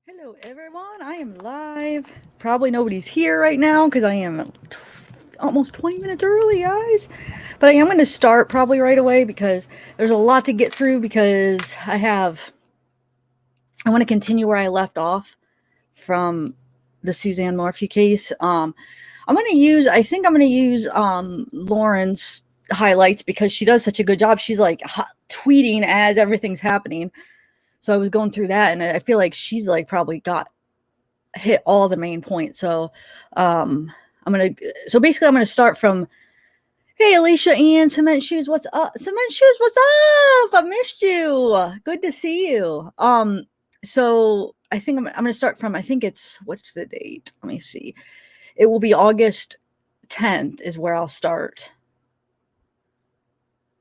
Hello, everyone. I am live. Probably nobody's here right now because I am almost 20 minutes early, guys. But I am going to start probably right away because there's a lot to get through because I want to continue where I left off from the Suzanne Morphew case. I think I'm going to use Lauren's highlights because she does such a good job. She's like tweeting as everything's happening. So I was going through that, and I feel like she's like probably got hit all the main points. So basically I'm gonna start from, hey Alicia and Cement Shoes, what's up? Cement Shoes, what's up? I missed you. Good to see you. So I think I'm gonna start from, I think it's, what's the date? Let me see. It will be August 10th is where I'll start.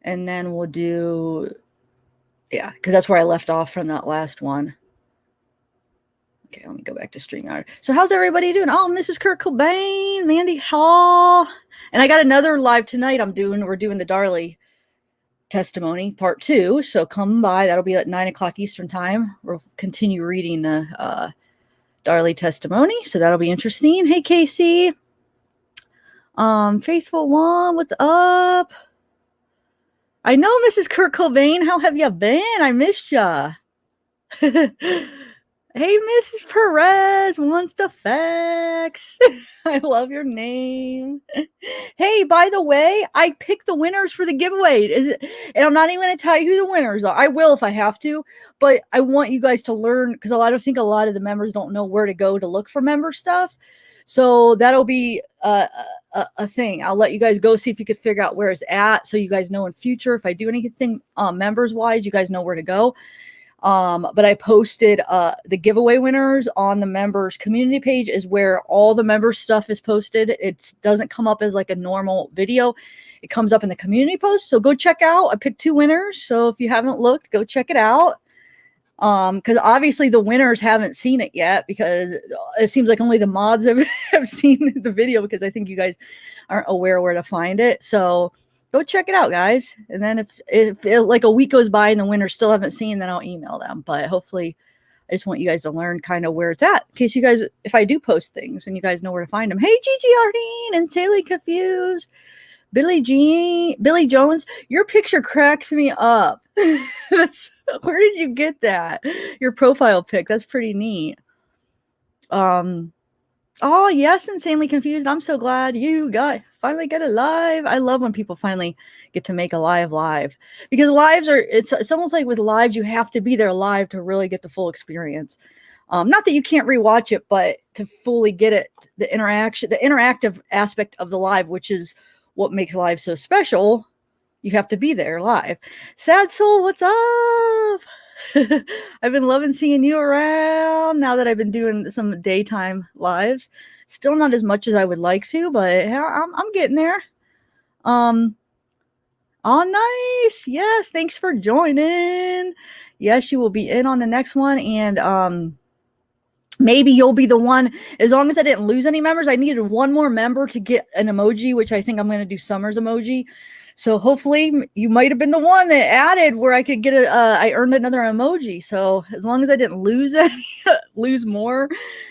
And then we'll do, yeah, because that's where I left off from that last one. Okay, let me go back to StreamYard. So how's everybody doing? Oh, Mrs. Kurt Cobain, Mandy Hall. And I got another live tonight we're doing the Darley testimony, part 2. So come by. That'll be at 9 o'clock Eastern time. We'll continue reading the Darley testimony. So that'll be interesting. Hey, Casey. Faithful One, what's up? I know, Mrs. Kurt Cobain. How have you been? I missed ya. Hey, Mrs. Perez wants the facts. I love your name. Hey, by the way, I picked the winners for the giveaway. And I'm not even going to tell you who the winners are. I will if I have to, but I want you guys to learn because I think a lot of the members don't know where to go to look for member stuff. So that'll be a thing. I'll let you guys go see if you could figure out where it's at, so you guys know in future if I do anything members wise, you guys know where to go. But I posted the giveaway winners on the members community page is where all the members stuff is posted. It doesn't come up as like a normal video. It comes up in the community post. So go check out. I picked 2 winners. So if you haven't looked, go check it out. Because obviously the winners haven't seen it yet because it seems like only the mods have seen the video because I think you guys aren't aware where to find it. So go check it out, guys. And then if like a week goes by and the winners still haven't seen, then I'll email them. But hopefully I just want you guys to learn kind of where it's at in case you guys, if I do post things and you guys know where to find them. Hey, Gigi Ardeen and Sally Confused. Billy Jones, your picture cracks me up. Where did you get that? Your profile pic. That's pretty neat. Oh, yes, Insanely Confused. I'm so glad you finally get a live. I love when people finally get to make a live because lives are, it's almost like with lives, you have to be there live to really get the full experience. Not that you can't rewatch it, but to fully get it, the interactive aspect of the live, which is what makes live so special. You have to be there live. Sad Soul, what's up? I've been loving seeing you around now that I've been doing some daytime lives. Still not as much as I would like to, but I'm getting there. Oh, nice. Yes, thanks for joining. Yes, you will be in on the next one, and maybe you'll be the one. As long as I didn't lose any members, I needed one more member to get an emoji, which I think I'm going to do Summer's emoji. So hopefully you might have been the one that added where I could get I earned another emoji. So as long as I didn't lose more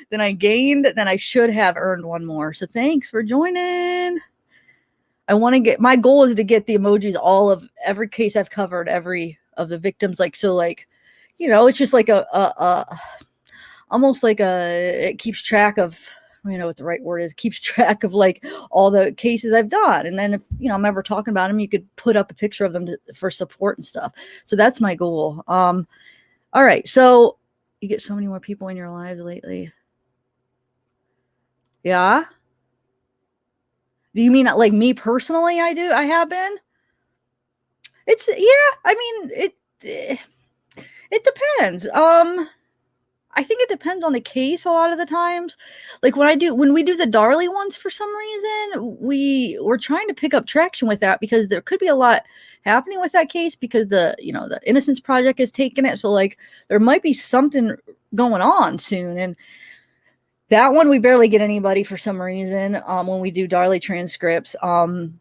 than I gained, then I should have earned one more. So thanks for joining. My goal is to get the emojis all of every case I've covered, every of the victims. It's just like almost like it keeps track of, I don't know what the right word is, keeps track of like all the cases I've done. And then if, I'm ever talking about them, you could put up a picture of them for support and stuff. So that's my goal. All right. So you get so many more people in your lives lately. Yeah. Do you mean like me personally? I have been. It depends. I think it depends on the case a lot of the times. Like when we do the Darley ones, for some reason, we're trying to pick up traction with that because there could be a lot happening with that case because the Innocence Project is taking it. So like there might be something going on soon. And that one, we barely get anybody for some reason when we do Darley transcripts. And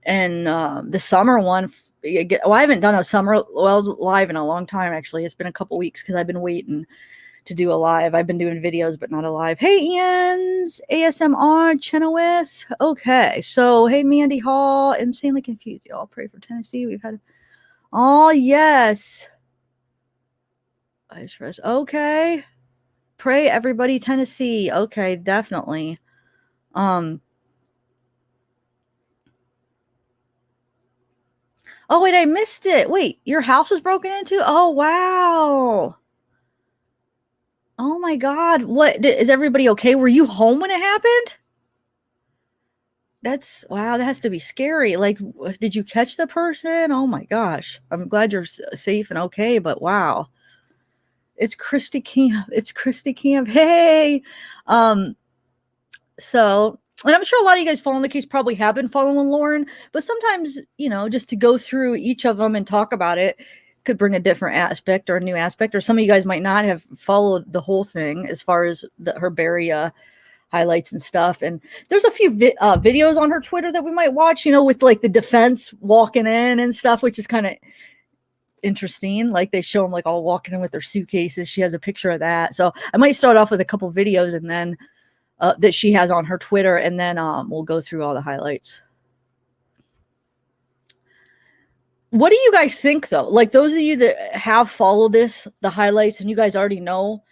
the Summer one, I haven't done a Summer Wells live in a long time, actually. It's been a couple weeks because I've been waiting to do a live. I've been doing videos, but not a live. Hey, Ian's ASMR Chenoweth. Okay, so hey, Mandy Hall, insanely confused. Y'all pray for Tennessee. We've had, oh yes, okay. Pray everybody, Tennessee. Okay, definitely. Oh wait, I missed it. Wait, your house was broken into? Oh wow. Oh my God. What is everybody okay? Were you home when it happened? That's wow, that has to be scary. Like, did you catch the person? Oh my gosh. I'm glad you're safe and okay, but wow. It's Christy Camp. It's Christy Camp. Hey. So, and I'm sure a lot of you guys following the case probably have been following Lauren, but sometimes, just to go through each of them and talk about it could bring a different aspect or a new aspect, or some of you guys might not have followed the whole thing as far as her Berry highlights and stuff. And there's a few videos on her Twitter that we might watch, with like the defense walking in and stuff, which is kind of interesting. Like they show them like all walking in with their suitcases. She has a picture of that. So I might start off with a couple videos and then that she has on her Twitter, and then we'll go through all the highlights. What do you guys think, though? Like those of you that have followed the highlights, and you guys already know,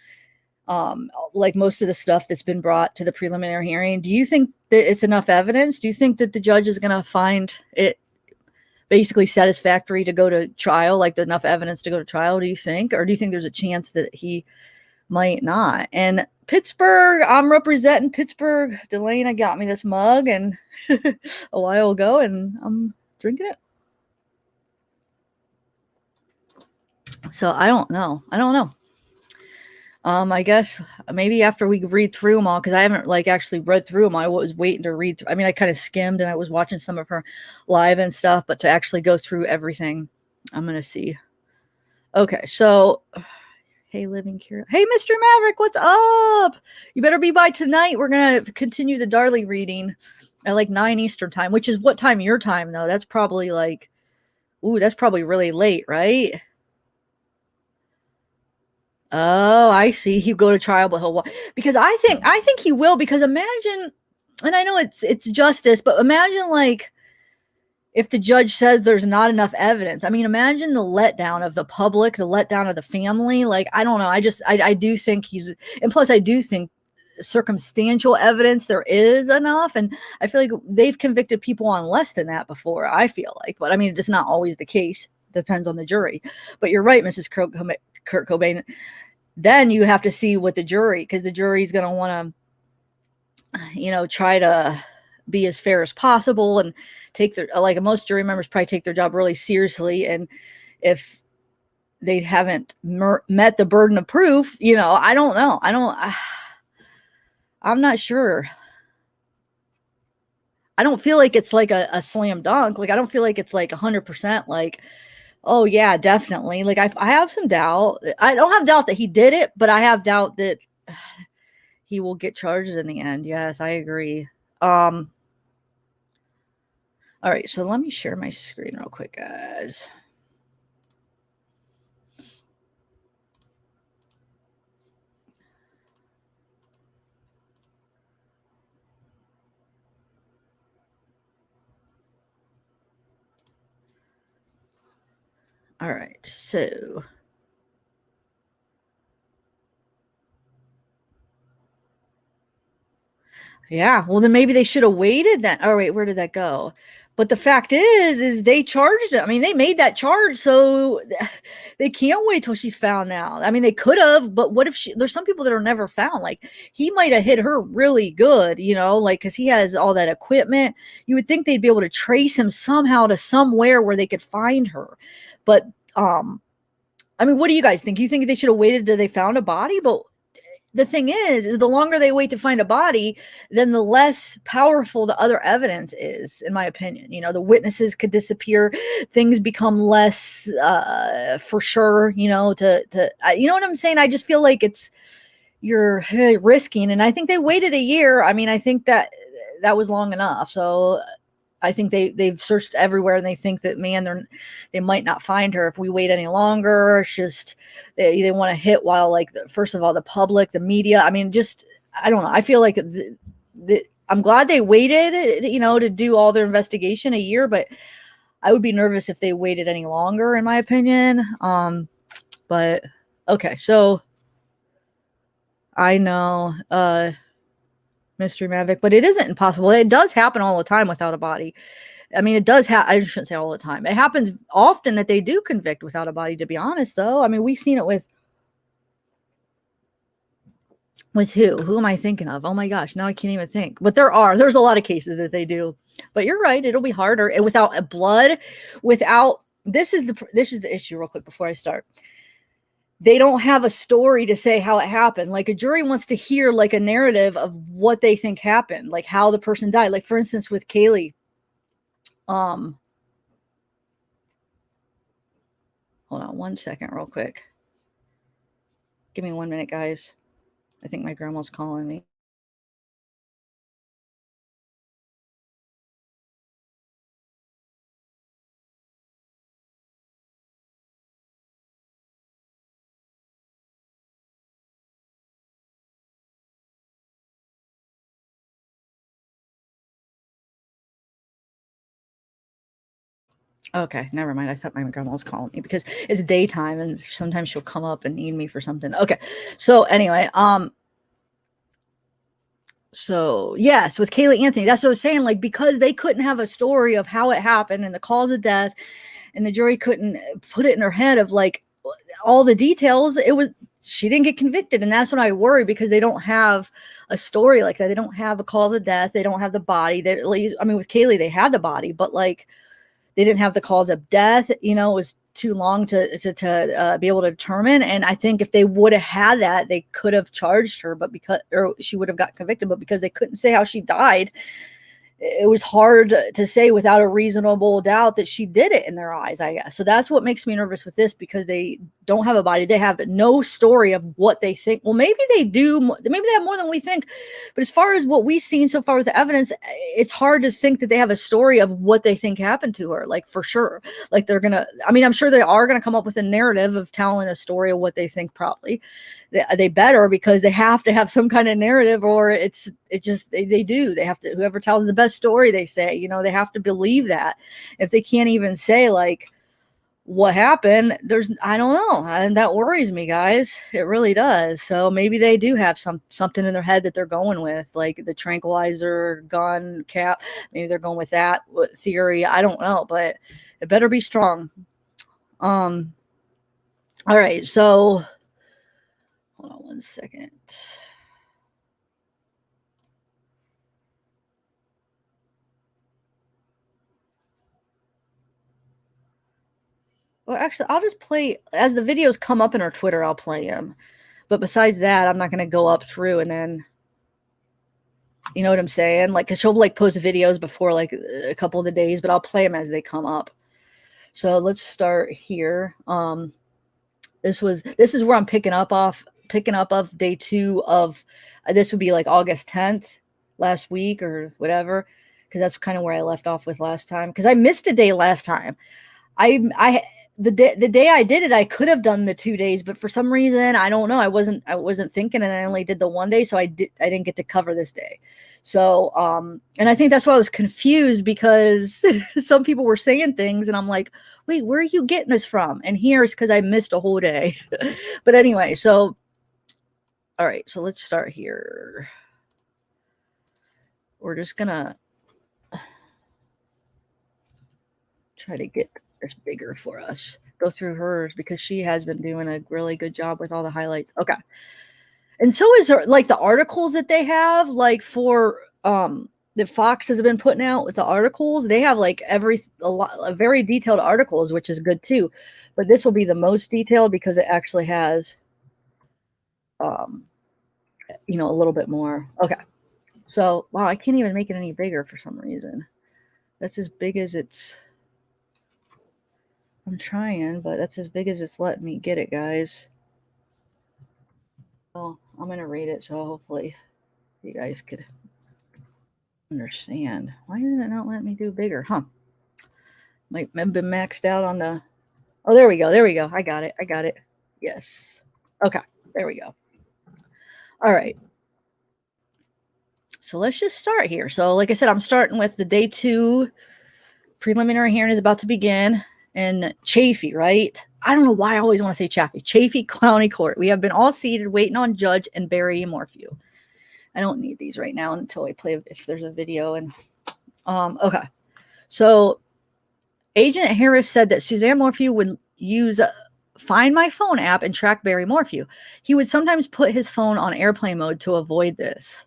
like most of the stuff that's been brought to the preliminary hearing, do you think that it's enough evidence? Do you think that the judge is going to find it basically satisfactory to go to trial, like enough evidence to go to trial, do you think? Or do you think there's a chance that he might not? And Pittsburgh, I'm representing Pittsburgh. Delana got me this mug and a while ago, and I'm drinking it. So I don't know. I guess maybe after we read through them all, because I haven't like actually read through them. I was waiting to read. I mean, I kind of skimmed and I was watching some of her live and stuff, but to actually go through everything, I'm going to see. Okay, so hey, Living Cure. Hey, Mr. Maverick, what's up? You better be by tonight. We're going to continue the Darley reading at like 9 Eastern time, which is what time your time, though? That's probably like, that's probably really late, right? Oh, I see. He'll go to trial, but he'll because I think he will, because imagine, and I know it's justice, but imagine like if the judge says there's not enough evidence. I mean, imagine the letdown of the public, the letdown of the family. Like, I don't know. I do think and plus I do think circumstantial evidence there is enough. And I feel like they've convicted people on less than that before, I feel like. But I mean, it's not always the case. Depends on the jury. But you're right, Mrs. Kurt Cobain. Then you have to see what the jury, because the jury is going to want to, try to be as fair as possible and take their, like most jury members probably take their job really seriously. And if they haven't met the burden of proof, I don't know. I'm not sure. I don't feel like it's like a slam dunk. Like, I don't feel like it's like 100% like, oh yeah, definitely. Like I have some doubt. I don't have doubt that he did it, but I have doubt that he will get charged in the end. Yes, I agree. All right, so let me share my screen real quick, guys. All right, so yeah, well then maybe they should have waited then. Oh wait, where did that go? But the fact is they charged it. I mean, they made that charge, so they can't wait till she's found out. I mean, they could have, but what if there's some people that are never found. Like he might have hit her really good, like, cause he has all that equipment. You would think they'd be able to trace him somehow to somewhere where they could find her. But, I mean, what do you guys think? You think they should have waited till they found a body? But the thing is the longer they wait to find a body, then the less powerful the other evidence is, in my opinion. The witnesses could disappear, things become less for sure, you know what I'm saying? I just feel like you're risking, and I think they waited a year. I mean, I think that was long enough. So I think they've searched everywhere, and they think that, man, they might not find her if we wait any longer. It's just they want to hit while, like, first of all, the public, the media. I mean, just, I don't know. I feel like I'm glad they waited, to do all their investigation a year, but I would be nervous if they waited any longer, in my opinion. But okay, so I know, Mystery Mavic, but it isn't impossible. It does happen all the time without a body. I mean, it does I shouldn't say all the time. It happens often that they do convict without a body, to be honest, though. I mean, we've seen it with who? Who am I thinking of? Oh my gosh, now I can't even think. But there's a lot of cases that they do. But you're right, it'll be harder. And without a blood, without this is the issue, real quick, before I start. They don't have a story to say how it happened. Like, a jury wants to hear, like, a narrative of what they think happened, like how the person died. Like, for instance, with Kaylee, hold on one second, real quick. Give me 1 minute, guys. I think my grandma's calling me. Okay, never mind. I thought my grandma was calling me because it's daytime and sometimes she'll come up and need me for something. Okay. So anyway, so yes, with Kaylee Anthony, that's what I was saying. Like, because they couldn't have a story of how it happened and the cause of death, and the jury couldn't put it in their head of, like, all the details, she didn't get convicted. And that's when I worry, because they don't have a story like that. They don't have a cause of death. They don't have the body. I mean, with Kaylee, they had the body, but, like, they didn't have the cause of death. It was too long to be able to determine. And I think if they would have had that, they could have charged her, or she would have got convicted. But because they couldn't say how she died, it was hard to say without a reasonable doubt that she did it in their eyes, I guess. So that's what makes me nervous with this, because they don't have a body. They have no story of what they think. Well, maybe they do. Maybe they have more than we think. But as far as what we've seen so far with the evidence, it's hard to think that they have a story of what they think happened to her, like, for sure. Like, I'm sure they are going to come up with a narrative of telling a story of what they think, probably. They better, because they have to have some kind of narrative, or they do. They have to, whoever tells the best story, they say, they have to believe that. If they can't even say, like, what happened, I don't know. And that worries me, guys. It really does. So maybe they do have something in their head that they're going with, like the tranquilizer gun cap. Maybe they're going with that theory. I don't know, but it better be strong. All right. So hold on 1 second. Well, actually, I'll just play as the videos come up in our Twitter. I'll play them. But besides that, I'm not going to go up through and then, you know what I'm saying? Like, 'cause she'll, like, post videos before, like, a couple of the days, but I'll play them as they come up. So let's start here. This is where I'm picking up of day 2 of, this would be like August 10th, last week or whatever, because that's kind of where I left off with last time, because I missed a day last time. The day I did it, I could have done the 2 days, but for some reason, I don't know, I wasn't thinking, and I only did the 1 day, so I didn't get to cover this day. So, and I think that's why I was confused, because some people were saying things, and I'm like, wait, where are you getting this from? And here's because I missed a whole day. But anyway, so, all right, so let's start here. We're just gonna try to get this bigger for us. Go through hers, because she has been doing a really good job with all the highlights. Okay. And so is there, like, the articles that they have, like, for that Fox has been putting out with the articles. They have, like, very detailed articles, which is good too. But this will be the most detailed, because it actually has a little bit more. Okay. So, wow, I can't even make it any bigger for some reason. That's as big as it's, I'm trying, but that's as big as it's letting me get it, guys. Well, I'm going to read it, so hopefully you guys could. Understand. Why did it not let me do bigger? Huh. Might have been maxed out on the... Oh, there we go. There we go. I got it. I got it. Yes. Okay. There we go. All right. So let's just start here. So like I said, I'm starting with the day 2 preliminary hearing is about to begin. And Chaffee, right? I don't know why I always want to say Chaffee. Chaffee County Court. We have been all seated waiting on Judge and Barry and Morphew. I don't need these right now until I play if there's a video. And okay. So Agent Harris said that Suzanne Morphew would use Find My Phone app and track Barry Morphew. He would sometimes put his phone on airplane mode to avoid this.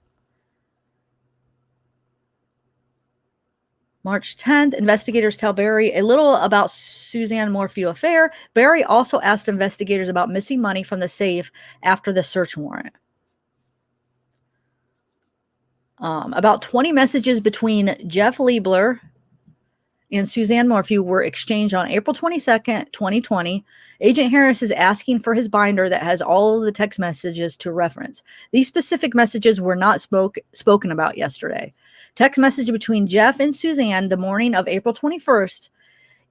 March 10th, investigators tell Barry a little about Suzanne Morphew affair. Barry also asked investigators about missing money from the safe after the search warrant. About 20 messages between Jeff Liebler and Suzanne Morphew were exchanged on April 22nd, 2020. Agent Harris is asking for his binder that has all of the text messages to reference. These specific messages were not spoken about yesterday. Text message between Jeff and Suzanne the morning of April 21st.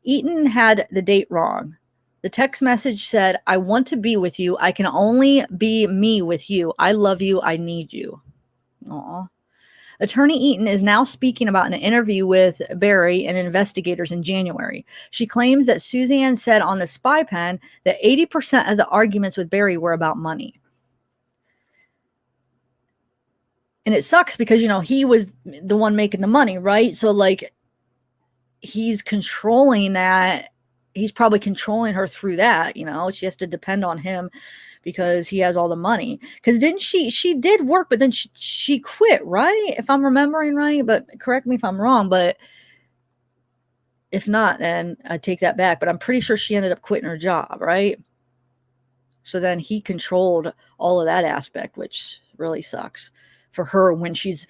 Eaton had the date wrong. The text message said, I want to be with you. I can only be me with you. I love you. I need you. Aw. Attorney Eaton is now speaking about an interview with Barry and investigators in January. She claims that Suzanne said on the spy pen that 80% of the arguments with Barry were about money. And it sucks because, you know, he was the one making the money, right? So, like, he's controlling that. He's probably controlling her through that, you know. She has to depend on him because he has all the money. Because didn't she did work, but then she quit, right? If I'm remembering right, but correct me if I'm wrong. But if not, then I take that back. But I'm pretty sure she ended up quitting her job, right? So then he controlled all of that aspect, which really sucks for her when he's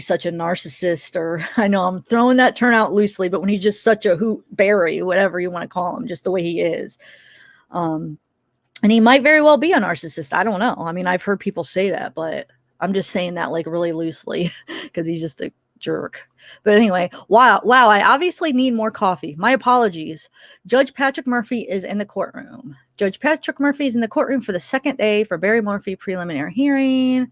such a narcissist. Or I know I'm throwing that term out loosely, but when he's just such a Barry, whatever you want to call him, just the way he is. And he might very well be a narcissist. I don't know. I mean, I've heard people say that, but I'm just saying that like really loosely because he's just a jerk. But anyway, wow, I obviously need more coffee. My apologies. Judge Patrick Murphy is in the courtroom. Judge Patrick Murphy is in the courtroom for the second day for Barry Morphew preliminary hearing.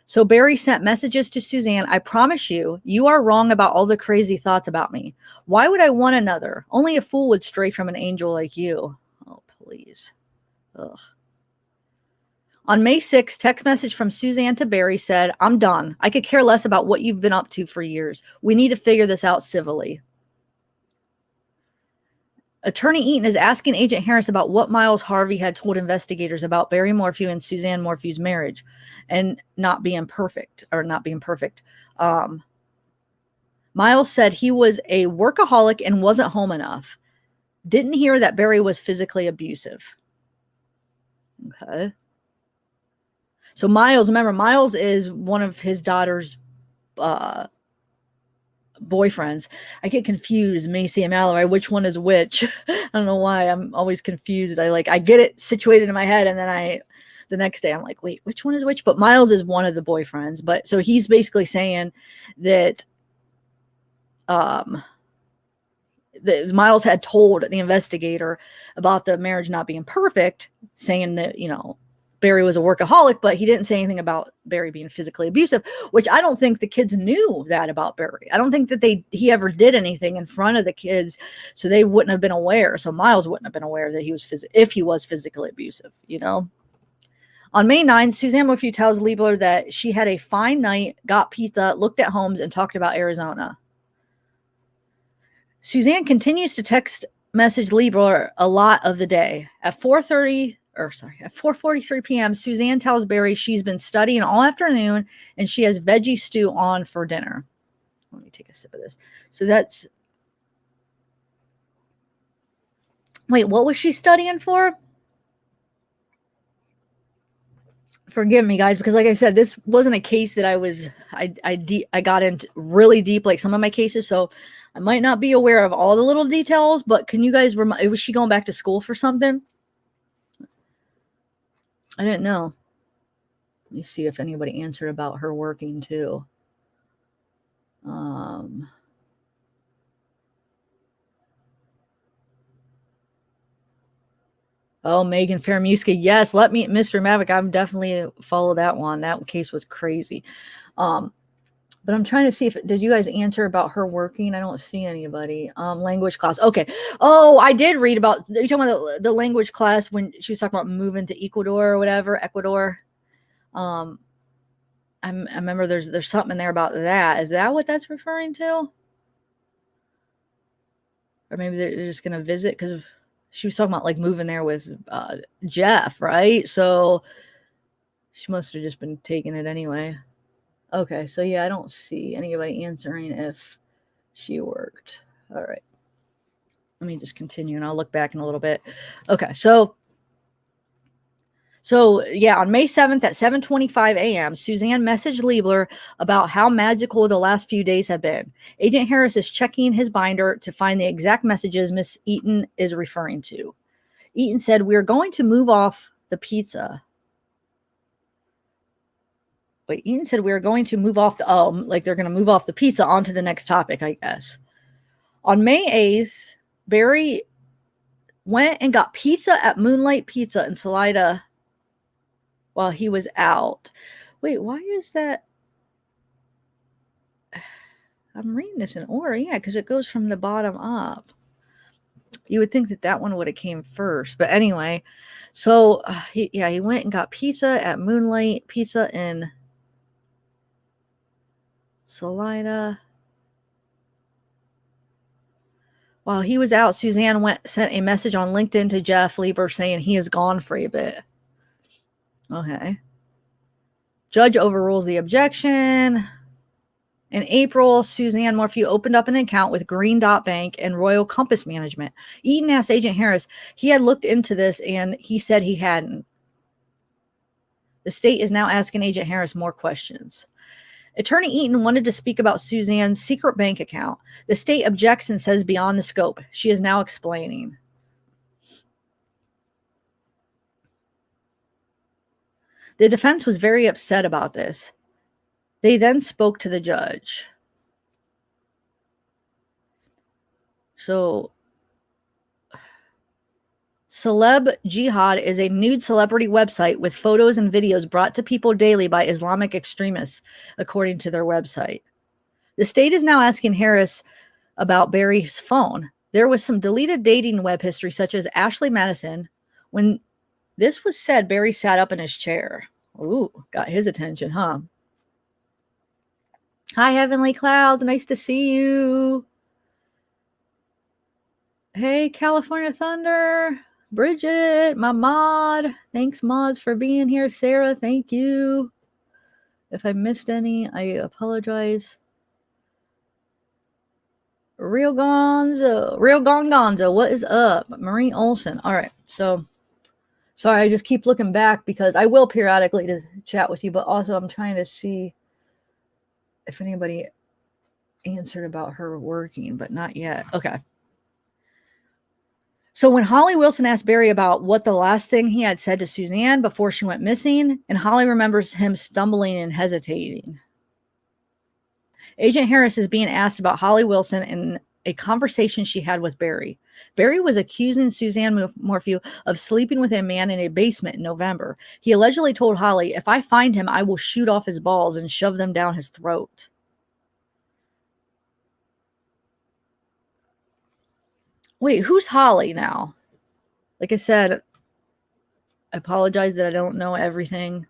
So Barry sent messages to Suzanne. I promise you, you are wrong about all the crazy thoughts about me. Why would I want another? Only a fool would stray from an angel like you. Oh, please. Ugh. On May 6th, text message from Suzanne to Barry said, I'm done. I could care less about what you've been up to for years. We need to figure this out civilly. Attorney Eaton is asking Agent Harris about what Miles Harvey had told investigators about Barry Morphew and Suzanne Morphew's marriage and not being perfect. Miles said he was a workaholic and wasn't home enough. Didn't hear that Barry was physically abusive. Okay. So Miles, remember, Miles is one of his daughter's boyfriends. I get confused, Macy and Mallory, which one is which. I don't know why. I'm always confused. I get it situated in my head, and then the next day I'm like, wait, which one is which? But Miles is one of the boyfriends. But so he's basically saying that Miles had told the investigator about the marriage not being perfect, saying that, you know, Barry was a workaholic, but he didn't say anything about Barry being physically abusive, which I don't think the kids knew that about Barry. I don't think that he ever did anything in front of the kids, so they wouldn't have been aware. So Miles wouldn't have been aware that he was if he was physically abusive, you know. On May 9th, Suzanne Morphew tells Liebler that she had a fine night, got pizza, looked at homes, and talked about Arizona. Suzanne continues to text message Liebler a lot of the day. At 4:43 p.m., Suzanne tells Barry she's been studying all afternoon and she has veggie stew on for dinner. Let me take a sip of this. So that's... Wait, what was she studying for? Forgive me, guys, because like I said, this wasn't a case that I got into really deep like some of my cases, so I might not be aware of all the little details, but can you guys remind... Was she going back to school for something? I didn't know. Let me see if anybody answered about her working too. Oh, Megan Faramuska. Yes, let me, Mr. Mavic. I've definitely followed that one. That case was crazy. But I'm trying to see if, did you guys answer about her working? I don't see anybody. Language class. Okay. Oh, I did read about, you talking about the language class when she was talking about moving to Ecuador or whatever, Ecuador. I remember there's something in there about that. Is that what that's referring to? Or maybe they're just going to visit because she was talking about like moving there with Jeff, right? So she must have just been taking it anyway. Okay, so yeah, I don't see anybody answering if she worked. All right. Let me just continue and I'll look back in a little bit. Okay, so yeah, on May 7th at 7:25 a.m., Suzanne messaged Liebler about how magical the last few days have been. Agent Harris is checking his binder to find the exact messages Miss Eaton is referring to. Eaton said, "We're going to move off the pizza." Wait, Eaton said we are going to move off the, like they're going to move off the pizza onto the next topic, I guess. On May 8th, Barry went and got pizza at Moonlight Pizza in Salida while he was out. Wait, why is that? I'm reading this in order. Yeah, because it goes from the bottom up. You would think that one would have came first. But anyway, so he went and got pizza at Moonlight Pizza in Salida. While he was out, Suzanne sent a message on LinkedIn to Jeff Lieber saying he is gone for a bit. Okay. Judge overrules the objection. In April, Suzanne Morphew opened up an account with Green Dot Bank and Royal Compass Management. Eaton asked Agent Harris, he had looked into this and he said he hadn't. The state is now asking Agent Harris more questions. Attorney Eaton wanted to speak about Suzanne's secret bank account. The state objects and says beyond the scope. She is now explaining. The defense was very upset about this. They then spoke to the judge. So, Celeb Jihad is a nude celebrity website with photos and videos brought to people daily by Islamic extremists, according to their website. The state is now asking Harris about Barry's phone. There was some deleted dating web history, such as Ashley Madison. When this was said, Barry sat up in his chair. Ooh, got his attention, huh? Hi, Heavenly Clouds. Nice to see you. Hey, California Thunder. Bridget, my mod. Thanks, mods, for being here. Sarah, thank you. If I missed any, I apologize. Real Gonzo, what is up? Marie Olson. All right, so sorry, I just keep looking back because I will periodically to chat with you, but also I'm trying to see if anybody answered about her working, but not yet. Okay. So when Holly Wilson asked Barry about what the last thing he had said to Suzanne before she went missing, and Holly remembers him stumbling and hesitating. Agent Harris is being asked about Holly Wilson in a conversation she had with Barry. Barry was accusing Suzanne Morphew of sleeping with a man in a basement in November. He allegedly told Holly, "If I find him, I will shoot off his balls and shove them down his throat." Wait, who's Holly now? Like I said, I apologize that I don't know everything,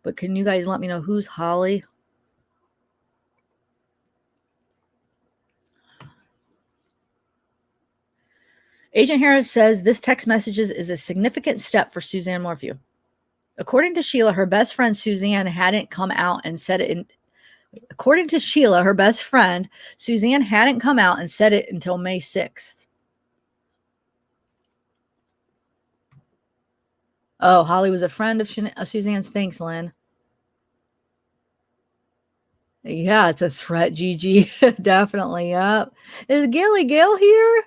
but can you guys let me know who's Holly? Agent Harris says this text messages is a significant step for Suzanne Morphew. According to Sheila, her best friend Suzanne hadn't come out and said it. According to Sheila, her best friend, Suzanne hadn't come out and said it until May 6th. Oh, Holly was a friend of Suzanne's. Thanks, Lynn. Yeah, it's a threat, Gigi. Definitely, yep. Is Gilly Gale here?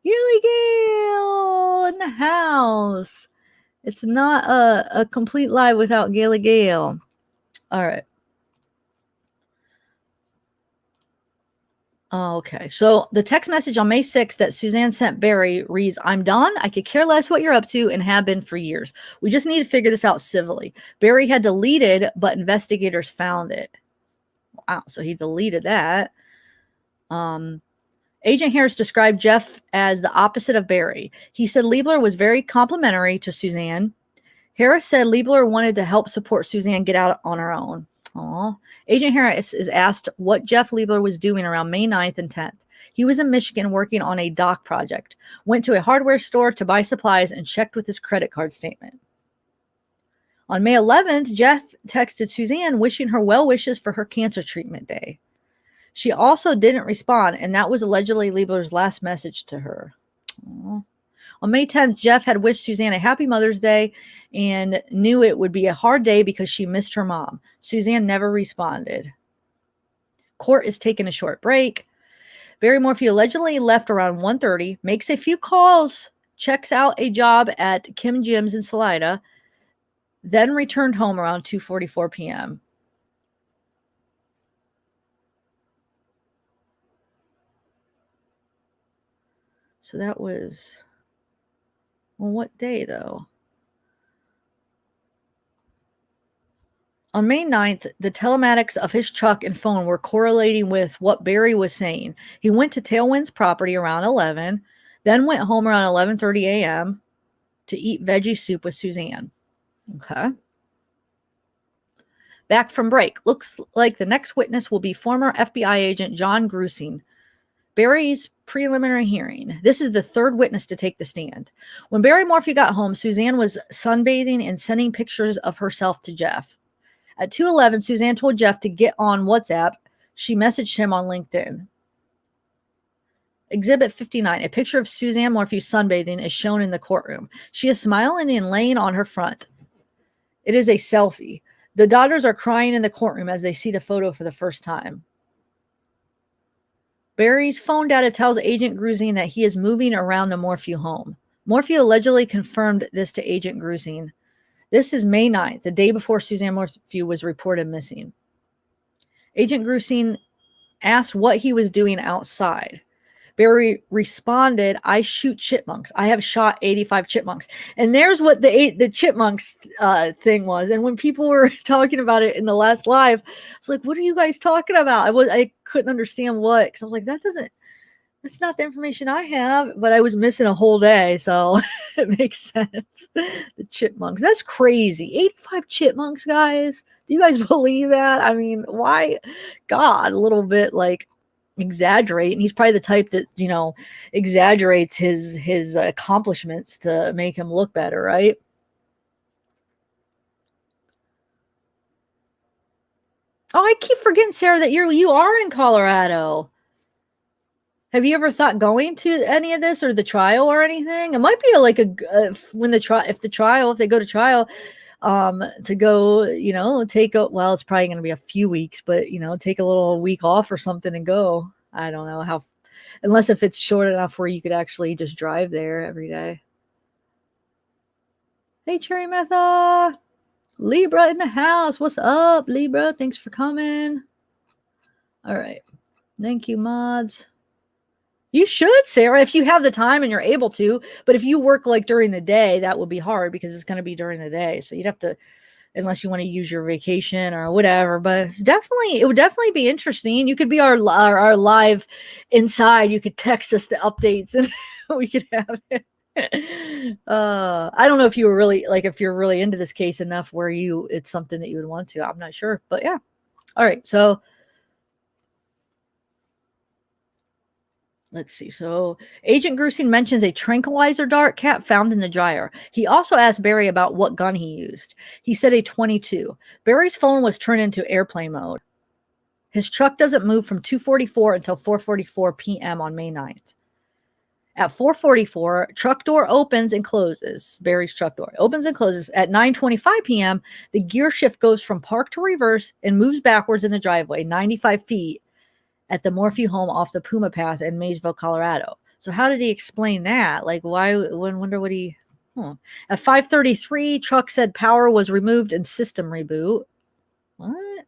Gilly Gale in the house. It's not a complete live without Gilly Gale. All right. Oh, okay. So the text message on May 6th that Suzanne sent Barry reads, "I'm done. I could care less what you're up to and have been for years. We just need to figure this out civilly." Barry had deleted, but investigators found it. Wow. So he deleted that. Agent Harris described Jeff as the opposite of Barry. He said Liebler was very complimentary to Suzanne. Harris said Liebler wanted to help support Suzanne get out on her own. Aww. Agent Harris is asked what Jeff Liebler was doing around May 9th and 10th. He was in Michigan working on a dock project, went to a hardware store to buy supplies, and checked with his credit card statement. On May 11th, Jeff texted Suzanne wishing her well wishes for her cancer treatment day. She also didn't respond, and that was allegedly Liebler's last message to her. Aww. On May 10th, Jeff had wished Suzanne a happy Mother's Day and knew it would be a hard day because she missed her mom. Suzanne never responded. Court is taking a short break. Barry Morphew allegedly left around 1:30, makes a few calls, checks out a job at Kim Jim's in Salida, then returned home around 2:44 p.m. So that was... Well, what day, though? On May 9th, the telematics of his truck and phone were correlating with what Barry was saying. He went to Tailwind's property around 11, then went home around 11:30 a.m. to eat veggie soup with Suzanne. Okay. Back from break. Looks like the next witness will be former FBI agent John Grusing. Barry's preliminary hearing. This is the third witness to take the stand. When Barry Morphew got home, Suzanne was sunbathing and sending pictures of herself to Jeff. At 2:11, Suzanne told Jeff to get on WhatsApp. She messaged him on LinkedIn. Exhibit 59. A picture of Suzanne Morphew sunbathing is shown in the courtroom. She is smiling and laying on her front. It is a selfie. The daughters are crying in the courtroom as they see the photo for the first time. Barry's phone data tells Agent Grusing that he is moving around the Morphew home. Morphew allegedly confirmed this to Agent Grusing. This is May 9th, the day before Suzanne Morphew was reported missing. Agent Grusing asked what he was doing outside. Barry responded, "I shoot chipmunks. I have shot 85 chipmunks." And there's what the chipmunks thing was. And when people were talking about it in the last live, I was like, "What are you guys talking about?" I couldn't understand what, because I was like, that's not the information I have, but I was missing a whole day, so it makes sense. The chipmunks. That's crazy. 85 chipmunks, guys. Do you guys believe that? I mean, why? God, a little bit like exaggerate. And he's probably the type that, exaggerates his accomplishments to make him look better, right? Oh, I keep forgetting, Sarah, that you are in Colorado. Have you ever thought going to any of this or the trial or anything? It might be if they go to trial, to go, it's probably going to be a few weeks, but take a little week off or something and go. I don't know unless if it's short enough where you could actually just drive there every day. Hey, Cherry Metha, Libra in the house. What's up, Libra? Thanks for coming. All right. Thank you, mods. You should, Sarah, if you have the time and you're able to. But if you work like during the day, that would be hard because it's going to be during the day. So you'd have to, unless you want to use your vacation or whatever. But it would definitely be interesting. You could be our live inside. You could text us the updates and we could have it. I don't know if you were really if you're really into this case enough where it's something that you would want to. I'm not sure, but yeah. All right, so let's see. So Agent Grusing mentions a tranquilizer dart cap found in the dryer. He also asked Barry about what gun he used. He said a 22. Barry's phone was turned into airplane mode. His truck doesn't move from 2:44 until 4:44 p.m. on May 9th. At 4:44, truck door opens and closes. Barry's truck door opens and closes. At 9:25 p.m., the gear shift goes from park to reverse and moves backwards in the driveway 95 feet at the Morphew home off the Puma Pass in Maysville, Colorado. So how did he explain that? Wonder what he... At 5:33, truck said power was removed and system reboot. What?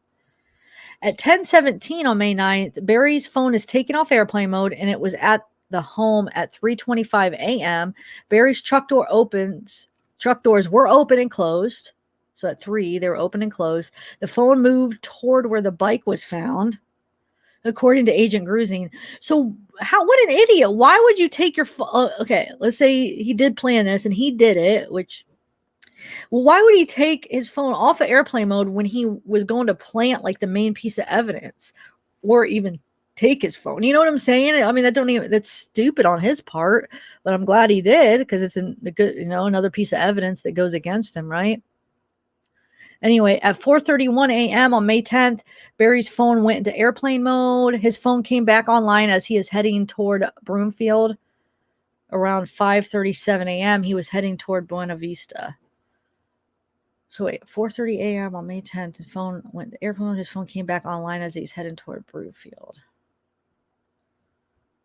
At 10:17 on May 9th, Barry's phone is taken off airplane mode, and it was at the home at 3:25 a.m. Barry's truck doors were open and closed. So at 3, they were open and closed. The phone moved toward where the bike was found, according to Agent Grusing. So what an idiot. Why would you take your phone? Okay, let's say he did plan this and he did it, why would he take his phone off of airplane mode when he was going to plant like the main piece of evidence, or even take his phone? You know what I'm saying? I mean, that's stupid on his part, but I'm glad he did, because it's another piece of evidence that goes against him, right? Anyway, at 4:31 a.m. on May 10th, Barry's phone went into airplane mode. His phone came back online as he is heading toward Broomfield. Around 5:37 a.m., he was heading toward Buena Vista. So wait, 4:30 a.m. on May 10th, his phone went to airplane mode. His phone came back online as he's heading toward Broomfield.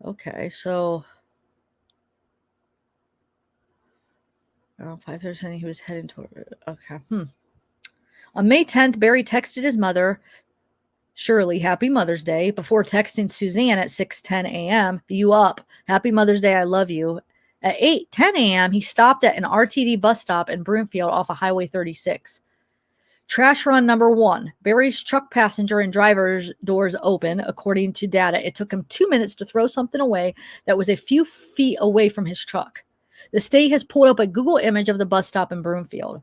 Okay, so around 5:37, he was heading toward. Okay. On May 10th, Barry texted his mother, Shirley, Happy Mother's Day, before texting Suzanne at 6:10 a.m. You up? Happy Mother's Day, I love you. At 8:10 a.m., he stopped at an RTD bus stop in Broomfield off of Highway 36. Trash run number 1. Barry's truck passenger and driver's doors open. According to data, it took him 2 minutes to throw something away that was a few feet away from his truck. The state has pulled up a Google image of the bus stop in Broomfield.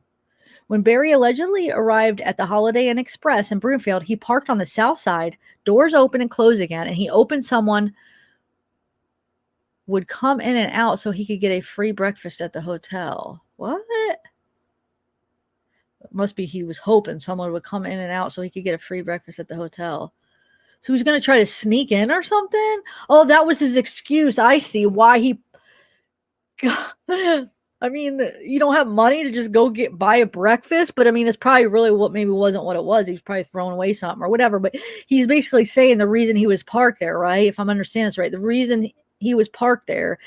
When Barry allegedly arrived at the Holiday Inn Express in Broomfield, he parked on the south side, doors open and close again, and he hoped someone would come in and out so he could get a free breakfast at the hotel. What? It must be he was hoping someone would come in and out so he could get a free breakfast at the hotel. So he was going to try to sneak in or something? Oh, that was his excuse. I see why he... I mean, you don't have money to just go buy a breakfast, but I mean, it's probably really wasn't what it was. He was probably throwing away something or whatever, but he's basically saying the reason he was parked there, right? If I'm understanding this right, the reason he was parked there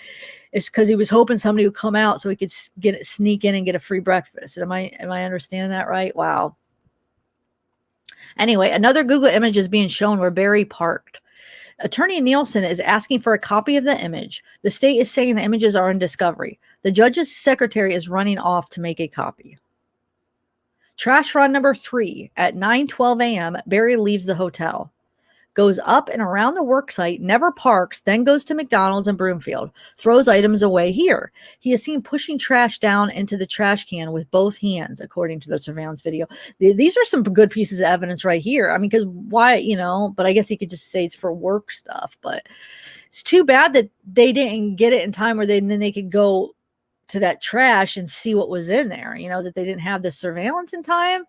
is because he was hoping somebody would come out so he could sneak in and get a free breakfast. Am I understanding that right? Wow. Anyway, another Google image is being shown where Barry parked. Attorney Nielsen is asking for a copy of the image. The state is saying the images are in discovery. The judge's secretary is running off to make a copy. Trash run number 3. At 9:12 a.m., Barry leaves the hotel, goes up and around the work site, never parks, then goes to McDonald's in Broomfield, throws items away here. He is seen pushing trash down into the trash can with both hands, according to the surveillance video. These are some good pieces of evidence right here. I mean, because why, but I guess he could just say it's for work stuff, but it's too bad that they didn't get it in time where then they could go to that trash and see what was in there, that they didn't have the surveillance in time,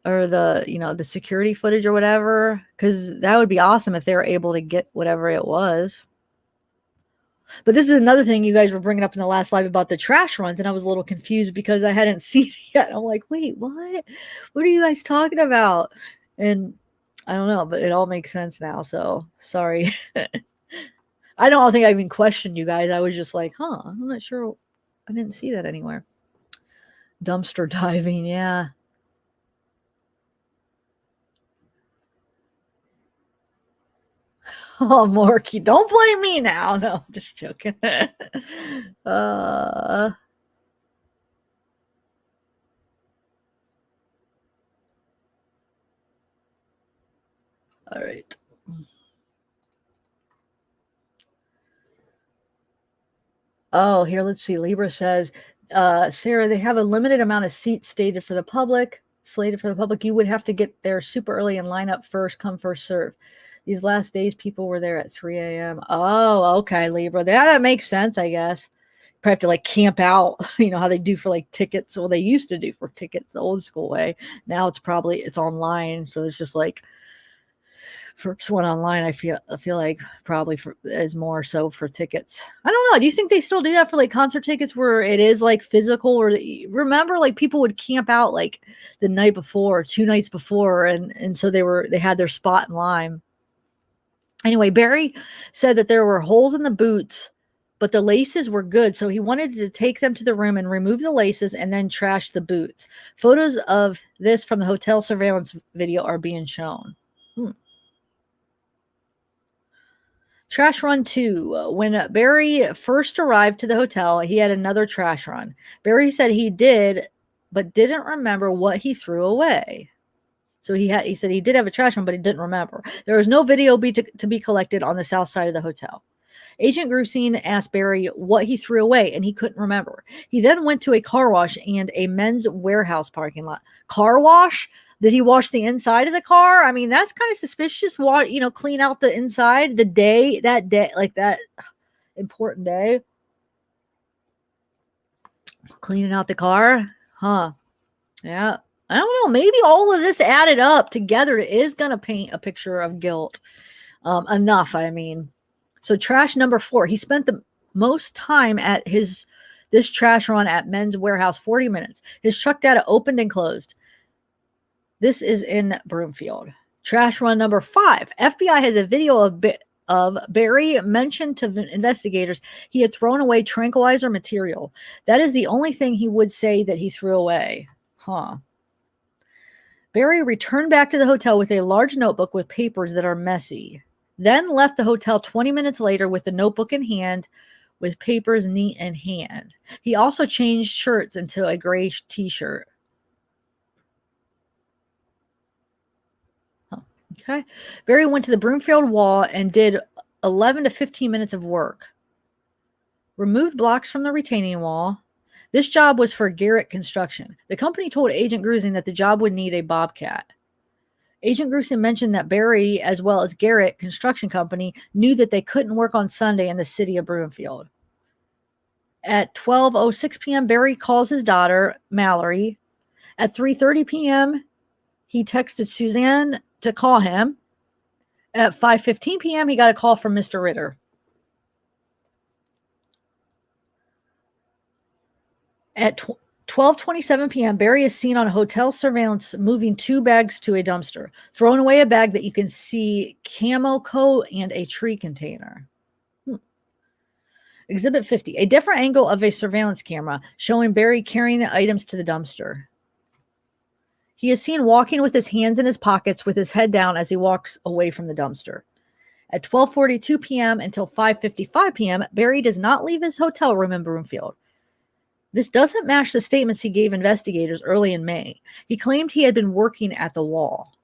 or the security footage or whatever, because that would be awesome if they were able to get whatever it was. But this is another thing you guys were bringing up in the last live about the trash runs, and I was a little confused because I hadn't seen it yet. I'm like, wait, what are you guys talking about? And I don't know, but it all makes sense now, so sorry. I don't think I even questioned you guys. I was just like, I'm not sure. I didn't see that anywhere. Dumpster diving, yeah. Oh, Morky, don't blame me now. No, I'm just joking. All right. Oh, here, let's see. Libra says, Sarah, they have a limited amount of seats slated for the public. You would have to get there super early and line up first, come first serve. These last days, people were there at 3 a.m. Oh, okay, Libra. That makes sense, I guess. Probably have to like camp out, how they do for like tickets. Well, they used to do for tickets the old school way. Now it's online. So it's just like, first one online, I feel like probably is more so for tickets. I don't know. Do you think they still do that for like concert tickets where it is like physical? Or remember, like people would camp out like the night before, or 2 nights before, and so they had their spot in line. Anyway, Barry said that there were holes in the boots but the laces were good, so he wanted to take them to the room and remove the laces and then trash the boots. Photos of this from the hotel surveillance video are being shown. Trash run 2. When Barry first arrived to the hotel, he had another trash run. Barry said he did, but didn't remember what he threw away. So he said he did have a trash run, but he didn't remember. There was no video to be collected on the south side of the hotel. Agent Grusine asked Barry what he threw away, and he couldn't remember. He then went to a car wash and a men's warehouse parking lot. Car wash? Did he wash the inside of the car? I mean, that's kind of suspicious. Clean out the inside that day, like that important day. Cleaning out the car? Huh. Yeah. I don't know. Maybe all of this added up together is going to paint a picture of guilt. Enough, I mean. So trash number 4. He spent the most time at this trash run at Men's Warehouse, 40 minutes. His truck data opened and closed. This is in Broomfield. Trash run number 5. FBI has a video of Barry mentioned to investigators he had thrown away tranquilizer material. That is the only thing he would say that he threw away. Huh. Barry returned back to the hotel with a large notebook with papers that are messy. Then left the hotel 20 minutes later with the notebook in hand, with papers neat in hand. He also changed shirts into a gray t-shirt. Okay. Barry went to the Broomfield wall and did 11 to 15 minutes of work. Removed blocks from the retaining wall. This job was for Garrett Construction. The company told Agent Grusine that the job would need a bobcat. Agent Grusine mentioned that Barry, as well as Garrett Construction Company, knew that they couldn't work on Sunday in the city of Broomfield. At 12:06 p.m., Barry calls his daughter, Mallory. At 3:30 p.m., he texted Suzanne to call him. At 5:15 p.m., he got a call from Mr. Ritter. At 12:27 p.m., Barry is seen on hotel surveillance moving 2 bags to a dumpster, throwing away a bag that you can see camo coat and a tree container. Exhibit 50, a different angle of a surveillance camera showing Barry carrying the items to the dumpster. He is seen walking with his hands in his pockets with his head down as he walks away from the dumpster. At 12:42 p.m. until 5:55 p.m., Barry does not leave his hotel room in Broomfield. This doesn't match the statements he gave investigators early in May. He claimed he had been working at the wall.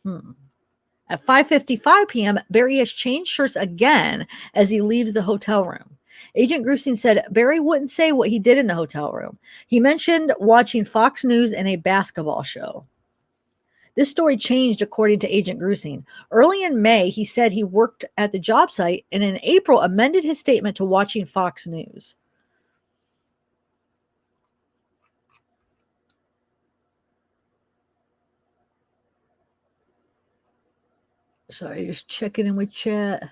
At 5:55 p.m., Barry has changed shirts again as he leaves the hotel room. Agent Grusine said Barry wouldn't say what he did in the hotel room. He mentioned watching Fox News and a basketball show. This story changed according to Agent Grusine. Early in May, he said he worked at the job site, and in April amended his statement to watching Fox News. Sorry, just checking in with chat.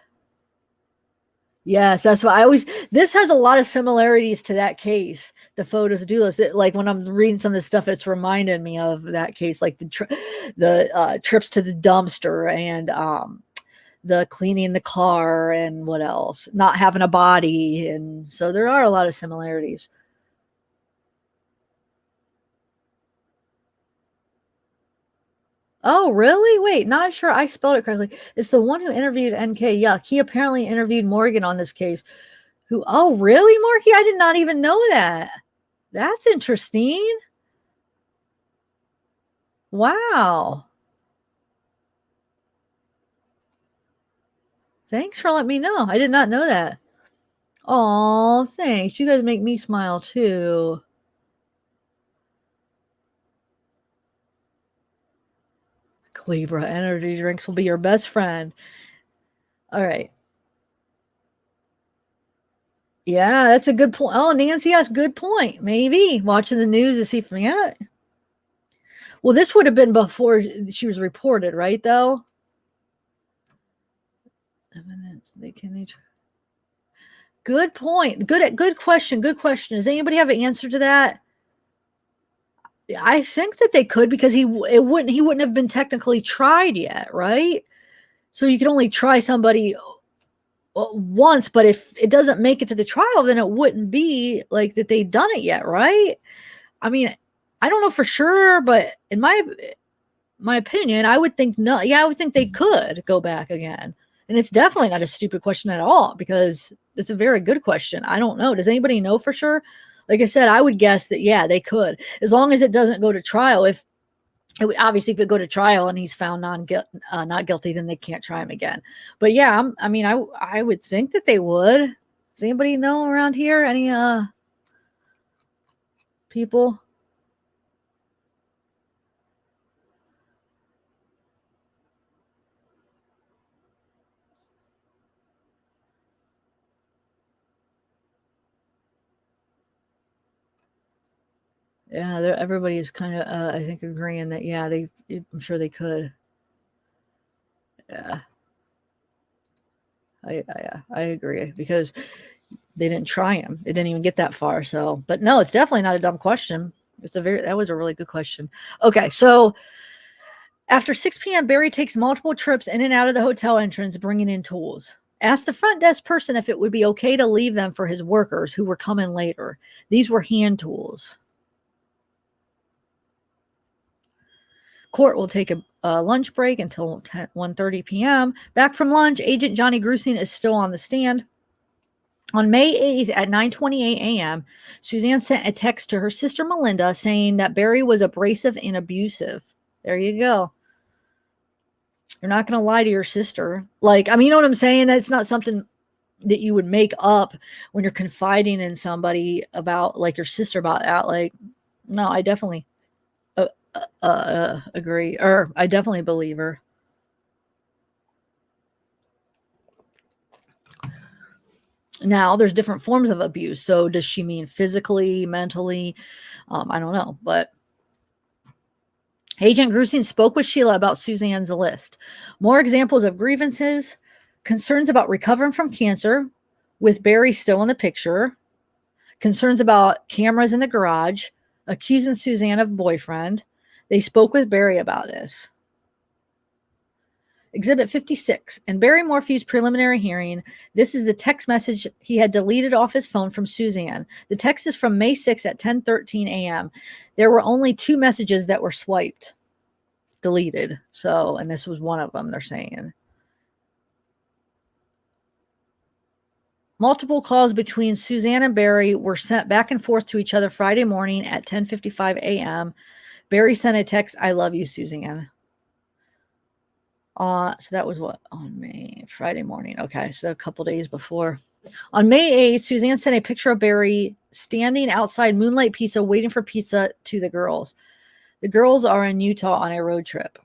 Yes, that's why this has a lot of similarities to that case. The photos do this. Like when I'm reading some of this stuff, it's reminded me of that case, like the trips to the dumpster and the cleaning the car and what else, not having a body. And so there are a lot of similarities. Oh, really? Wait, not sure I spelled it correctly. It's the one who interviewed NK. Yuck. He apparently interviewed Morgan on this case. Oh, really, Marky? I did not even know that. That's interesting. Wow. Thanks for letting me know. I did not know that. Oh, thanks. You guys make me smile too. Libra energy drinks will be your best friend. All right. Yeah, that's a good point. Oh, Nancy, yes, good point. Maybe watching the news to see from Well, this would have been before she was reported, right? Though. Evidence. Good point. Good question. Good question. Does anybody have an answer to that? I think that they could because he wouldn't have been technically tried yet, right? So you can only try somebody once, but if it doesn't make it to the trial, then it wouldn't be like that they've done it yet, right? I mean, I don't know for sure, but in my opinion, I would think no. Yeah, I would think they could go back again. And it's definitely not a stupid question at all, because it's a very good question. I don't know. Does anybody know for sure? Like I said, I would guess that, yeah, they could, as long as it doesn't go to trial. If obviously, if it go to trial and he's found not guilty, then they can't try him again. But yeah, I would think that they would. Does anybody know around here? Any people? Yeah, everybody is kind of, I think, agreeing that, yeah, I'm sure they could. Yeah, I agree, because they didn't try him. It didn't even get that far. So, but no, it's definitely not a dumb question. That was a really good question. Okay, so after 6 p.m., Barry takes multiple trips in and out of the hotel entrance, bringing in tools. Asked the front desk person if it would be okay to leave them for his workers who were coming later. These were hand tools. Court will take a lunch break until 1:30 p.m. Back from lunch, Agent Johnny Grusing is still on the stand. On May 8th at 9:28 a.m., Suzanne sent a text to her sister Melinda saying that Barry was abrasive and abusive. There you go. You're not going to lie to your sister. Like, I mean, you know what I'm saying? That's not something that you would make up when you're confiding in somebody about, like, your sister about that. Like, no, I definitely agree, or I definitely believe her. Now, there's different forms of abuse. So does she mean physically, mentally? I don't know. But Agent Grusing spoke with Sheila about Suzanne's list. More examples of grievances, concerns about recovering from cancer, with Barry still in the picture, concerns about cameras in the garage, accusing Suzanne of boyfriend. They spoke with Barry about this. Exhibit 56. In Barry Morphew's preliminary hearing, this is the text message he had deleted off his phone from Suzanne. The text is from May 6th at 10:13 a.m. There were only 2 messages that were swiped, deleted. So, and this was one of them, they're saying. Multiple calls between Suzanne and Barry were sent back and forth to each other Friday morning at 10:55 a.m. Barry sent a text, "I love you, Suzanne." So that was what, on Friday morning. Okay, so a couple days before. On May 8th, Suzanne sent a picture of Barry standing outside Moonlight Pizza waiting for pizza to the girls. The girls are in Utah on a road trip.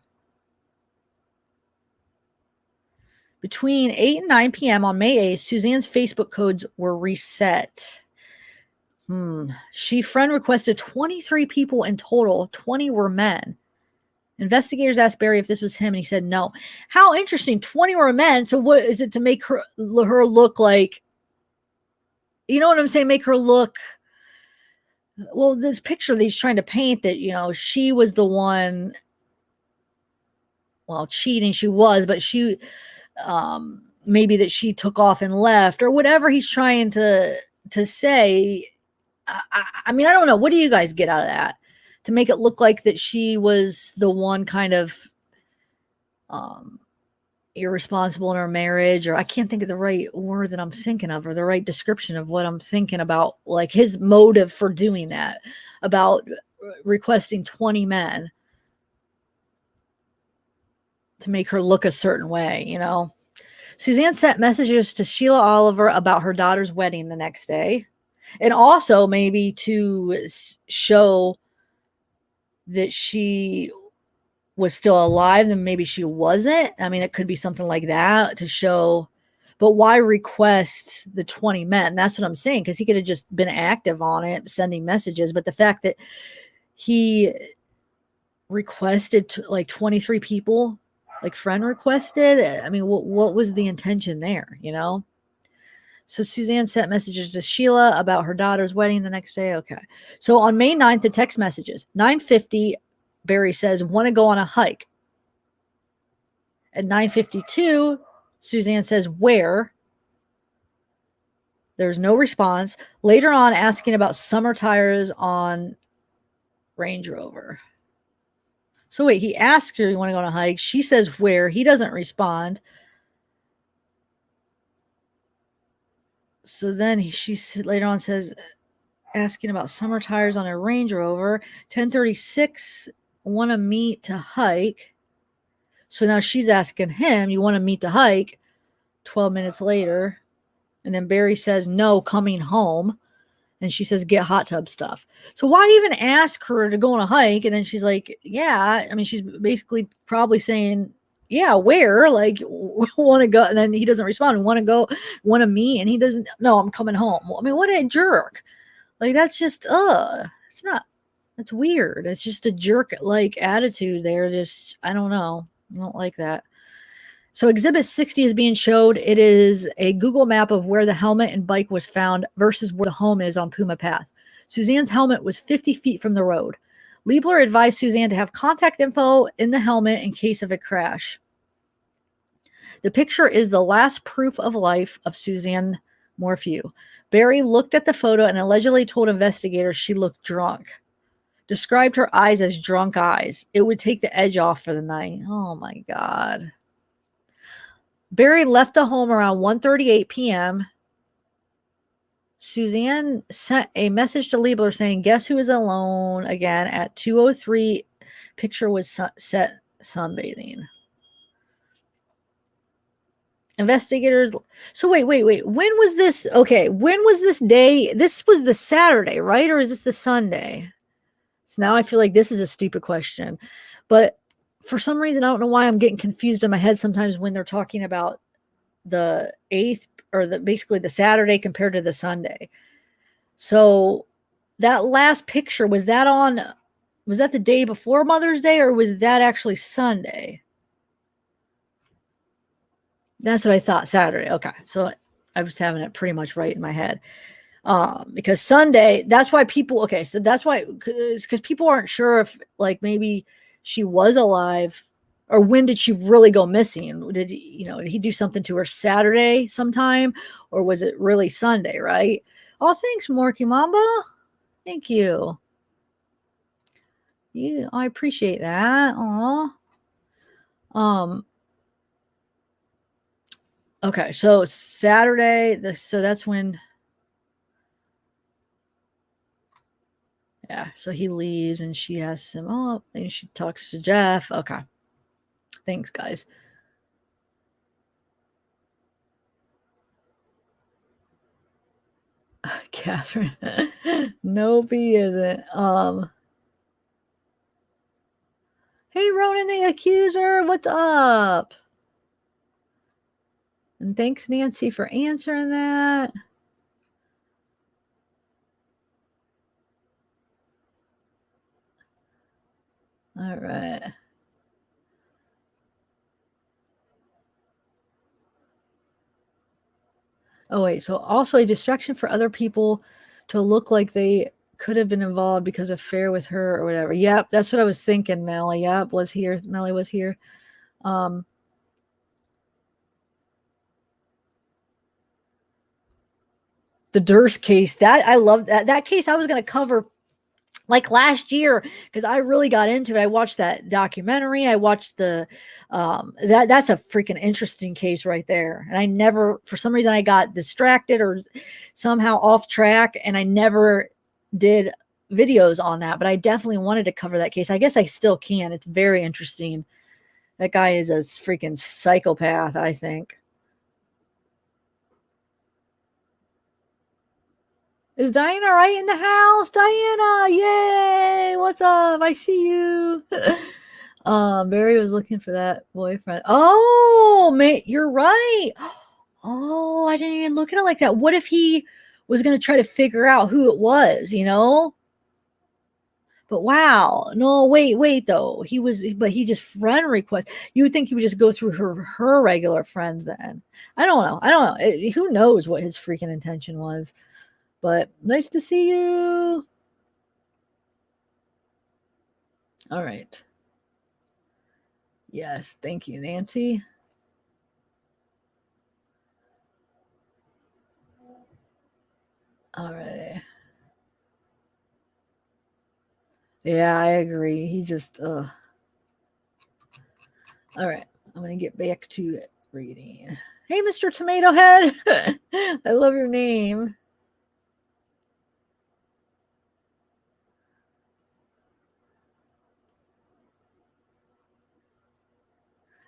Between 8 and 9 p.m. on May 8th, Suzanne's Facebook codes were reset. She friend requested 23 people in total. 20 were men. Investigators asked Barry if this was him, and he said no. How interesting. 20 were men. So what is it, to make her look like, you know what I'm saying? Make her look, well, this picture that he's trying to paint, that, you know, she was the one, well, cheating. She was, but she, maybe that she took off and left, or whatever he's trying to say. I mean, I don't know. What do you guys get out of that? To make it look like that she was the one kind of irresponsible in her marriage, or I can't think of the right word that I'm thinking of, or the right description of what I'm thinking about, like his motive for doing that, about requesting 20 men to make her look a certain way, you know. Suzanne sent messages to Sheila Oliver about her daughter's wedding the next day, and also maybe to show that she was still alive, and maybe she wasn't. I mean, it could be something like that to show, but why request the 20 men? That's what I'm saying, because he could have just been active on it, sending messages. But the fact that he requested like 23 people, like friend requested, I mean, what was the intention there, you know? So Suzanne sent messages to Sheila about her daughter's wedding the next day. Okay. So on May 9th, the text messages, 9:50, Barry says, "Want to go on a hike?" At 9:52, Suzanne says, "Where?" There's no response. Later on, asking about summer tires on Range Rover. So wait, he asks her, you want to go on a hike? She says where. He doesn't respond. So then she later on says, asking about summer tires on a Range Rover. 10:36, want to meet to hike. So now she's asking him, you want to meet to hike? 12 minutes later. And then Barry says, no, coming home. And she says, get hot tub stuff. So why even ask her to go on a hike? And then she's like, yeah. I mean, she's basically probably saying, yeah, where? Like, want to go? And then he doesn't respond. Want to go? Want to meet? And he doesn't. No, I'm coming home. I mean, what a jerk. Like, that's just, it's not, that's weird. It's just a jerk like attitude there. Just, I don't know. I don't like that. So Exhibit 60 is being showed. It is a Google map of where the helmet and bike was found versus where the home is on Puma Path. Suzanne's helmet was 50 feet from the road. Liebler advised Suzanne to have contact info in the helmet in case of a crash. The picture is the last proof of life of Suzanne Morphew. Barry looked at the photo and allegedly told investigators she looked drunk. Described her eyes as drunk eyes. It would take the edge off for the night. Oh my God. Barry left the home around 1:38 p.m. Suzanne sent a message to Liebler saying, guess who is alone again at 2:03. Picture was set sunbathing. Investigators. So wait. When was this? Okay. When was this day? This was the Saturday, right? Or is this the Sunday? So now I feel like this is a stupid question. But for some reason, I don't know why I'm getting confused in my head sometimes when they're talking about the 8th or basically the Saturday compared to the Sunday. So that last picture, was that the day before Mother's Day or was that actually Sunday? That's what I thought, Saturday. Okay. So I was having it pretty much right in my head. Because Sunday, that's why people, okay. So that's why, because people aren't sure if like maybe she was alive or when did she really go missing? Did he do something to her Saturday sometime or was it really Sunday, right? Oh, thanks, Morky Mamba. Thank you. Yeah, I appreciate that. Aw. Okay, so Saturday, so that's when, yeah, so he leaves and she asks him, oh, and she talks to Jeff. Okay. Thanks, guys. Catherine. Nope, he isn't. Hey, Ronan the Accuser, what's up? And thanks, Nancy, for answering that. All right. Oh, wait. So also a distraction for other people to look like they could have been involved because of affair with her or whatever. Yep, that's what I was thinking, Melly. Yep, was here. Melly was here. The Durst case. That I love that case. I was going to cover like last year because I really got into it. I watched that documentary. I watched the that's a freaking interesting case right there. And I never, for some reason, I got distracted or somehow off track, and I never did videos on that. But I definitely wanted to cover that case. I guess I still can. It's very interesting. That guy is a freaking psychopath, I think. Is Diana right in the house? Diana, yay! What's up? I see you. Barry was looking for that boyfriend. Oh, mate, you're right. Oh, I didn't even look at it like that. What if he was going to try to figure out who it was, But wow, no, wait, though. But he just friend request. You would think he would just go through her regular friends then. I don't know. Who knows what his freaking intention was? But nice to see you. All right. Yes, thank you, Nancy. Yeah, I agree. He just, all right. I'm going to get back to reading. Hey, Mr. Tomato Head. I love your name.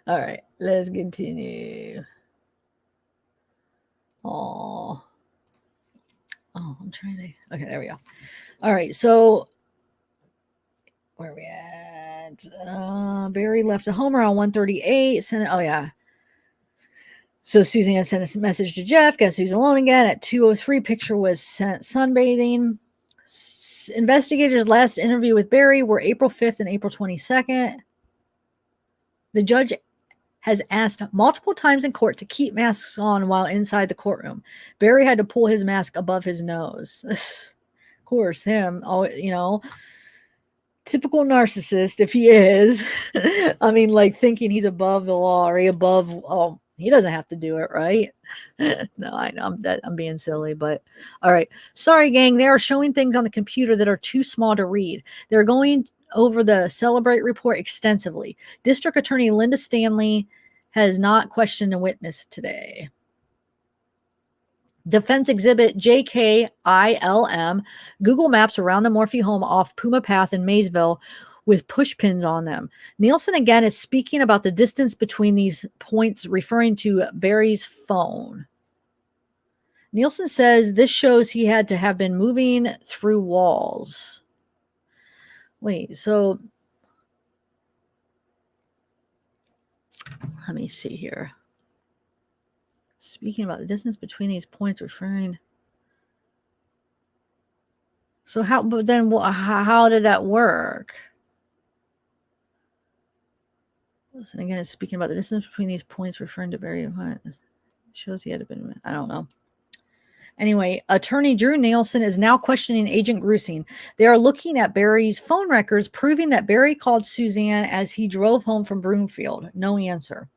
All right, let's continue. Oh, I'm trying to. Okay, there we go. All right, so where are we at? Barry left a home around 1:38. Sent. Oh yeah. So Suzanne sent a message to Jeff. Guess who's alone again? At 2:03, picture was sent sunbathing. Investigators' last interview with Barry were April 5th and April 22nd. The judge has asked multiple times in court to keep masks on while inside the courtroom. Barry had to pull his mask above his nose. Of course, him. Oh, typical narcissist if he is. I mean, like thinking he's above the law or above. Oh, he doesn't have to do it, right? No, I know I'm being silly, but all right. Sorry, gang. They are showing things on the computer that are too small to read. They're going over the Celebrate report extensively. District Attorney Linda Stanley has not questioned a witness today. Defense Exhibit JKILM, Google Maps around the Morphew home off Puma Path in Maysville with push pins on them. Nielsen again is speaking about the distance between these points, referring to Barry's phone. Nielsen says this shows he had to have been moving through walls. Wait, so let me see here. Speaking about the distance between these points, referring. So how? But then, how did that work? Listen again, it's speaking about the distance between these points, referring to Barry. Shows he had been. I don't know. Anyway, attorney Drew Nielsen is now questioning Agent Grusing. They are looking at Barry's phone records, proving that Barry called Suzanne as he drove home from Broomfield. No answer.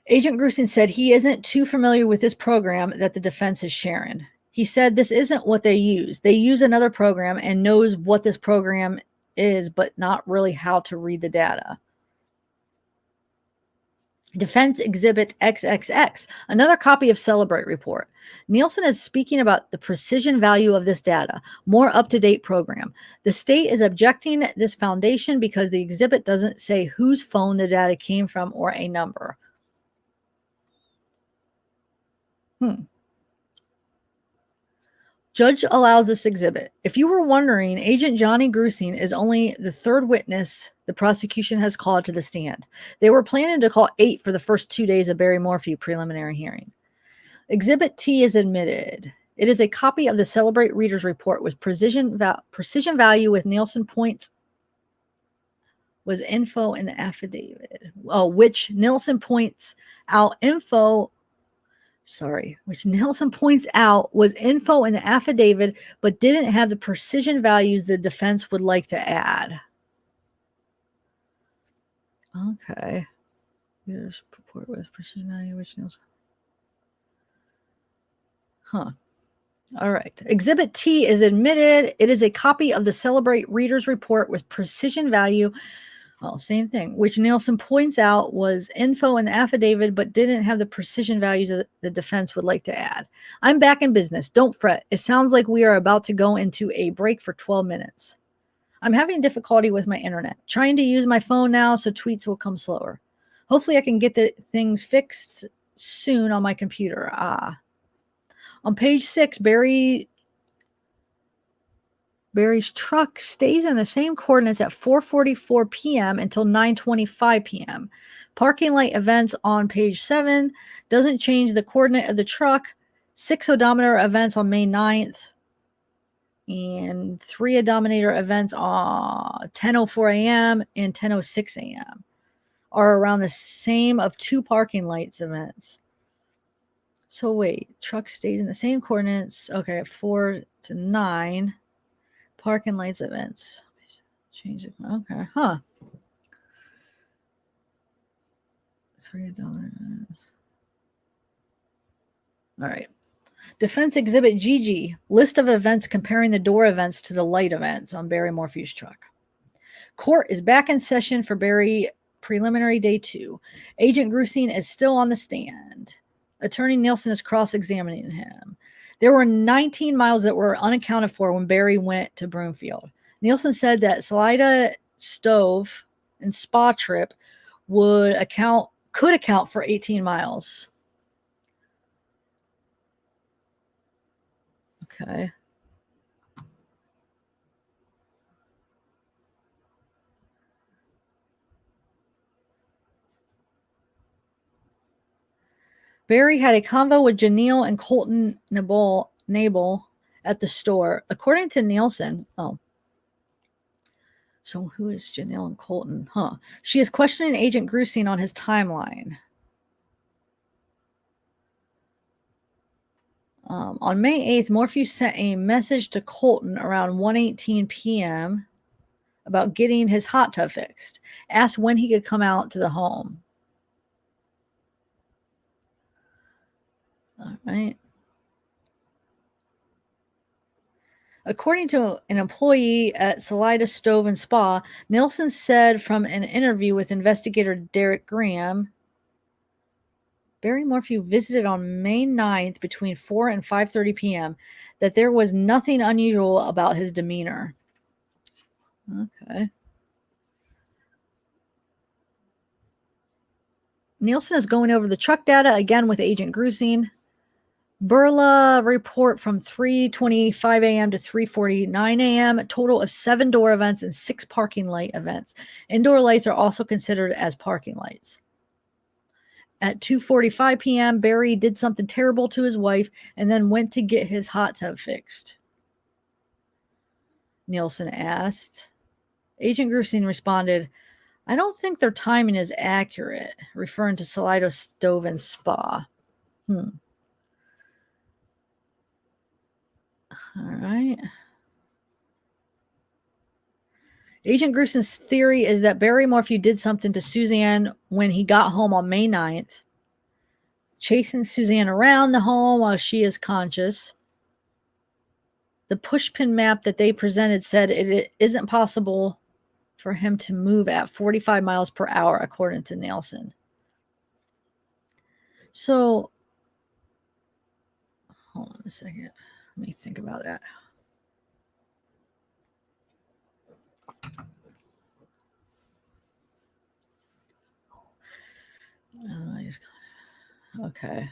Agent Grusing said he isn't too familiar with this program that the defense is sharing. He said this isn't what they use. They use another program and knows what this program is, but not really how to read the data. Defense Exhibit XXX, another copy of Celebrate report. Nielsen is speaking about the precision value of this data, more up-to-date program. The state is objecting this foundation because the exhibit doesn't say whose phone the data came from or a number. Judge allows this exhibit. If you were wondering, Agent Johnny Grusing is only the third witness the prosecution has called to the stand. They were planning to call 8 for the first 2 days of Barry Morphew preliminary hearing. Exhibit T is admitted. It is a copy of the Celebrate Reader's Report with precision value with Nielsen points was info in the affidavit. Which Nielsen points out which Nielsen points out was info in the affidavit, but didn't have the precision values the defense would like to add. Okay. Here's report with precision value, which Nielsen. All right. Exhibit T is admitted. It is a copy of the Celebrate Reader's Report with precision value. Oh, same thing, which Nielsen points out was info in the affidavit, but didn't have the precision values that the defense would like to add. I'm back in business. Don't fret. It sounds like we are about to go into a break for 12 minutes. I'm having difficulty with my internet. Trying to use my phone now, so tweets will come slower. Hopefully I can get the things fixed soon on my computer. On page 6, Barry's truck stays in the same coordinates at 4:44 p.m. until 9:25 p.m. Parking light events on page 7 doesn't change the coordinate of the truck. 6 odometer events on May 9th and 3 odometer events on 10:04 a.m. and 10:06 a.m. are around the same of 2 parking lights events. So wait, truck stays in the same coordinates. Okay, 4 to 9. Parking lights events. Change it. Okay. Huh. $3. All right. Defense Exhibit GG, list of events comparing the door events to the light events on Barry Morphew's truck. Court is back in session for Barry preliminary day 2. Agent Grusine is still on the stand. Attorney Nielsen is cross-examining him. There were 19 miles that were unaccounted for when Barry went to Broomfield. Nielsen said that Salida stove and spa trip could account for 18 miles. Okay. Barry had a convo with Janelle and Colton Nabel at the store. According to Nielsen, so who is Janelle and Colton? She is questioning Agent Grusine on his timeline. On May 8th, Morphew sent a message to Colton around 1:18 p.m. about getting his hot tub fixed. Asked when he could come out to the home. All right. According to an employee at Salida Stove and Spa, Nielsen said from an interview with investigator Derek Graham, Barry Morphew visited on May 9th between 4 and 5:30 p.m., that there was nothing unusual about his demeanor. Okay. Nielsen is going over the truck data again with Agent Grusine. Burla report from 3:25 a.m. to 3:49 a.m. A total of 7 door events and 6 parking light events. Indoor lights are also considered as parking lights. At 2:45 p.m., Barry did something terrible to his wife and then went to get his hot tub fixed. Nielsen asked. Agent Grusine responded, I don't think their timing is accurate, referring to Salida Stove and Spa. All right. Agent Grusine's theory is that Barry Morphew did something to Suzanne when he got home on May 9th, chasing Suzanne around the home while she is conscious. The pushpin map that they presented said it isn't possible for him to move at 45 miles per hour, according to Nielsen. So, hold on a second. Let me think about that. Okay.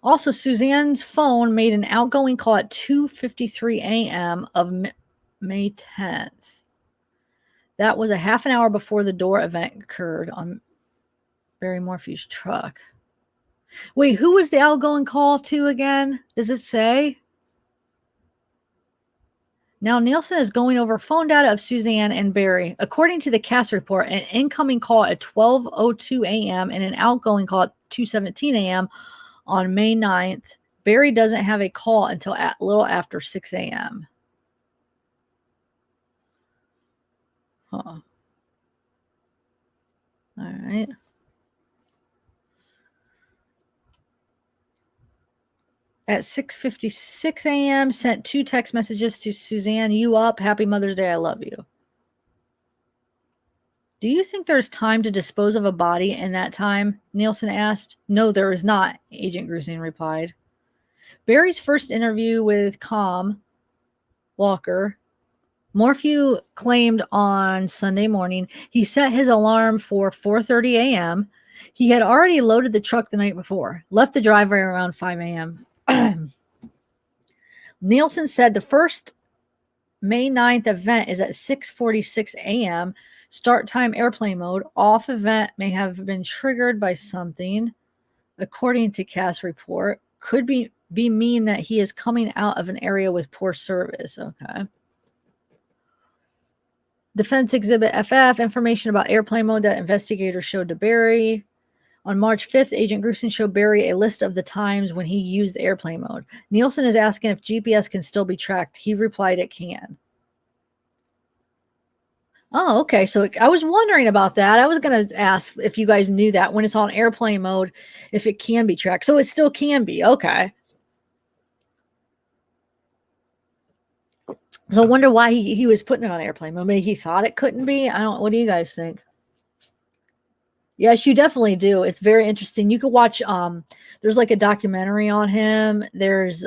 Also, Suzanne's phone made an outgoing call at 2:53 a.m. of May 10th. That was a half an hour before the door event occurred on Barry Morphew's truck. Wait, who was the outgoing call to again? Does it say? Now, Nielsen is going over phone data of Suzanne and Barry. According to the CAS report, an incoming call at 12:02 a.m. and an outgoing call at 2:17 a.m. on May 9th. Barry doesn't have a call until a little after 6 a.m. All right. At 6:56 a.m., sent 2 text messages to Suzanne. You up? Happy Mother's Day. I love you. Do you think there's time to dispose of a body in that time? Nielsen asked. No, there is not, Agent Grusine replied. Barry's first interview with Com Walker, Morphew claimed on Sunday morning he set his alarm for 4:30 a.m. He had already loaded the truck the night before, left the driveway around 5 a.m. Nielsen said the first May 9th event is at 6:46 a.m. Start time airplane mode. Off event may have been triggered by something, according to CAS report. Could be mean that he is coming out of an area with poor service. Okay. Defense Exhibit FF, information about airplane mode that investigators showed to Barry. On March 5th, Agent Grusine showed Barry a list of the times when he used airplane mode. Nielsen is asking if GPS can still be tracked. He replied it can. Oh, okay. So I was wondering about that. I was going to ask if you guys knew that when it's on airplane mode, if it can be tracked. So it still can be. Okay. So I wonder why he was putting it on airplane mode. Maybe he thought it couldn't be. I don't. What do you guys think? Yes, you definitely do. It's very interesting. You could watch. There's like a documentary on him. There's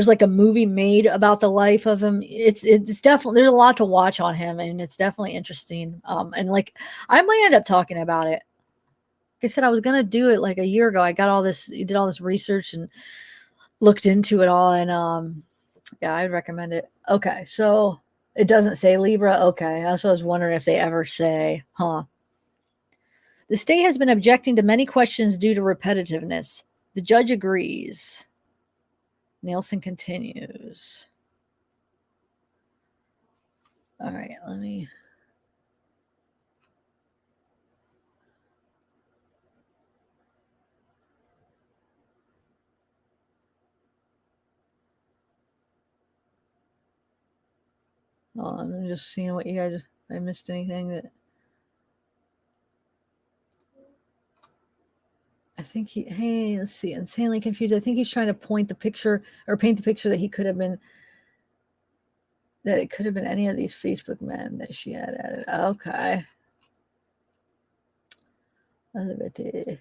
like a movie made about the life of him. It's definitely, there's a lot to watch on him, and it's definitely interesting. And like I might end up talking about it. Like I said, I was gonna do it like a year ago. I got all this, did all this research and looked into it all, and yeah, I'd recommend it. Okay, so it doesn't say Libra. Okay, that's what I was wondering if they ever say, huh? The state has been objecting to many questions due to repetitiveness. The judge agrees. Nielsen continues. All right, let me. Oh, I'm just seeing what you guys. If I missed anything that. I think he. Hey, let's see. Insanely confused. I think he's trying to point the picture or paint the picture that he could have been. That it could have been any of these Facebook men that she had added. Okay. That's a bit.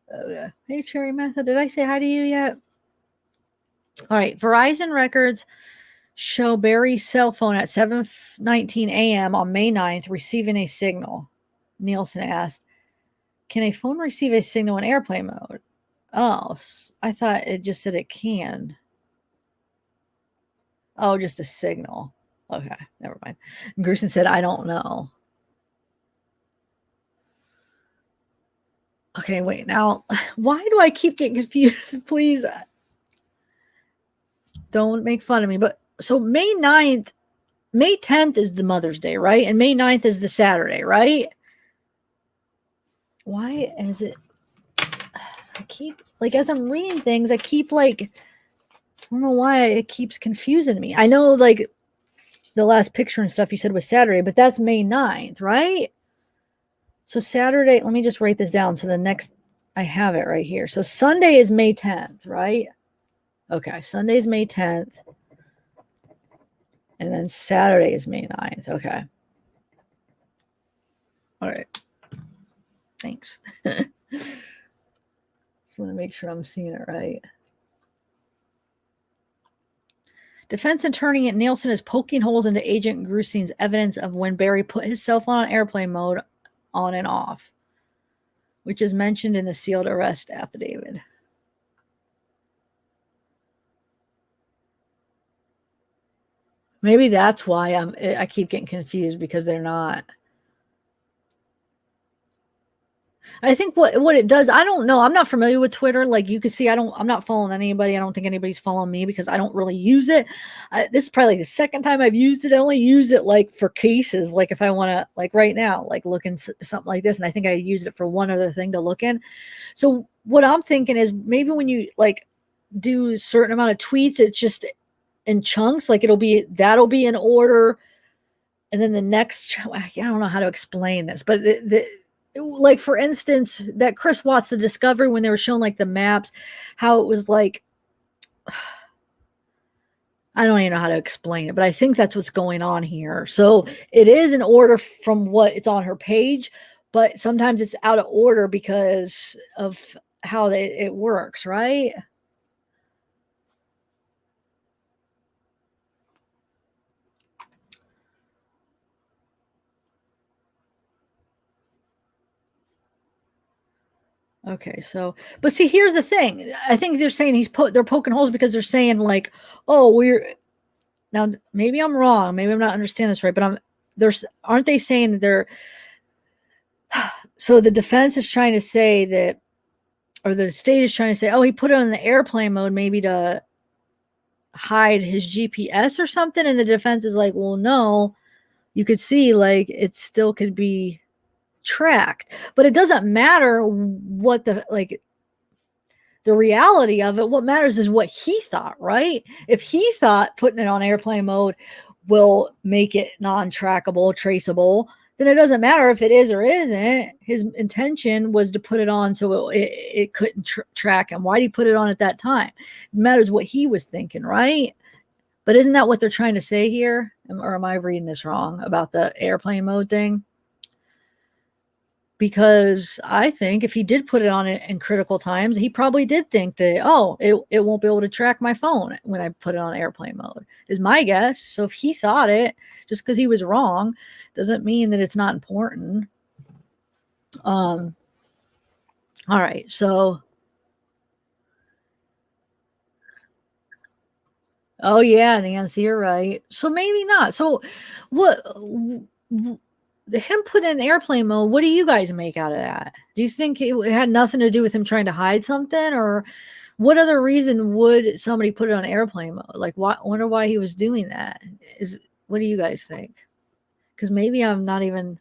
Oh yeah. Hey, Cherry Method. Did I say hi to you yet? All right. Verizon records show Barry's cell phone at 7:19 a.m. on May 9th receiving a signal. Nielsen asked, "Can a phone receive a signal in airplane mode?" Oh, I thought it just said it can. Oh, just a signal. Okay, never mind. Grusin said, "I don't know." Okay, wait. Now, why do I keep getting confused? Please don't make fun of me. But so May 9th, May 10th is the Mother's Day, right? And May 9th is the Saturday, right? Why is it? I keep, like, as I'm reading things, I keep, like, I don't know why it keeps confusing me. I know, like, the last picture and stuff you said was Saturday, but that's May 9th, right? So Saturday, let me just write this down. So the next, I have it right here. So Sunday is May 10th, right? Okay, Sunday's May 10th. And then Saturday is May 9th. Okay. All right. Thanks. Just want to make sure I'm seeing it right. Defense attorney Nielsen is poking holes into Agent Grusin's evidence of when Barry put his cell phone on airplane mode on and off, which is mentioned in the sealed arrest affidavit. Maybe that's why I keep getting confused, because they're not. I think what it does, I don't know. I'm not familiar with Twitter. Like you can see, I'm not following anybody. I don't think anybody's following me because I don't really use it. This is probably like the second time I've used it. I only use it like for cases, like if I want to, like right now, like look into something like this. And I think I used it for one other thing to look in. So what I'm thinking is maybe when you like do a certain amount of tweets, it's just in chunks. Like that'll be in order. And then the next, I don't know how to explain this, but like for instance, that Chris Watts, the Discovery, when they were showing like the maps, how it was like, I don't even know how to explain it, but I think that's what's going on here. So it is in order from what it's on her page, but sometimes it's out of order because of how it works, right? Okay, so but see, here's the thing. I think they're saying they're poking holes because they're saying like, oh, we're now maybe I'm wrong, maybe I'm not understanding this right, but aren't they saying that they're so the defense is trying to say that, or the state is trying to say, oh, he put it on the airplane mode maybe to hide his GPS or something, and the defense is like, well, no, you could see like it still could be tracked. But it doesn't matter what the reality of it. What matters is what he thought, right? If he thought putting it on airplane mode will make it non-trackable, traceable, then it doesn't matter if it is or isn't. His intention was to put it on so it couldn't track him. Why did he put it on at that time? It matters what he was thinking, right? But isn't that what they're trying to say here? Or am I reading this wrong about the airplane mode thing? Because I think if he did put it on it in critical times, he probably did think that, oh, it won't be able to track my phone when I put it on airplane mode, is my guess. So if he thought it, just because he was wrong, doesn't mean that it's not important. All right, so. Oh yeah, Nancy, you're right. So maybe not. So what him put in airplane mode, what do you guys make out of that? Do you think it had nothing to do with him trying to hide something, or what other reason would somebody put it on airplane mode? Like, wonder why he was doing that. What do you guys think? Because maybe I'm not even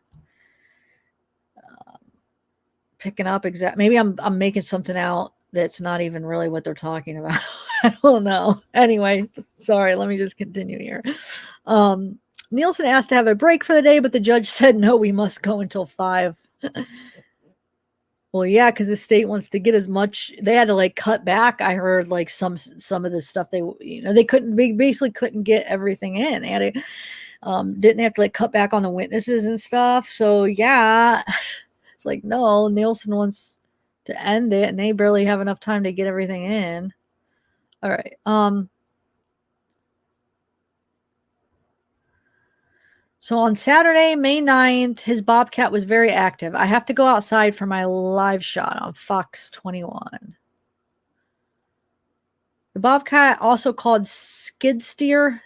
picking up maybe I'm making something out that's not even really what they're talking about. I don't know. Anyway, sorry, let me just continue here. Nielsen asked to have a break for the day, but the judge said no, we must go until 5. Well, yeah, because the state wants to get as much. They had to cut back. I heard some of the stuff they basically couldn't get everything in. They had to, didn't they have to cut back on the witnesses and stuff. So yeah, it's no, Nielsen wants to end it, and they barely have enough time to get everything in. All right. So on Saturday, May 9th, his bobcat was very active. I have to go outside for my live shot on Fox 21. The bobcat, also called skidster.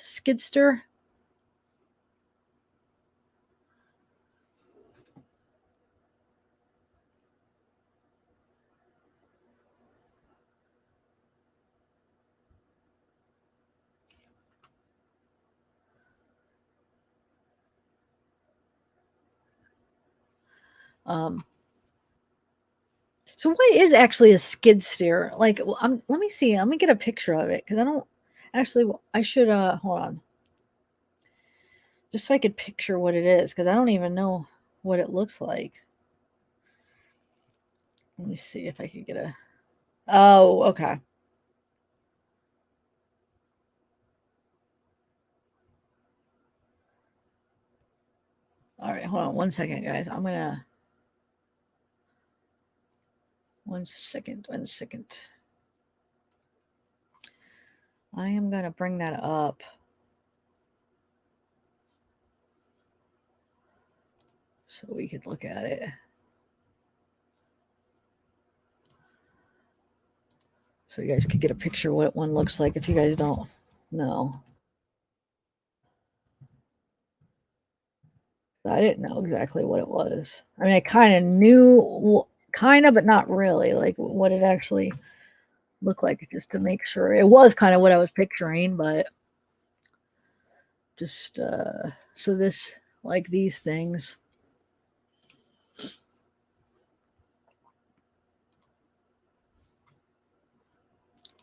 So what is actually a skid steer? Let me see. Let me get a picture of it, because I don't actually. I should hold on, just so I could picture what it is, because I don't even know what it looks like. Let me see if I could get a. Oh, okay. All right, hold on 1 second, guys. I'm gonna. 1 second. 1 second. I am gonna bring that up. So we could look at it. So you guys could get a picture of what one looks like if you guys don't know. I didn't know exactly what it was. I mean, I kind of knew, but not really, what it actually looked like, just to make sure. It was kind of what I was picturing, but just so this, these things.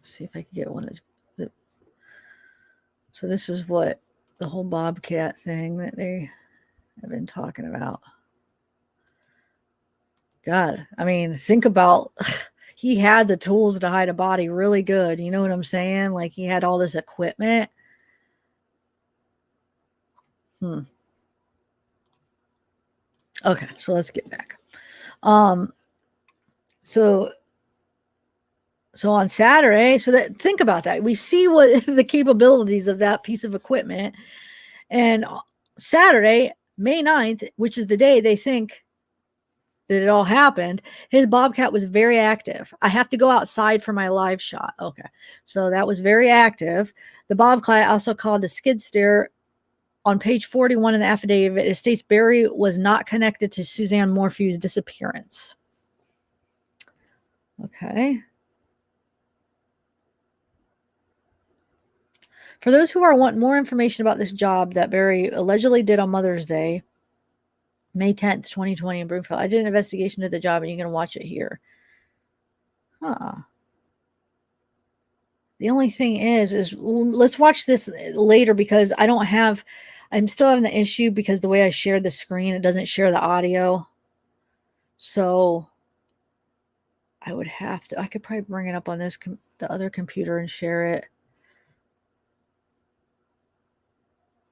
See if I can get one that's. So this is what the whole bobcat thing that they have been talking about. God, I mean, think about. He had the tools to hide a body really good. You know what I'm saying? He had all this equipment. Okay, so let's get back. So on Saturday, think about that. We see what the capabilities of that piece of equipment. And Saturday, May 9th, which is the day they think that it all happened, his bobcat was very active. I have to go outside for my live shot. Okay, so that was very active. The bobcat, also called the skid steer, on page 41 in the affidavit, it states Barry was not connected to Suzanne Morphew's disappearance. Okay. For those who are wanting more information about this job that Barry allegedly did on Mother's Day, May 10th, 2020 in Broomfield. I did an investigation at the job and you're going to watch it here. Huh. The only thing is let's watch this later because I'm still having the issue because the way I shared the screen, it doesn't share the audio. So I would have to, I could probably bring it up on the other computer and share it.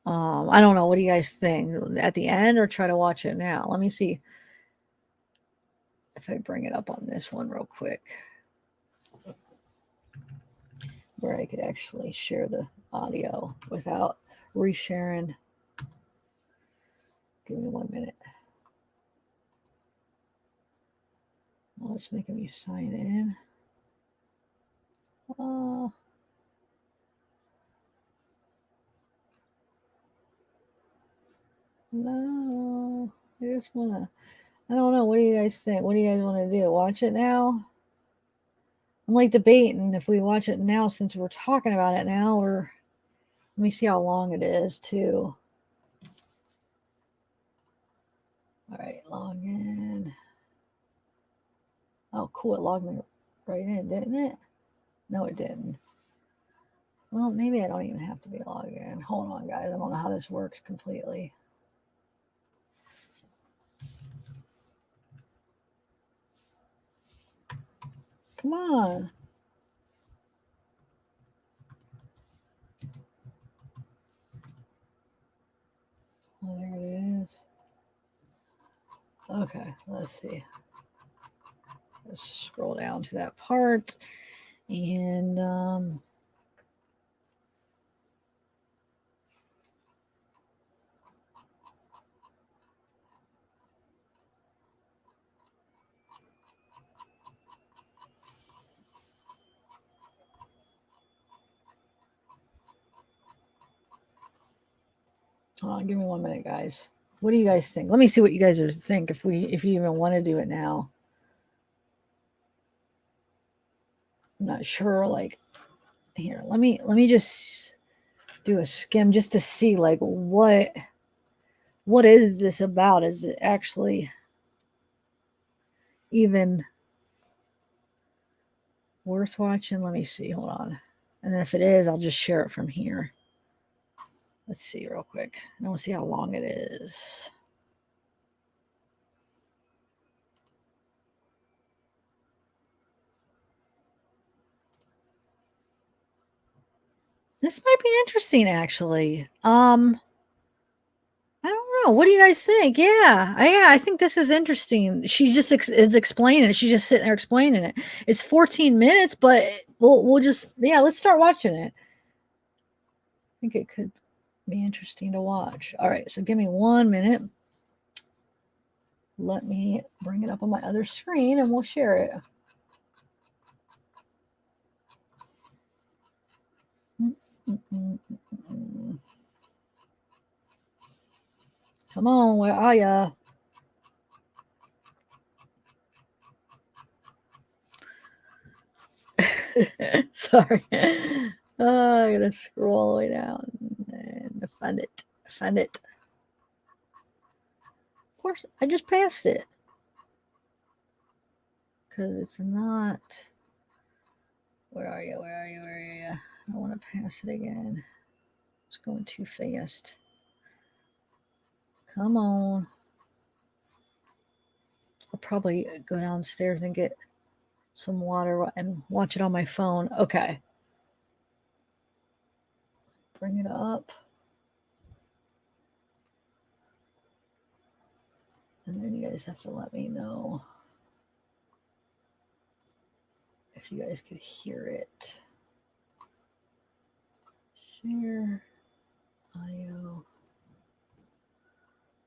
I don't know. What do you guys think? At the end or try to watch it now? Let me see if I bring it up on this one real quick. Where I could actually share the audio without resharing. Give me 1 minute. Oh, it's making me sign in. Oh. No. I just want to, I don't know. What do you guys think? What do you guys want to do? Watch it now? I'm like debating if we watch it now since we're talking about it now, or let me see how long it is too. All right, log in. Oh, cool. It logged me right in, didn't it? No, it didn't. Well, maybe I don't even have to be logged in. Hold on, guys. I don't know how this works completely. Come on. Oh, there it is. Okay, let's see. Let's scroll down to that part. And give me 1 minute, guys. What do you guys think? Let me see what you guys think if you even want to do it now. I'm not sure. Like, here, let me just do a skim just to see like what is this about? Is it actually even worth watching? Let me see. Hold on. And then if it is, I'll just share it from here. Let's see real quick. And we'll see how long it is. This might be interesting, actually. I don't know. What do you guys think? Yeah, I think this is interesting. She just is explaining it. She's just sitting there explaining it. It's 14 minutes, but we'll just let's start watching it. I think it could be interesting to watch. All right, so give me 1 minute. Let me bring it up on my other screen and we'll share it. Come on, where are ya? Sorry. Oh, I gotta scroll all the way down and find it. Find it. Of course, I just passed it. Because it's not. Where are you? Where are you? Where are you? I don't want to pass it again. It's going too fast. Come on. I'll probably go downstairs and get some water and watch it on my phone. Okay. Bring it up. And then you guys have to let me know if you guys could hear it. Share audio.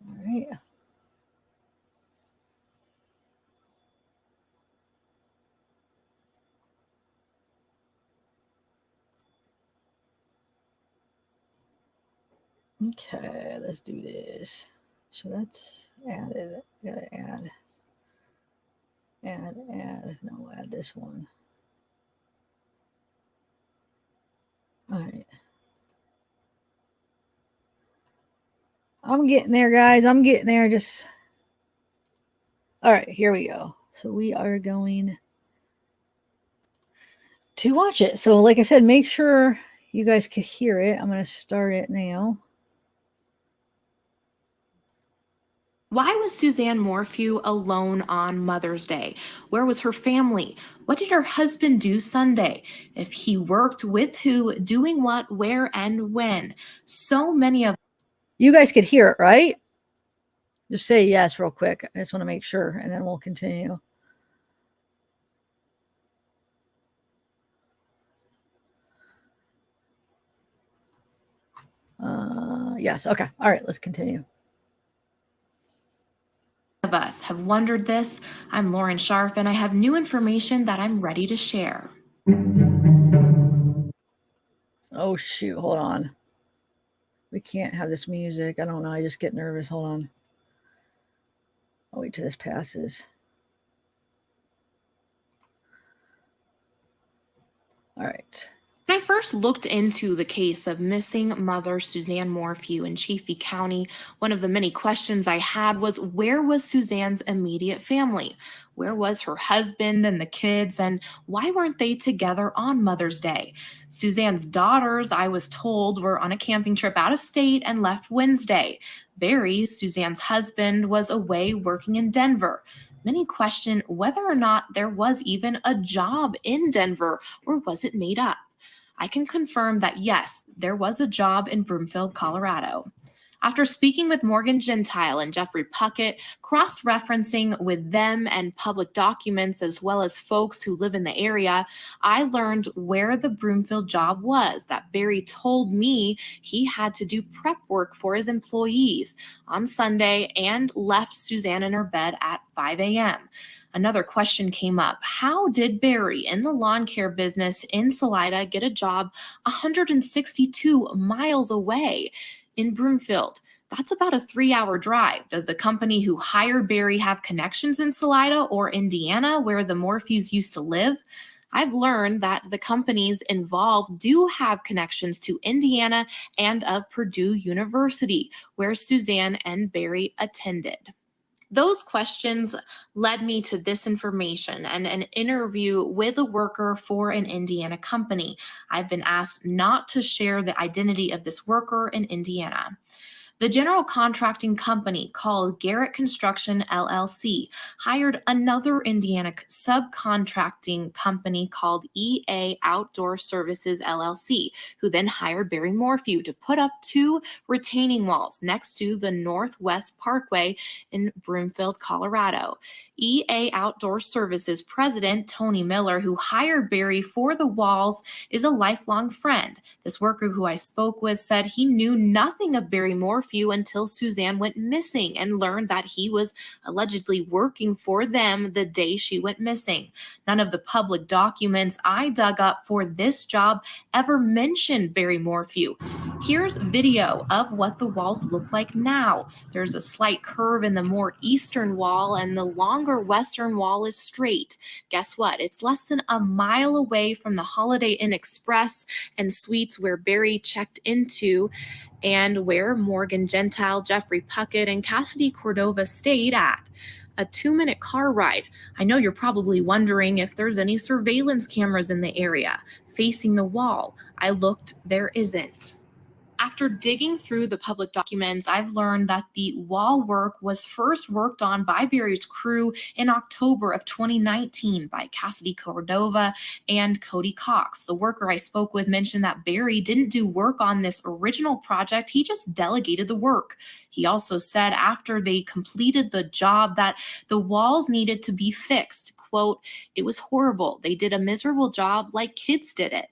All right. Okay, let's do this. So that's added. Gotta add. No, add this one. All right. I'm getting there, guys. I'm getting there. Just All right, here we go. So we are going to watch it. So like I said, make sure you guys could hear it. I'm going to start it now. Why was Suzanne Morphew alone on Mother's Day? Where was her family? What did her husband do Sunday? If he worked, with who, doing what, where, and when? So many of you guys could hear it, right? Just say yes real quick. I just want to make sure, and then we'll continue. Yes. Okay. All right. Let's continue. us have wondered this. I'm Lauren Sharp, and I have new information that I'm ready to share. Oh, shoot. Hold on. We can't have this music. I don't know. I just get nervous. Hold on. I'll wait till this passes. All right. When I first looked into the case of missing mother Suzanne Morphew in Chaffee County, one of the many questions I had was, where was Suzanne's immediate family? Where was her husband and the kids, and why weren't they together on Mother's Day? Suzanne's daughters, I was told, were on a camping trip out of state and left Wednesday. Barry, Suzanne's husband, was away working in Denver. Many question whether or not there was even a job in Denver, or was it made up? I can confirm that yes, there was a job in Broomfield, Colorado. After speaking with Morgan Gentile and Jeffrey Puckett, cross referencing with them and public documents as well as folks who live in the area, I learned where the Broomfield job was. That Barry told me he had to do prep work for his employees on Sunday and left Suzanne in her bed at 5 a.m. Another question came up. How did Barry in the lawn care business in Salida get a job 162 miles away in Broomfield? That's about a 3-hour drive. Does the company who hired Barry have connections in Salida or Indiana, where the Morphews used to live? I've learned that the companies involved do have connections to Indiana and of Purdue University, where Suzanne and Barry attended. Those questions led me to this information and an interview with a worker for an Indiana company. I've been asked not to share the identity of this worker in Indiana. The general contracting company called Garrett Construction LLC hired another Indiana subcontracting company called EA Outdoor Services LLC, who then hired Barry Morphew to put up 2 retaining walls next to the Northwest Parkway in Broomfield, Colorado. EA Outdoor Services president Tony Miller, who hired Barry for the walls, is a lifelong friend. This worker who I spoke with said he knew nothing of Barry Morphew until Suzanne went missing and learned that he was allegedly working for them the day she went missing. None of the public documents I dug up for this job ever mentioned Barry Morphew. Here's video of what the walls look like now. There's a slight curve in the more eastern wall, and the longer western wall is straight. Guess what? It's less than a mile away from the Holiday Inn Express and Suites where Barry checked into and where Morgan Gentile, Jeffrey Puckett, and Cassidy Cordova stayed at. A 2-minute car ride. I know you're probably wondering if there's any surveillance cameras in the area facing the wall. I looked, there isn't. After digging through the public documents, I've learned that the wall work was first worked on by Barry's crew in October of 2019 by Cassidy Cordova and Cody Cox. The worker I spoke with mentioned that Barry didn't do work on this original project, he just delegated the work. He also said after they completed the job that the walls needed to be fixed. Quote, "It was horrible. They did a miserable job like kids did it."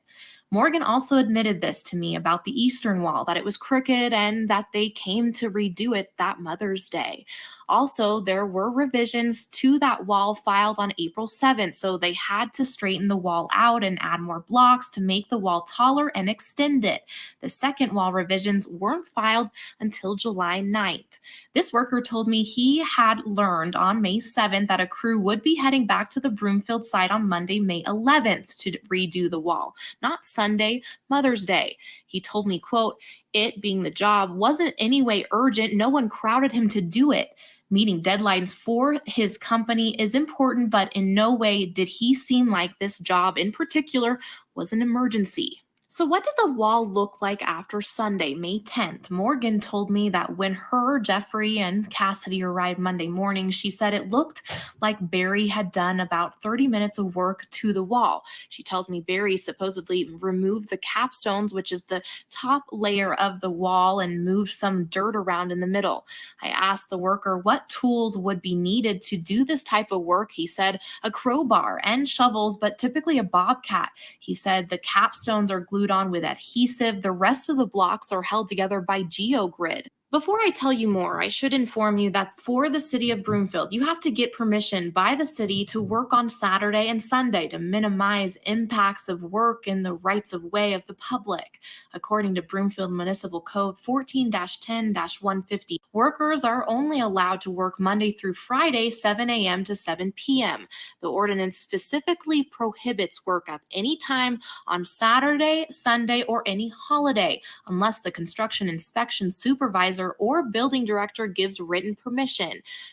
Morgan also admitted this to me about the eastern wall, that it was crooked and that they came to redo it that Mother's Day. Also, there were revisions to that wall filed on April 7th, so they had to straighten the wall out and add more blocks to make the wall taller and extend it. The second wall revisions weren't filed until July 9th. This worker told me he had learned on May 7th that a crew would be heading back to the Broomfield site on Monday, May 11th to redo the wall, not Sunday, Mother's Day. He told me, quote, "It being the job wasn't any way urgent. No one crowded him to do it." Meeting deadlines for his company is important, but in no way did he seem like this job in particular was an emergency. So, what did the wall look like after Sunday, May 10th? Morgan told me that when her, Jeffrey, and Cassidy arrived Monday morning, she said it looked like Barry had done about 30 minutes of work to the wall. She tells me Barry supposedly removed the capstones, which is the top layer of the wall, and moved some dirt around in the middle. I asked the worker what tools would be needed to do this type of work. He said a crowbar and shovels, but typically a bobcat. He said the capstones are glued on with adhesive. The rest of the blocks are held together by geogrid. Before I tell you more, I should inform you that for the city of Broomfield, you have to get permission by the city to work on Saturday and Sunday to minimize impacts of work in the rights of way of the public. According to Broomfield Municipal Code 14-10-150, workers are only allowed to work Monday through Friday, 7 a.m. to 7 p.m. The ordinance specifically prohibits work at any time on Saturday, Sunday, or any holiday, unless the construction inspection supervisor or building director gives written permission.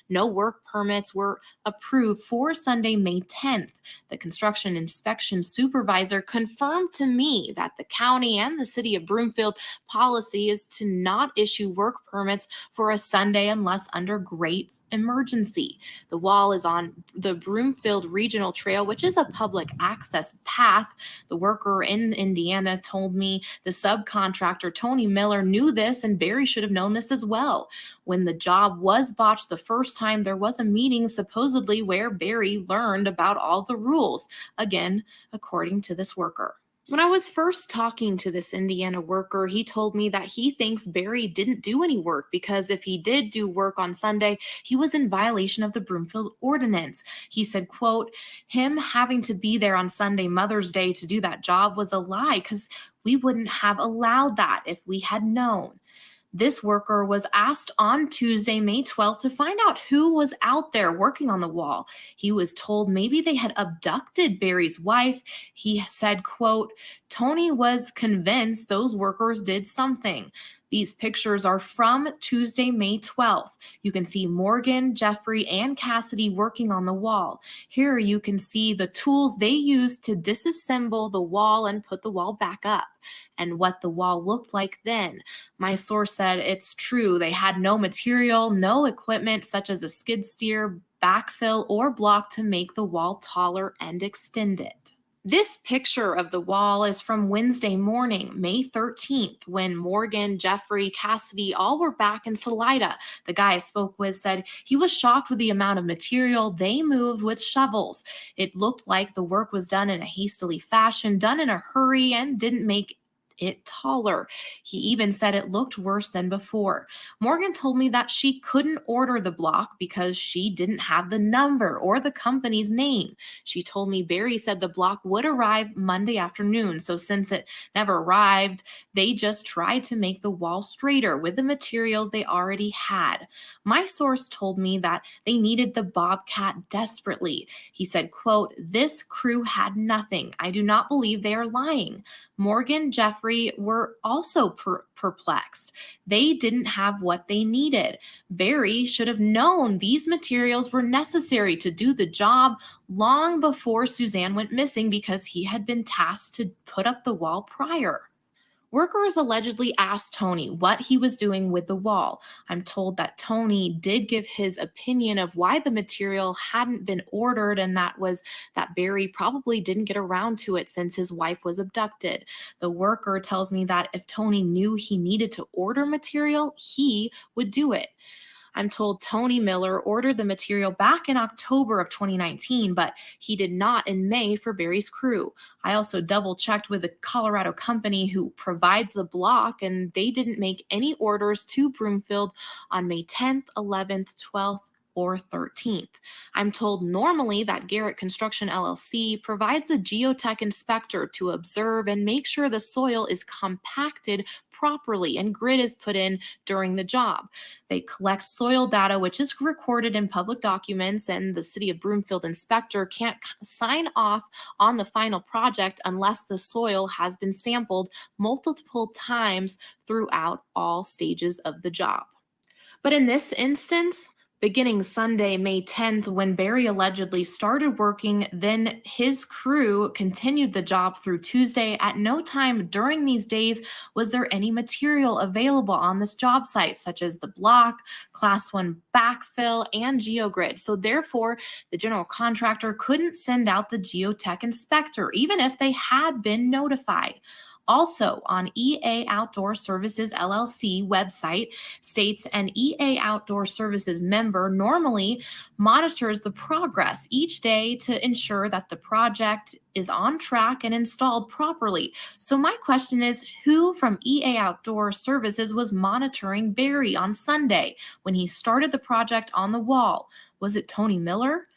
No work permits were approved for Sunday, May 10th. The construction inspection supervisor confirmed to me that the county and the city of Broomfield policy is to not issue work permits for a Sunday unless under great emergency. The wall is on the Broomfield Regional Trail, which is a public access path. The worker in Indiana told me the subcontractor, Tony Miller, knew this, and Barry should have known this as well. When the job was botched the first time, there was a meeting supposedly where Barry learned about all the rules, again, according to this worker. When I was first talking to this Indiana worker, he told me that he thinks Barry didn't do any work because if he did do work on Sunday, he was in violation of the Broomfield ordinance. He said, quote, him having to be there on Sunday, Mother's Day, to do that job was a lie because we wouldn't have allowed that if we had known. This worker was asked on Tuesday, May 12th, to find out who was out there working on the wall. He was told maybe they had abducted Barry's wife. He said, quote, Tony was convinced those workers did something. These pictures are from Tuesday, May 12th. You can see Morgan, Jeffrey, and Cassidy working on the wall. Here you can see the tools they used to disassemble the wall and put the wall back up, and what the wall looked like then. My source said it's true. They had no material, no equipment such as a skid steer, backfill, or block to make the wall taller and extend it. This picture of the wall is from Wednesday morning, May 13th, when Morgan, Jeffrey, Cassidy all were back in Salida. The guy I spoke with said he was shocked with the amount of material they moved with shovels. It looked like the work was done in a hastily fashion, done in a hurry, and didn't make it taller. He even said it looked worse than before. Morgan told me that she couldn't order the block because she didn't have the number or the company's name. She told me Barry said the block would arrive Monday afternoon, so since it never arrived, they just tried to make the wall straighter with the materials they already had. My source told me that they needed the bobcat desperately. He said, quote, this crew had nothing. I do not believe they are lying. Morgan, Jeffrey were also perplexed. They didn't have what they needed. Barry should have known these materials were necessary to do the job long before Suzanne went missing because he had been tasked to put up the wall prior. Workers allegedly asked Tony what he was doing with the wall. I'm told that Tony did give his opinion of why the material hadn't been ordered, and that was that Barry probably didn't get around to it since his wife was abducted. The worker tells me that if Tony knew he needed to order material, he would do it. I'm told Tony Miller ordered the material back in October of 2019, but he did not in May for Barry's crew. I also double checked with the Colorado company who provides the block, and they didn't make any orders to Broomfield on May 10th, 11th, 12th, or 13th. I'm told normally that Garrett Construction LLC provides a geotech inspector to observe and make sure the soil is compacted properly and grid is put in during the job. They collect soil data, which is recorded in public documents, and the City of Broomfield inspector can't sign off on the final project unless the soil has been sampled multiple times throughout all stages of the job. But in this instance, Beginning Sunday, May 10th, when Barry allegedly started working, then his crew continued the job through Tuesday. At no time during these days was there any material available on this job site, such as the block, Class 1 backfill, and geogrid. So, therefore, the general contractor couldn't send out the geotech inspector, even if they had been notified. Also, on EA Outdoor Services LLC website states an EA Outdoor Services member normally monitors the progress each day to ensure that the project is on track and installed properly. So my question is, who from EA Outdoor Services was monitoring Barry on Sunday when he started the project on the wall? Was it Tony Miller?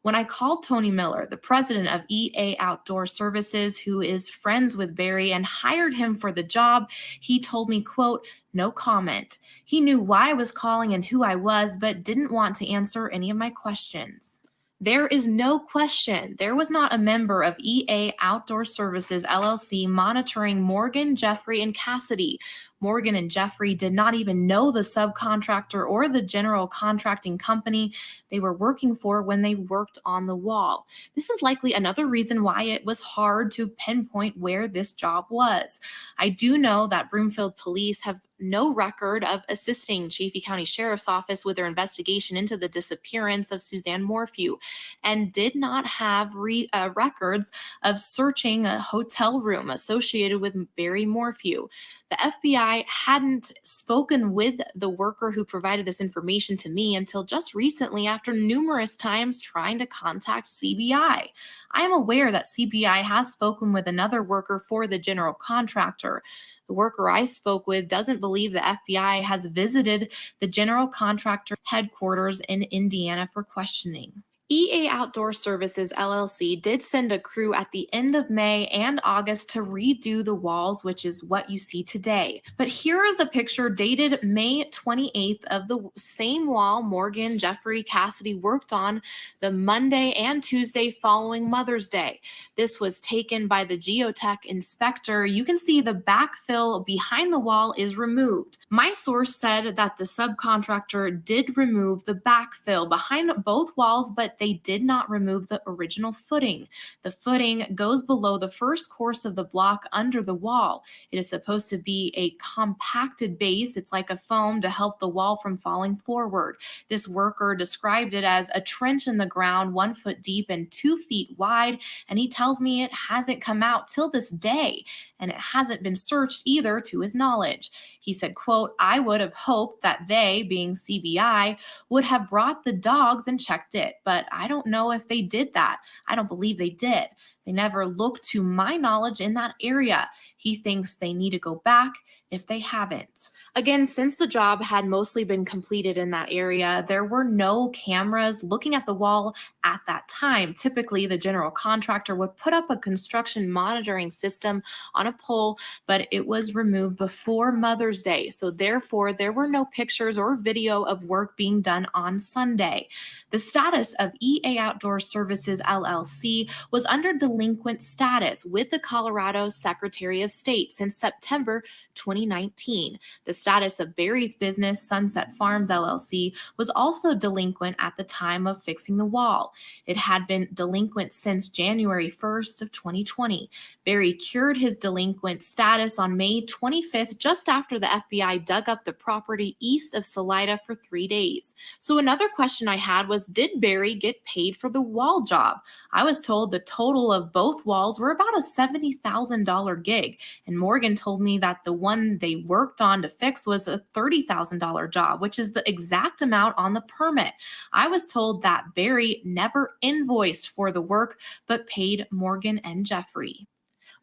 When I called Tony Miller, the president of EA Outdoor Services, who is friends with Barry and hired him for the job, he told me, quote, "No comment." He knew why I was calling and who I was, but didn't want to answer any of my questions. There is no question there was not a member of EA Outdoor Services LLC monitoring Morgan, Jeffrey, and Cassidy. Morgan and Jeffrey did not even know the subcontractor or the general contracting company they were working for when they worked on the wall. This is likely another reason why it was hard to pinpoint where this job was. I do know that Broomfield police have no record of assisting Chaffee County Sheriff's Office with their investigation into the disappearance of Suzanne Morphew and did not have records of searching a hotel room associated with Barry Morphew. The FBI hadn't spoken with the worker who provided this information to me until just recently after numerous times trying to contact CBI. I am aware that CBI has spoken with another worker for the general contractor. The worker I spoke with doesn't believe the FBI has visited the general contractor headquarters in Indiana for questioning. EA Outdoor Services LLC did send a crew at the end of May and August to redo the walls, which is what you see today. But here is a picture dated May 28th of the same wall Morgan, Jeffrey, Cassidy worked on the Monday and Tuesday following Mother's Day. This was taken by the geotech inspector. You can see the backfill behind the wall is removed. My source said that the subcontractor did remove the backfill behind both walls, but they did not remove the original footing. The footing goes below the first course of the block under the wall. It is supposed to be a compacted base. It's like a foam to help the wall from falling forward. This worker described it as a trench in the ground 1 foot deep and 2 feet wide, and he tells me it hasn't come out till this day, and it hasn't been searched either to his knowledge. He said, quote, "I would have hoped that they, being CBI, would have brought the dogs and checked it, but I don't know if they did that. I don't believe they did. They never looked to my knowledge in that area. He thinks they need to go back if they haven't." Again, since the job had mostly been completed in that area, there were no cameras looking at the wall at that time. Typically, the general contractor would put up a construction monitoring system on a pole, but it was removed before Mother's Day. So therefore, there were no pictures or video of work being done on Sunday. The status of EA Outdoor Services LLC was under delinquent status with the Colorado Secretary of State since September 2019. The status of Barry's business, Sunset Farms LLC, was also delinquent at the time of fixing the wall. It had been delinquent since January 1st of 2020. Barry cured his delinquent status on May 25th, just after the FBI dug up the property east of Salida for 3 days. So another question I had was, did Barry get paid for the wall job? I was told the total of both walls were about a $70,000 gig, and Morgan told me that the one they worked on to fix was a $30,000 job, which is the exact amount on the permit. I was told that Barry never invoiced for the work, but paid Morgan and Jeffrey.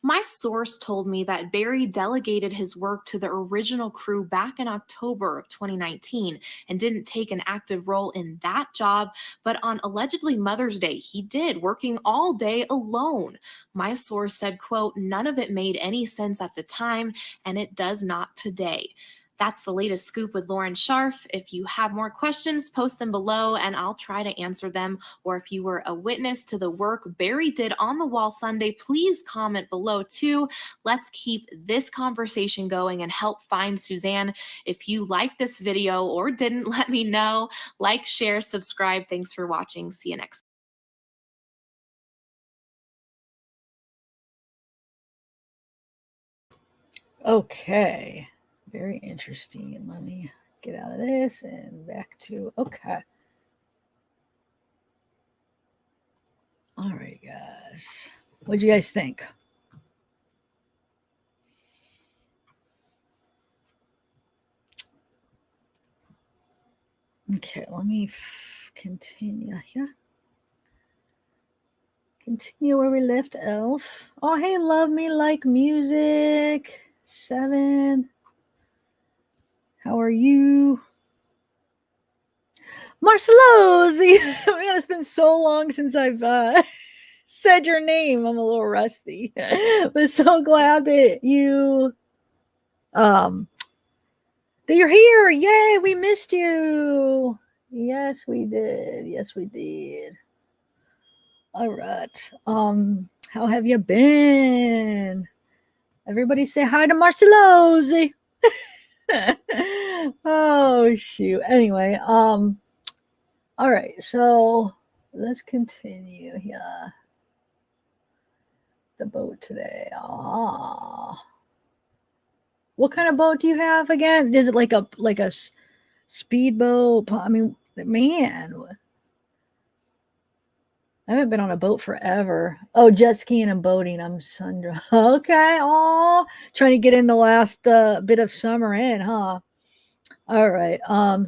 My source told me that Barry delegated his work to the original crew back in October of 2019 and didn't take an active role in that job, but on allegedly Mother's Day, he did, working all day alone. My source said, quote, "None of it made any sense at the time, and it does not today." That's the latest scoop with Lauren Scharf. If you have more questions, post them below and I'll try to answer them. Or if you were a witness to the work Barry did on the wall Sunday, please comment below too. Let's keep this conversation going and help find Suzanne. If you liked this video or didn't, let me know. Like, share, subscribe. Thanks for watching. See you next time. Okay, very interesting. Let me get out of this and back to, okay. All right, guys. What'd you guys think? Okay, let me continue here. Continue where we left off. Oh, hey, love me like music. 7. How are you? Marcelozzi. Man, it's been so long since I've said your name. I'm a little rusty. But so glad that you're here. Yay, we missed you. Yes, we did. Yes, we did. All right. How have you been? Everybody say hi to Marcelozzi. Oh shoot. Anyway, all right, so let's continue here. The boat today. What kind of boat do you have again? Is it like a speedboat? I mean, man, I haven't been on a boat forever. Oh, jet skiing and boating. I'm Sandra. Okay. Oh, trying to get in the last bit of summer in, huh? All right. Are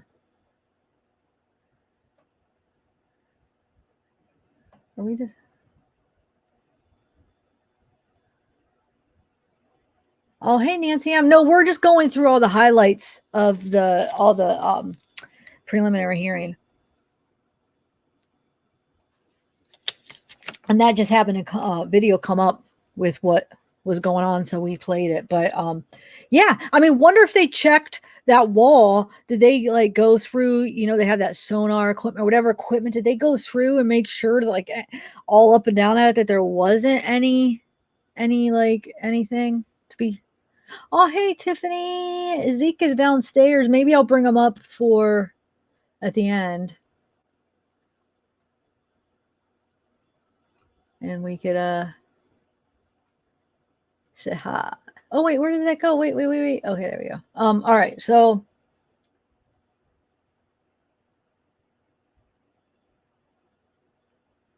we just? Oh, hey Nancy. No, we're just going through all the highlights of all the preliminary hearing. And that just happened to video come up with what was going on, so we played it. But yeah, I mean, wonder if they checked that wall. Did they like go through, they have that sonar equipment or whatever equipment, did they go through and make sure to like all up and down at it that there wasn't any like anything to be? Oh, hey Tiffany, Zeke is downstairs. Maybe I'll bring him up for at the end, and we could say hi. Oh wait, where did that go? Wait. Okay, there we go. All right, so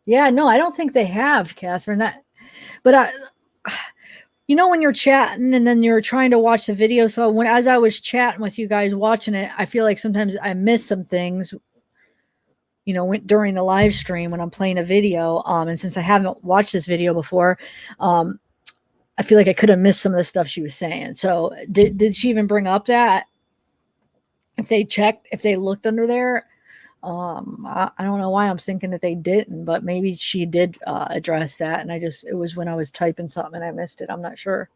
yeah, no, I don't think they have, Catherine. But when you're chatting and then you're trying to watch the video. So as I was chatting with you guys watching it, I feel like sometimes I miss some things. During the live stream when I'm playing a video. And since I haven't watched this video before, I feel like I could have missed some of the stuff she was saying. So did she even bring up that if they looked under there? I don't know why I'm thinking that they didn't, but maybe she did address that, and it was when I was typing something and I missed it. I'm not sure.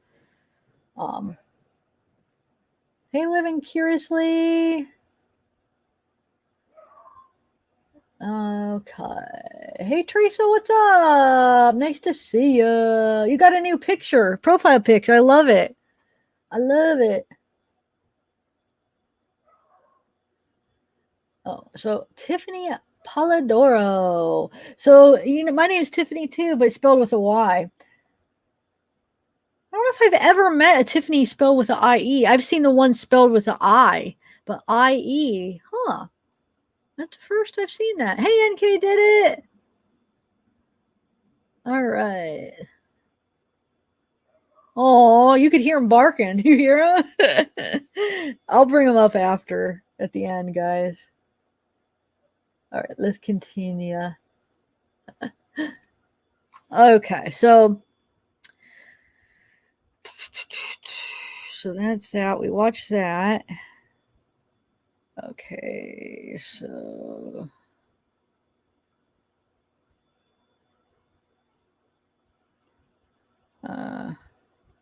Hey, Living Curiously. Okay. Hey, Teresa, what's up? Nice to see you. You got a new profile picture. I love it. I love it. Oh, so Tiffany Polidoro. So, my name is Tiffany too, but spelled with a Y. I don't know if I've ever met a Tiffany spelled with an IE. I've seen the one spelled with an I, but IE. Huh. That's the first I've seen that. Hey, NK did it. All right. Oh, you could hear him barking. You hear him? I'll bring him up after at the end, guys. All right, let's continue. Okay, so that's that. We watched that. Okay, so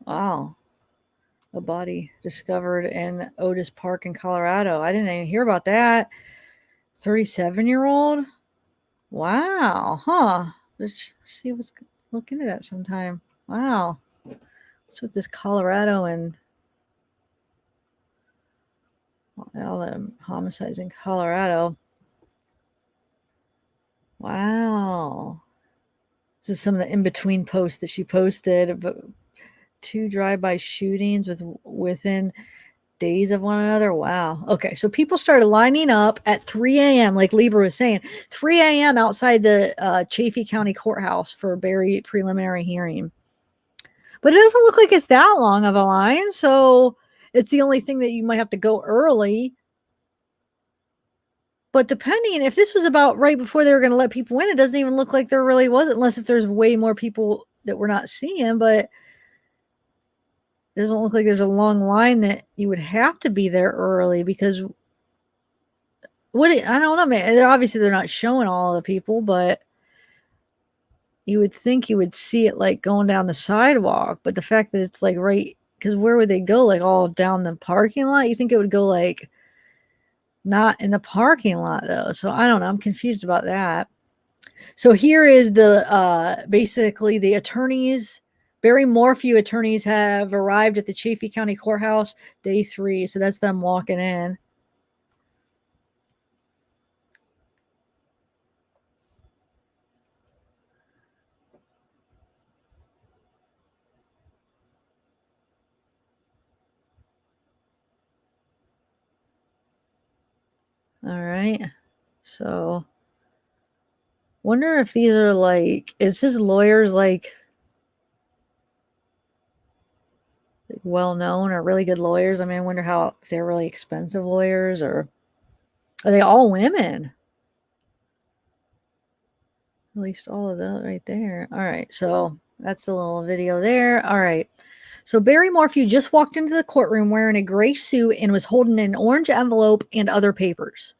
wow. A body discovered in Otis Park in Colorado. I didn't even hear about that. 37-year-old? Wow. Huh. Let's see what's look into that sometime. Wow. What's with this Colorado and all the homicides in Colorado? Wow. This is some of the in-between posts that she posted. But 2 drive-by shootings within days of one another. Wow. Okay, so people started lining up at 3 a.m., like Libra was saying, 3 a.m. outside the Chaffee County Courthouse for a Berry preliminary hearing. But it doesn't look like it's that long of a line, so it's the only thing that you might have to go early. But depending, if this was about right before they were going to let people in, it doesn't even look like there really was, unless if there's way more people that we're not seeing. But it doesn't look like there's a long line that you would have to be there early, because I don't know, man. Obviously, they're not showing all the people, but you would think you would see it like going down the sidewalk. But the fact that it's like right, because where would they go? Like all down the parking lot? You think it would go like not in the parking lot though. So I don't know. I'm confused about that. So here is the basically the attorneys. Barry Morphew attorneys have arrived at the Chaffee County Courthouse day 3. So that's them walking in. All right. So wonder if these are like, is his lawyers like well known or really good lawyers? I mean, I wonder if they're really expensive lawyers, or are they all women? At least all of that right there. All right. So that's a little video there. All right. So Barry Morphew just walked into the courtroom wearing a gray suit and was holding an orange envelope and other papers.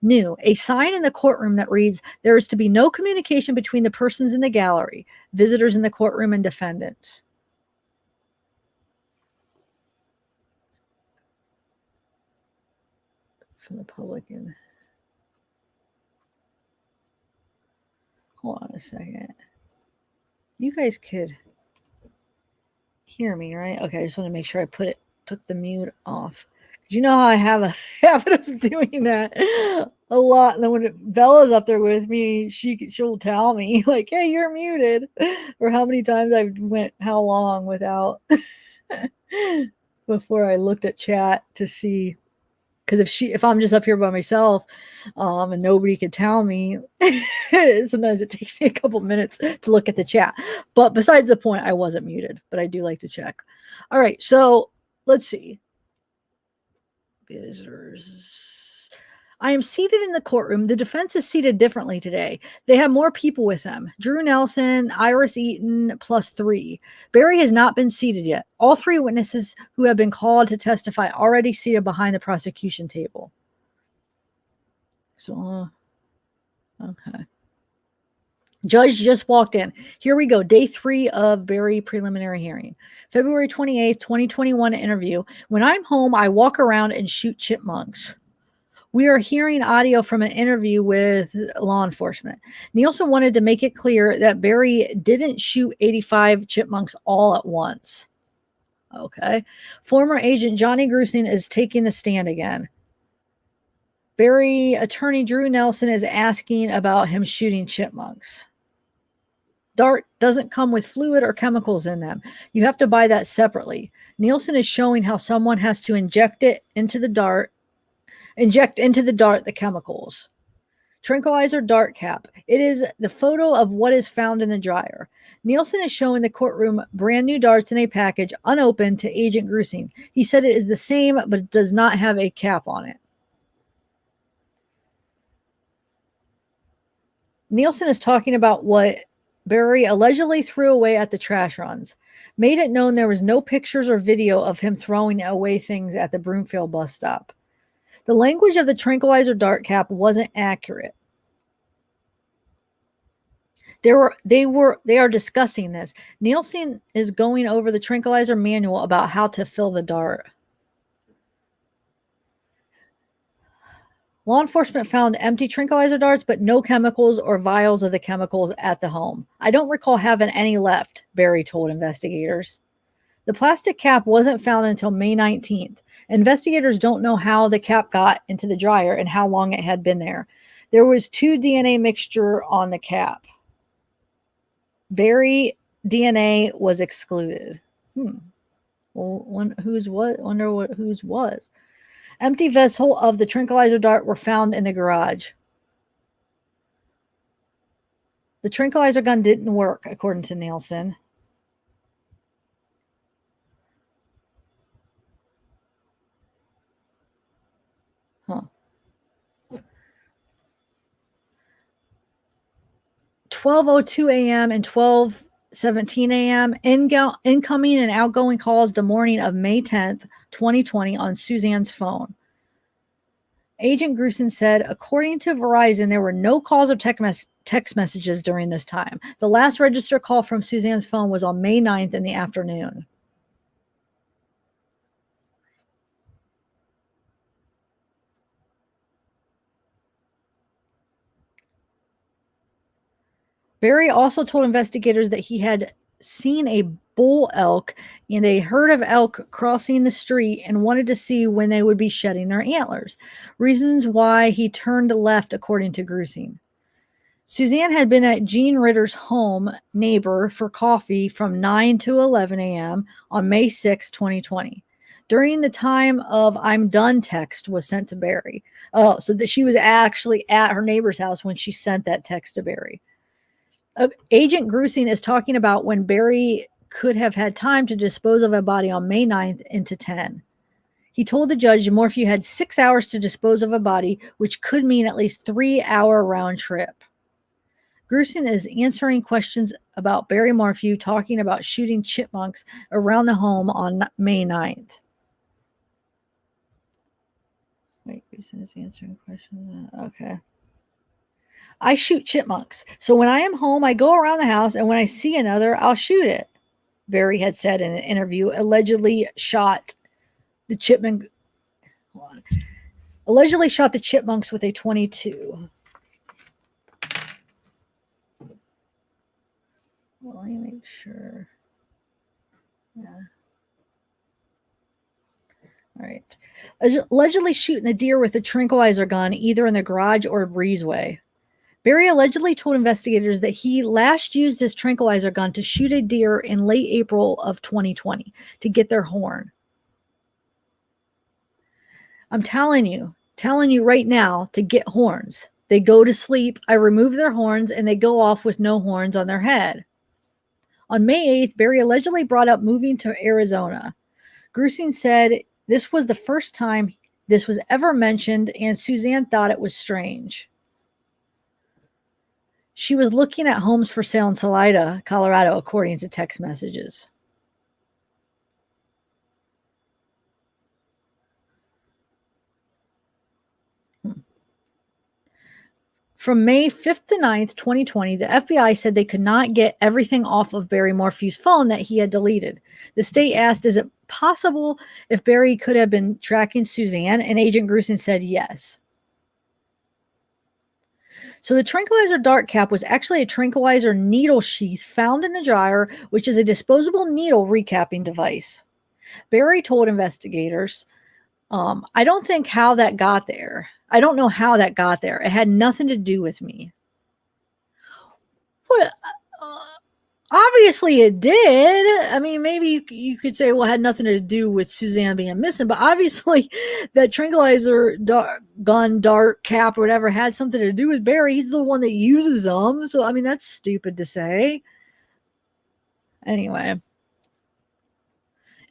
New, a sign in the courtroom that reads, "There is to be no communication between the persons in the gallery, visitors in the courtroom, and defendants." From the public. And hold on a second. You guys could hear me, right? Okay, I just want to make sure I took the mute off. You know how I have a habit of doing that a lot. And then when Bella's up there with me, she'll tell me like, "Hey, you're muted," or how many times I went how long without before I looked at chat to see. Because if I'm just up here by myself, and nobody could tell me, sometimes it takes me a couple minutes to look at the chat. But besides the point, I wasn't muted, but I do like to check. All right, so let's see. Visitors. I am seated in the courtroom. The defense is seated differently today. They have more people with them. Drew Nelson, Iris Eaton, +3. Barry has not been seated yet. All 3 witnesses who have been called to testify already seated behind the prosecution table. So, okay. Judge just walked in. Here we go. Day 3 of Barry preliminary hearing. February 28th, 2021 interview. When I'm home, I walk around and shoot chipmunks. We are hearing audio from an interview with law enforcement. Nielsen wanted to make it clear that Barry didn't shoot 85 chipmunks all at once. Okay. Former agent Johnny Grusing is taking the stand again. Barry attorney Drew Nelson is asking about him shooting chipmunks. Dart doesn't come with fluid or chemicals in them. You have to buy that separately. Nielsen is showing how someone has to inject into the dart the chemicals. Tranquilizer dart cap. It is the photo of what is found in the dryer. Nielsen is showing the courtroom brand new darts in a package, unopened, to Agent Grusing. He said it is the same, but it does not have a cap on it. Nielsen is talking about what Barry allegedly threw away at the trash runs. Made it known there was no pictures or video of him throwing away things at the Broomfield bus stop. The language of the tranquilizer dart cap wasn't accurate. They are discussing this. Nielsen is going over the tranquilizer manual about how to fill the dart. Law enforcement found empty tranquilizer darts, but no chemicals or vials of the chemicals at the home. I don't recall having any left, Barry told investigators. The plastic cap wasn't found until May 19th. Investigators don't know how the cap got into the dryer and how long it had been there. There was 2 DNA mixture on the cap. Barry DNA was excluded. Well, whose what? Wonder what whose was. Empty vessel of the tranquilizer dart were found in the garage. The tranquilizer gun didn't work, according to Nielsen. Huh. 12:02 a.m. and 12:17 a.m. Incoming and outgoing calls the morning of May 10th, 2020 on Suzanne's phone. Agent Grusin said, according to Verizon, there were no calls or text messages during this time. The last registered call from Suzanne's phone was on May 9th in the afternoon. Barry also told investigators that he had seen a bull elk and a herd of elk crossing the street and wanted to see when they would be shedding their antlers. Reasons why he turned left, according to Grusin. Suzanne had been at Gene Ritter's home neighbor for coffee from 9 to 11 a.m. on May 6, 2020. During the time of I'm done text was sent to Barry. Oh, so that she was actually at her neighbor's house when she sent that text to Barry. Agent Grusin is talking about when Barry could have had time to dispose of a body on May 9th into 10. He told the judge Morphew had 6 hours to dispose of a body, which could mean at least 3-hour round trip. Grusin is answering questions about Barry Morphew, talking about shooting chipmunks around the home on May 9th. Wait, Grusin is answering questions. Okay. I shoot chipmunks. So when I am home, I go around the house, and when I see another, I'll shoot it, Barry had said in an interview. Allegedly shot the chipmunks with a .22. Well, let me make sure. Yeah. All right. Allegedly shooting the deer with a tranquilizer gun, either in the garage or a breezeway. Barry allegedly told investigators that he last used his tranquilizer gun to shoot a deer in late April of 2020 to get their horn. I'm telling you right now to get horns. They go to sleep, I remove their horns, and they go off with no horns on their head. On May 8th, Barry allegedly brought up moving to Arizona. Grusin said this was the first time this was ever mentioned, and Suzanne thought it was strange. She was looking at homes for sale in Salida, Colorado, according to text messages. From May 5th to 9th, 2020, the FBI said they could not get everything off of Barry Morphew's phone that he had deleted. The state asked, is it possible if Barry could have been tracking Suzanne? And Agent Grusin said yes. So the tranquilizer dart cap was actually a tranquilizer needle sheath found in the dryer, which is a disposable needle recapping device. Barry told investigators, I don't think how that got there. I don't know how that got there. It had nothing to do with me. Well, obviously it did. I mean, maybe you could say, well, it had nothing to do with Suzanne being missing, but obviously that tranquilizer gun, dart, cap, or whatever had something to do with Barry. He's the one that uses them. So, I mean, that's stupid to say. Anyway.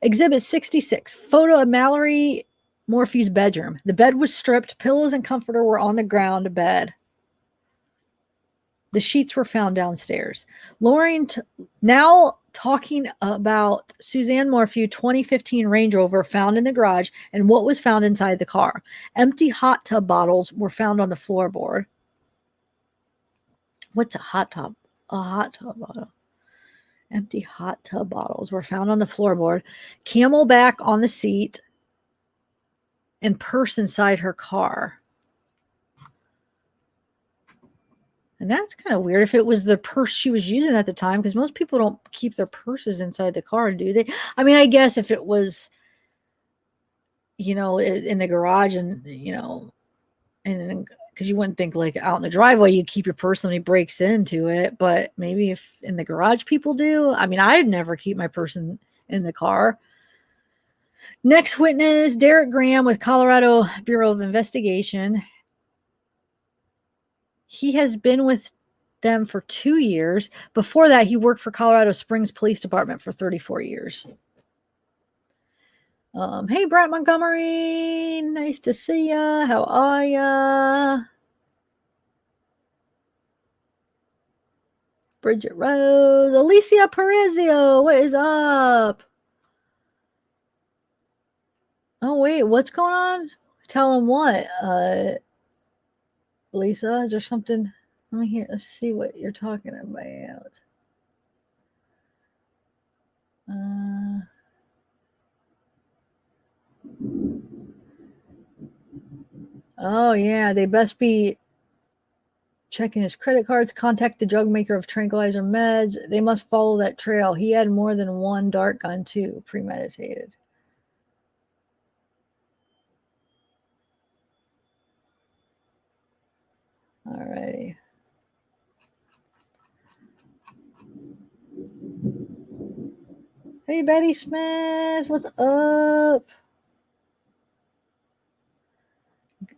Exhibit 66, photo of Mallory Morphew's bedroom. The bed was stripped. Pillows and comforter were on the ground bed. The sheets were found downstairs. Lauren now talking about Suzanne Morphew 2015 Range Rover found in the garage and what was found inside the car. Empty hot tub bottles were found on the floorboard. What's a hot tub? a hot tub bottle. Empty hot tub bottles were found on the floorboard, Camelback on the seat, and purse inside her car. And that's kind of weird if it was the purse she was using at the time, because most people don't keep their purses inside the car, do they? I mean, I guess if it was, in the garage and, and because you wouldn't think like out in the driveway you keep your purse when he breaks into it, but maybe if in the garage people do. I mean, I'd never keep my purse in the car. Next witness, Derek Graham with Colorado Bureau of Investigation. He has been with them for 2 years. Before that, he worked for Colorado Springs Police Department for 34 years. Hey, Brett Montgomery. Nice to see ya. How are ya? Bridget Rose. Alicia Parizio. What is up? Oh, wait. What's going on? Tell him what? Lisa, is there something? Let me hear. Let's see what you're talking about. Oh, yeah. They best be checking his credit cards. Contact the drug maker of Tranquilizer meds. They must follow that trail. He had more than one dart gun, too. Premeditated. Alrighty. Hey, Betty Smith. What's up?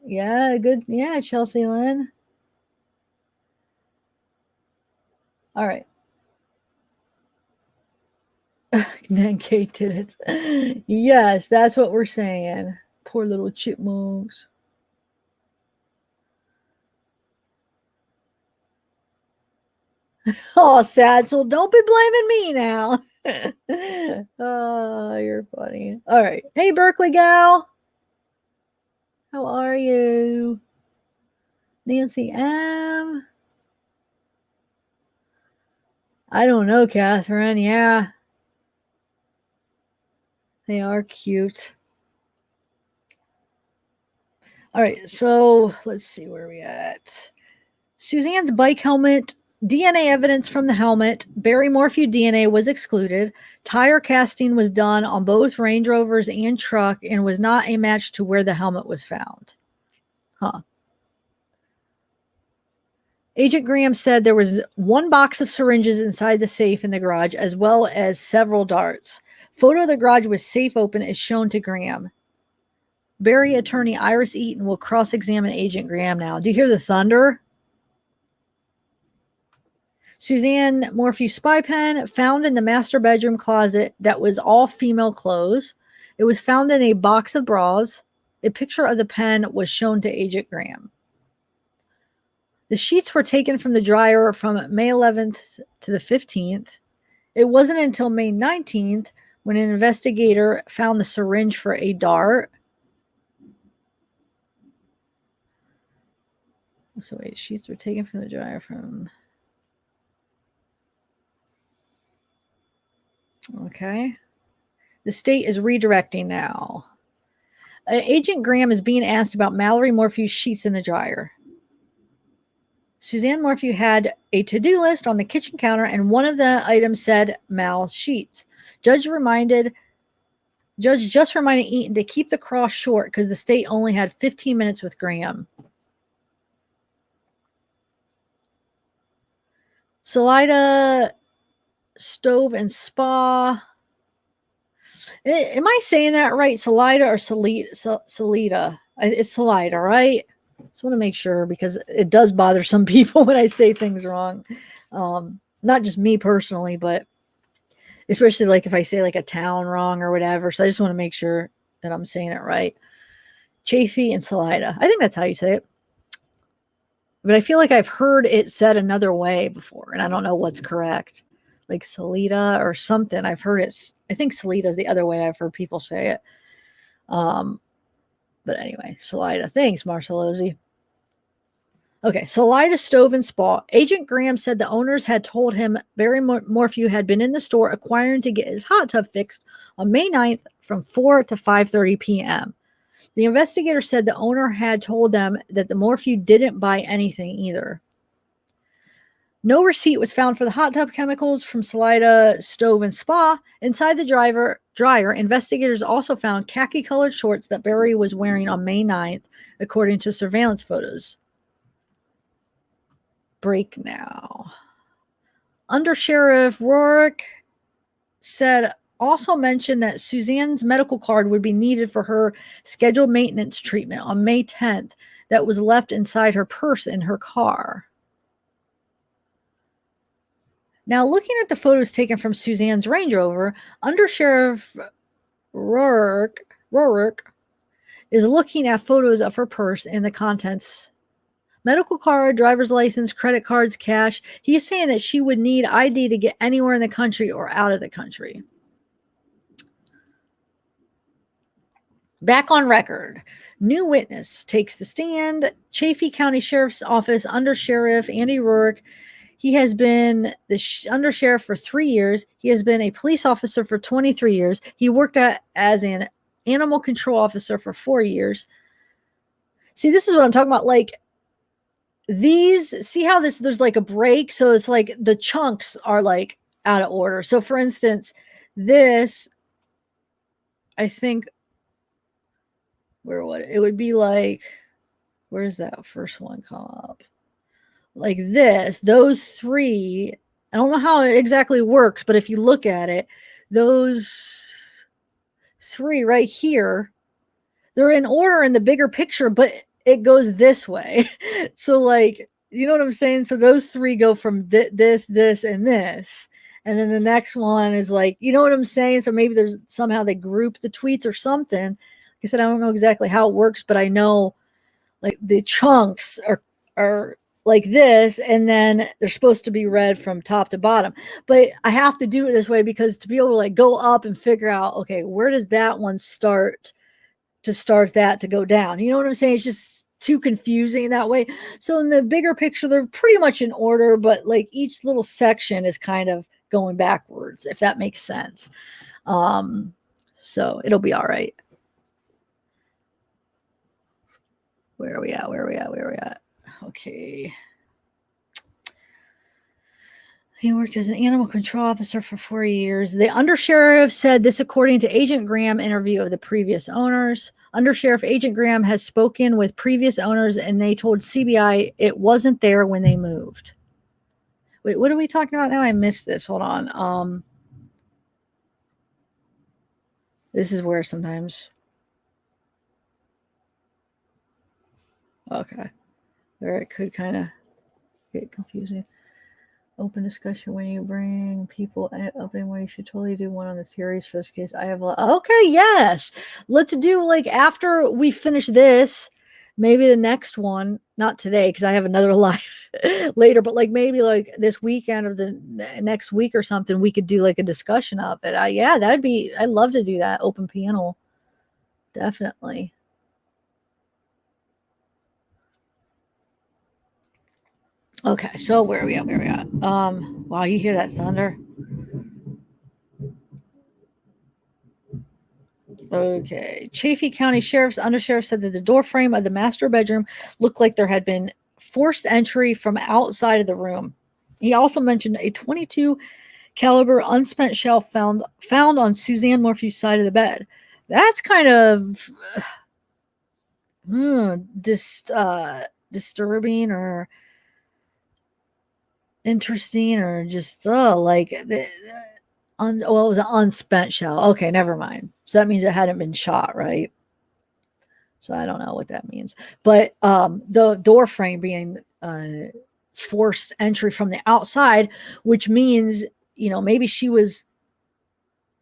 Yeah, good. Yeah, Chelsea Lynn. All right. Then Kate did it. Yes, that's what we're saying. Poor little chipmunks. Oh, sad. So don't be blaming me now. Oh, you're funny. All right. Hey, Berkeley gal. How are you? Nancy M. I don't know, Catherine. Yeah. They are cute. All right. So let's see where we at. Suzanne's bike helmet. DNA evidence from the helmet. Barry Morphew DNA was excluded. Tire casting was done on both Range Rovers and truck and was not a match to where the helmet was found. Huh. Agent Graham said there was one box of syringes inside the safe in the garage, as well as several darts. Photo of the garage with safe open is shown to Graham. Barry attorney Iris Eaton will cross-examine Agent Graham now. Do you hear the thunder? Suzanne Morphew spy pen found in the master bedroom closet that was all female clothes. It was found in a box of bras. A picture of the pen was shown to Agent Graham. The sheets were taken from the dryer from May 11th to the 15th. It wasn't until May 19th when an investigator found the syringe for a dart. So wait, sheets were taken from the dryer from... Okay. The state is redirecting now. Agent Graham is being asked about Mallory Morphew's sheets in the dryer. Suzanne Morphew had a to-do list on the kitchen counter, and one of the items said Mal sheets. Judge just reminded Eaton to keep the cross short because the state only had 15 minutes with Graham. Salida Stove and Spa. Am I saying that right? Salida or Salida? It's Salida, right? Just want to make sure because it does bother some people when I say things wrong. Not just me personally, but especially like if I say like a town wrong or whatever. So I just want to make sure that I'm saying it right. Chafee and Salida. I think that's how you say it. But I feel like I've heard it said another way before, and I don't know what's correct. Like Salida or something. I've heard it. I think Salida is the other way I've heard people say it. But anyway, Salida. Thanks, Marcelozzi. Okay, Salida Stove and Spa. Agent Graham said the owners had told him Barry Morphew had been in the store acquiring to get his hot tub fixed on May 9th from 4 to 5:30 p.m. The investigator said the owner had told them that the Morphew didn't buy anything either. No receipt was found for the hot tub chemicals from Salida Stove and Spa. Inside the dryer, investigators also found khaki-colored shorts that Barry was wearing on May 9th, according to surveillance photos. Break now. Under Sheriff Rourke also mentioned that Suzanne's medical card would be needed for her scheduled maintenance treatment on May 10th that was left inside her purse in her car. Now, looking at the photos taken from Suzanne's Range Rover, Under Sheriff Rourke is looking at photos of her purse and the contents. Medical card, driver's license, credit cards, cash. He's saying that she would need ID to get anywhere in the country or out of the country. Back on record. New witness takes the stand. Chaffee County Sheriff's Office Under Sheriff Andy Rourke. He has been the undersheriff for 3 years. He has been a police officer for 23 years. He worked as an animal control officer for 4 years. See, this is what I'm talking about. Like, these, see how there's like a break? So it's like the chunks are like out of order. So for instance, this, I think, it would be like, where's that first one come up? Like this, those three, I don't know how it exactly works, but if you look at it, those three right here, they're in order in the bigger picture, but it goes this way. So like, you know what I'm saying? So those three go from this, and this. And then the next one is like, you know what I'm saying? So maybe there's somehow they group the tweets or something. Like I said, I don't know exactly how it works, but I know like the chunks are like this, and then they're supposed to be read from top to bottom. But I have to do it this way because to be able to like go up and figure out, okay, where does that one start to start that to go down? You know what I'm saying? It's just too confusing that way. So in the bigger picture, they're pretty much in order, but like each little section is kind of going backwards, if that makes sense. So it'll be all right. Where are we at? Okay. He worked as an animal control officer for 4 years. The undersheriff said this according to Agent Graham interview of the previous owners. Undersheriff Agent Graham has spoken with previous owners and they told CBI it wasn't there when they moved. Wait, what are we talking about now? I missed this. Hold on. This is where sometimes. Okay. There it could kind of get confusing. Open discussion when you bring people up in what you should totally do one on the series for this case. I have okay, yes. Let's do like after we finish this, maybe the next one, not today because I have another live later, but like maybe like this weekend or the next week or something, we could do like a discussion of it. Yeah, I'd love to do that open panel. Definitely. Okay, so where are we at? Wow, you hear that thunder? Okay. Chaffee County Sheriff's Undersheriff said that the door frame of the master bedroom looked like there had been forced entry from outside of the room. He also mentioned a .22 caliber unspent shell found on Suzanne Morphew's side of the bed. That's kind of disturbing or interesting or just like it was an unspent shell. Okay, never mind. So that means it hadn't been shot, right? So I don't know what that means. But the door frame being forced entry from the outside, which means, maybe she was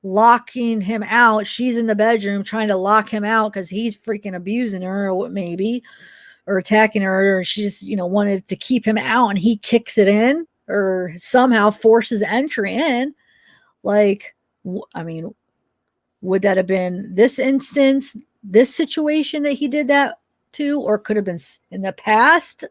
locking him out. She's in the bedroom trying to lock him out because he's freaking abusing her or maybe, or attacking her, or she just, wanted to keep him out and he kicks it in or somehow forces entry in. Like, I mean, would that have been this instance, this situation that he did that to, or could have been in the past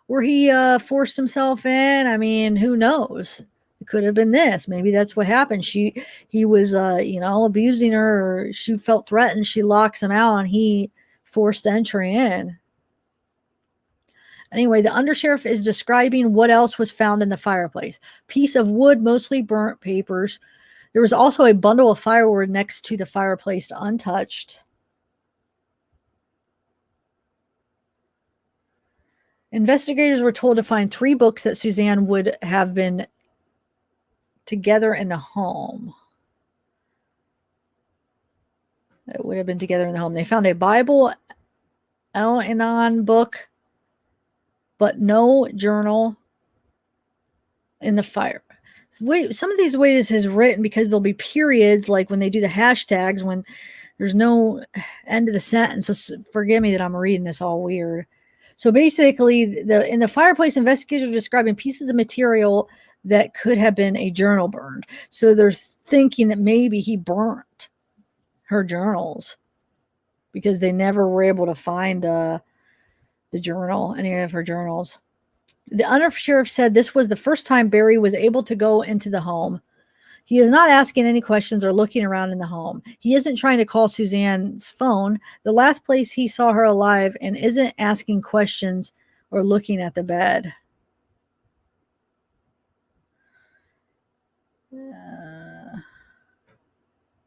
where he forced himself in. I mean, who knows? It could have been this. Maybe that's what happened. He was abusing her, or she felt threatened. She locks him out, and he forced entry in. Anyway, the undersheriff is describing what else was found in the fireplace. Piece of wood, mostly burnt papers. There was also a bundle of firewood next to the fireplace, untouched. Investigators were told to find 3 books that Suzanne would have been together in the home. That would have been together in the home. They found a Bible, Al-Anon book, but no journal in the fire. Some of these ways is written because there'll be periods, like when they do the hashtags, when there's no end of the sentence. So forgive me that I'm reading this all weird. So basically, in the fireplace, investigators are describing pieces of material that could have been a journal burned. So they're thinking that maybe he burnt her journals because they never were able to find the journal, any of her journals. The undersheriff said this was the first time Barry was able to go into the home. He is not asking any questions or looking around in the home. He isn't trying to call Suzanne's phone, the last place he saw her alive, and isn't asking questions or looking at the bed.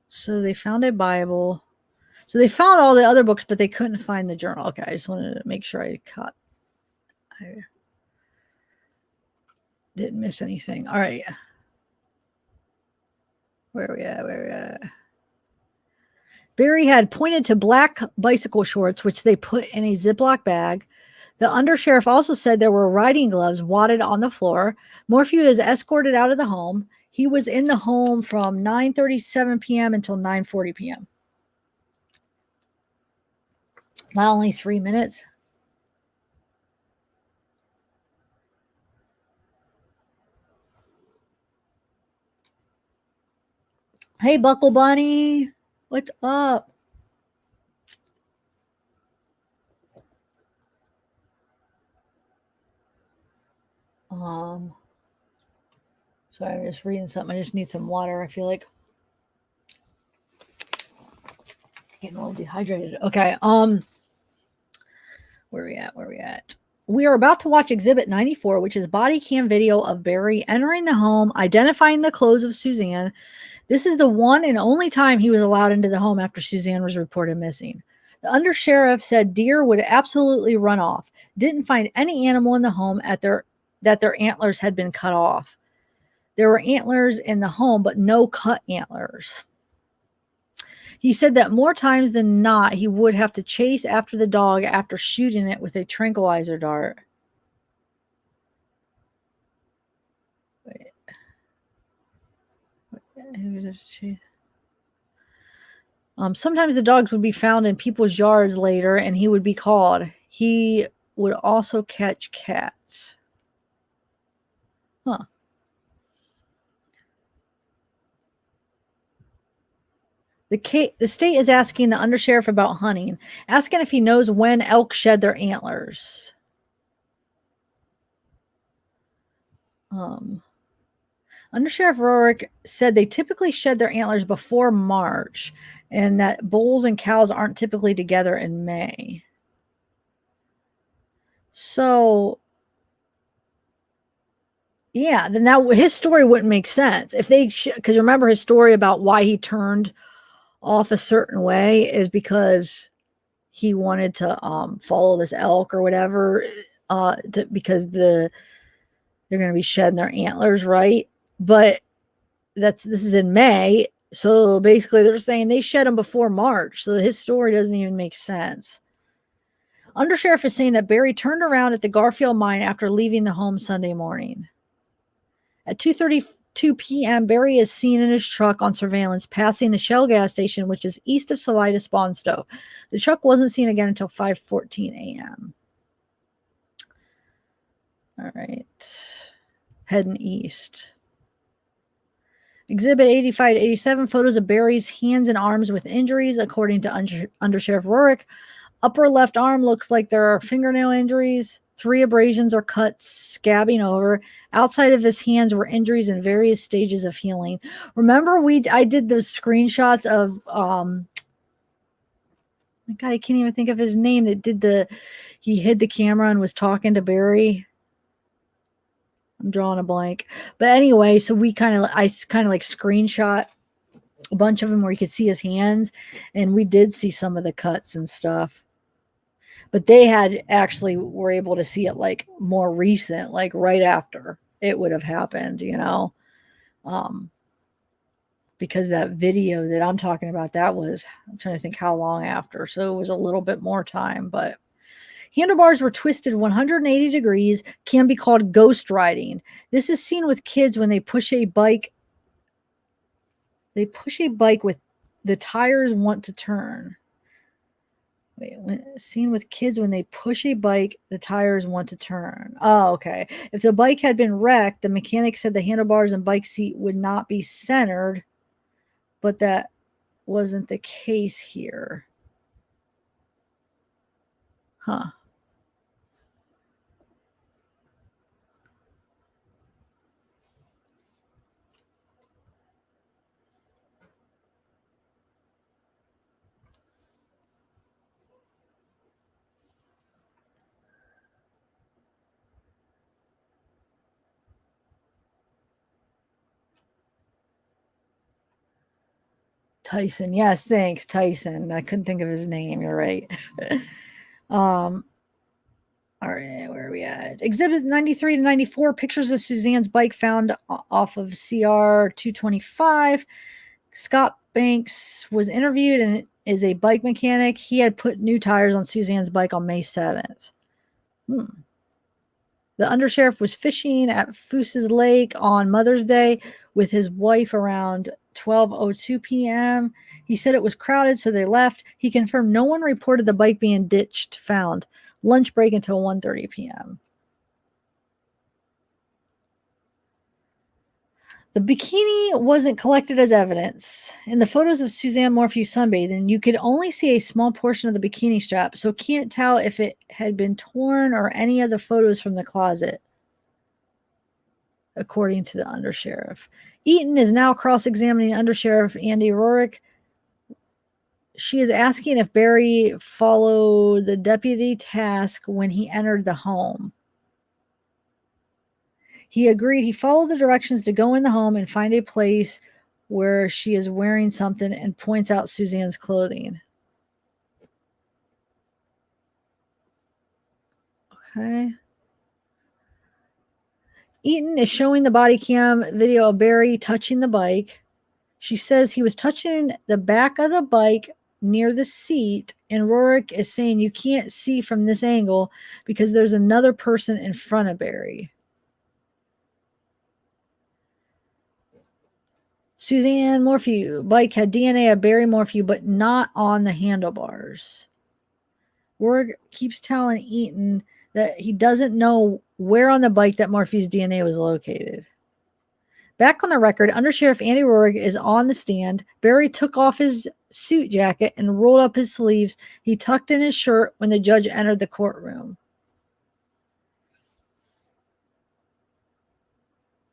So they found a Bible. So they found all the other books, but they couldn't find the journal. Okay, I just wanted to make sure I didn't miss anything. All right. Where are we at? Barry had pointed to black bicycle shorts, which they put in a Ziploc bag. The undersheriff also said there were riding gloves wadded on the floor. Morphew is escorted out of the home. He was in the home from 9:37 p.m. until 9:40 p.m. Well, only 3 minutes. Hey, Buckle Bunny. What's up? Sorry, I'm just reading something. I just need some water. I feel like getting a little dehydrated. Okay. Where are we at? We are about to watch Exhibit 94, which is body cam video of Barry entering the home, identifying the clothes of Suzanne. This is the one and only time he was allowed into the home after Suzanne was reported missing. The undersheriff said deer would absolutely run off. Didn't find any animal in the home that their antlers had been cut off. There were antlers in the home, but no cut antlers. He said that more times than not, he would have to chase after the dog after shooting it with a tranquilizer dart. Sometimes the dogs would be found in people's yards later, and he would be called. He would also catch cats. Huh. The state is asking the undersheriff about hunting, asking if he knows when elk shed their antlers. Undersheriff Rorick said they typically shed their antlers before March, and that bulls and cows aren't typically together in May. So, yeah, then his story wouldn't make sense if they, because remember his story about why he turned off a certain way is because he wanted to follow this elk or whatever, because they're going to be shedding their antlers, right? But this is in May, so basically they're saying they shed them before March, so his story doesn't even make sense. Undersheriff is saying that Barry turned around at the Garfield mine after leaving the home Sunday morning. At 2:32 p.m., Barry is seen in his truck on surveillance passing the Shell gas station, which is east of Salida Spawnstow. The truck wasn't seen again until 5:14 a.m. All right. Heading east. Exhibit 85 to 87, photos of Barry's hands and arms with injuries, according to Undersheriff Rorick. Upper left arm looks like there are fingernail injuries. 3 abrasions or cuts scabbing over. Outside of his hands were injuries in various stages of healing. Remember, I did those screenshots of my God, I can't even think of his name. He hid the camera and was talking to Barry. I'm drawing a blank. But anyway, so I kind of like screenshot a bunch of them where you could see his hands, and we did see some of the cuts and stuff. But they were able to see it like more recent, like right after it would have happened, because that video that I'm talking about, I'm trying to think how long after. So it was a little bit more time, but handlebars were twisted 180 degrees, can be called ghost riding. This is seen with kids when they push a bike. They push a bike with the tires want to turn. Seen with kids when they push a bike, the tires want to turn. Oh, okay. If the bike had been wrecked, the mechanic said the handlebars and bike seat would not be centered, but that wasn't the case here. Huh. Tyson. Yes, thanks, Tyson. I couldn't think of his name. You're right. All right, where are we at? Exhibits 93 to 94, pictures of Suzanne's bike found off of CR 225. Scott Banks was interviewed and is a bike mechanic. He had put new tires on Suzanne's bike on May 7th. The undersheriff was fishing at Foose's Lake on Mother's Day with his wife around 12:02 p.m. He said it was crowded, so they left. He confirmed no one reported the bike being found. Lunch break until 1:30 p.m. The bikini wasn't collected as evidence. In the photos of Suzanne Morphew sunbathing, you could only see a small portion of the bikini strap, so can't tell if it had been torn or any of the photos from the closet, according to the undersheriff. Eaton is now cross-examining Undersheriff Andy Rorick. She is asking if Barry followed the deputy task when he entered the home. He agreed. He followed the directions to go in the home and find a place where she is wearing something and points out Suzanne's clothing. Okay. Eaton is showing the body cam video of Barry touching the bike. She says he was touching the back of the bike near the seat, and Rorick is saying you can't see from this angle because there's another person in front of Barry. Suzanne Morphew bike had DNA of Barry Morphew, but not on the handlebars. Rorick keeps telling Eaton that he doesn't know where on the bike that Morphew's DNA was located. Back on the record, Undersheriff Andy Rorick is on the stand. Barry took off his suit jacket and rolled up his sleeves. He tucked in his shirt when the judge entered the courtroom.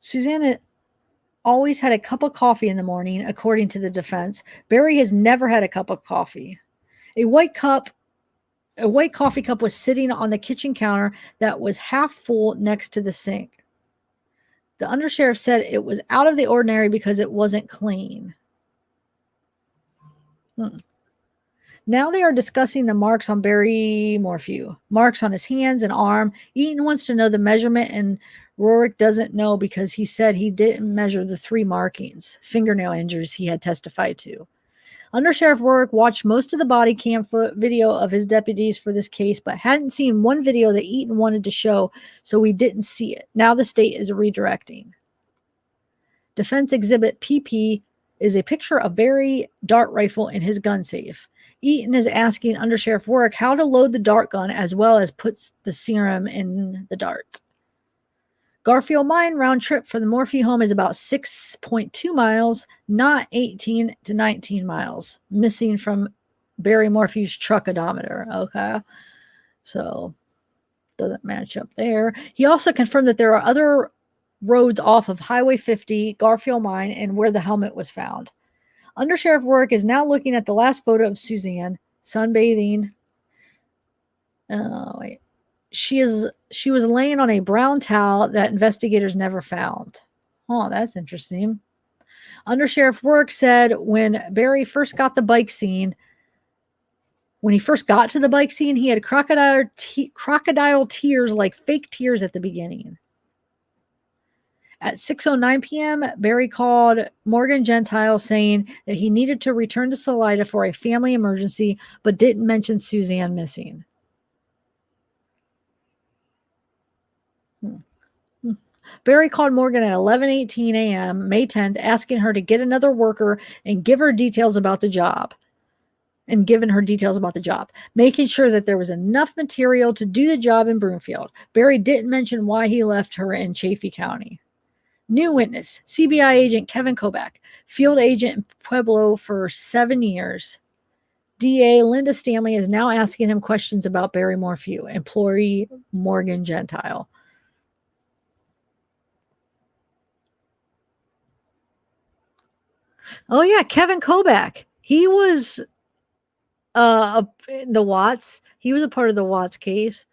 Suzanne always had a cup of coffee in the morning, according to the defense. Barry has never had a cup of coffee. A white coffee cup was sitting on the kitchen counter that was half full next to the sink. The undersheriff said it was out of the ordinary because it wasn't clean. Now they are discussing the marks on Barry Morphew. Marks on his hands and arm. Eaton wants to know the measurement, and Rorick doesn't know because he said he didn't measure the 3 markings, fingernail injuries he had testified to. Undersheriff Rorick watched most of the body cam video of his deputies for this case, but hadn't seen one video that Eaton wanted to show, so we didn't see it. Now the state is redirecting. Defense Exhibit PP is a picture of Barry dart rifle in his gun safe. Eaton is asking Undersheriff Rorick how to load the dart gun as well as puts the serum in the dart. Garfield Mine round trip for the Morphew home is about 6.2 miles, not 18 to 19 miles, missing from Barry Morphew's truck odometer. Okay. So doesn't match up there. He also confirmed that there are other roads off of Highway 50, Garfield Mine, and where the helmet was found. Undersheriff Work is now looking at the last photo of Suzanne sunbathing. Wait. She was laying on a brown towel that investigators never found. Oh, that's interesting. Undersheriff Work said when Barry first got the bike scene, when he first got to the bike scene, he had crocodile tears, like fake tears at the beginning. At 6:09 p.m., Barry called Morgan Gentile saying that he needed to return to Salida for a family emergency, but didn't mention Suzanne missing. Barry called Morgan at 11:18 a.m., May 10th, asking her to get another worker and give her details about the job. And given her details about the job, making sure that there was enough material to do the job in Broomfield. Barry didn't mention why he left her in Chaffee County. New witness, CBI agent Kevin Kobach, field agent in Pueblo for 7 years. DA Linda Stanley is now asking him questions about Barry Morphew, employee Morgan Gentile. Oh yeah, Kevin Kobach. He was the Watts. He was a part of the Watts case.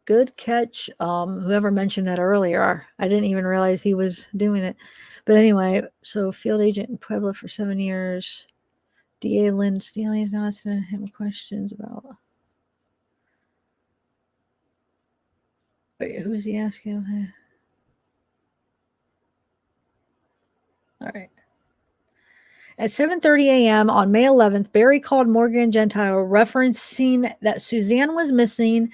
Good catch. Whoever mentioned that earlier. I didn't even realize he was doing it. But anyway, so field agent in Puebla for 7 years. DA Lynn Stanley is now asking him questions about. Wait, who's he asking? All right. At 7:30 a.m. on May 11th, Barry called Morgan Gentile, referencing that Suzanne was missing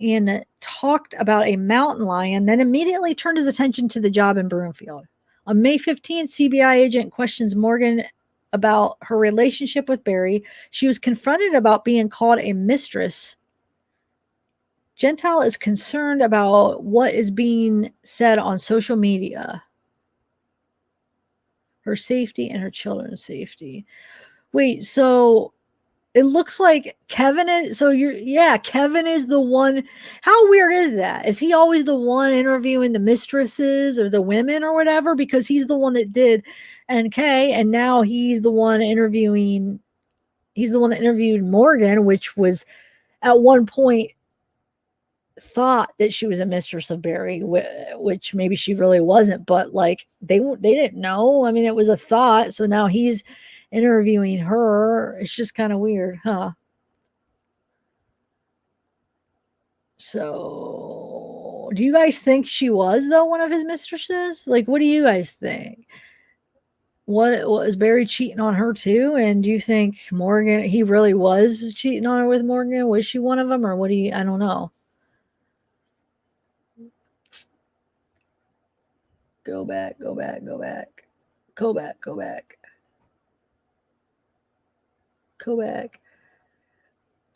and talked about a mountain lion, then immediately turned his attention to the job in Broomfield. On May 15th, CBI agent questions Morgan about her relationship with Barry. She was confronted about being called a mistress. Gentile is concerned about what is being said on social media. Her safety and her children's safety. Wait, so it looks like Kevin is Kevin is the one. How weird is that? Is he always the one interviewing the mistresses or the women or whatever? Because he's the one that did NK, and now he's the one that interviewed Morgan, which was at one point thought that she was a mistress of Barry, which maybe she really wasn't, but like they didn't know. I mean, it was a thought. So now he's interviewing her. It's just kind of weird, huh? So, do you guys think she was though one of his mistresses? Like, what do you guys think? What was Barry cheating on her too? And do you think Morgan? He really was cheating on her with Morgan? Was she one of them, or what do you? I don't know. Go back. Go back. Go back. Go back. Go back. Kobach.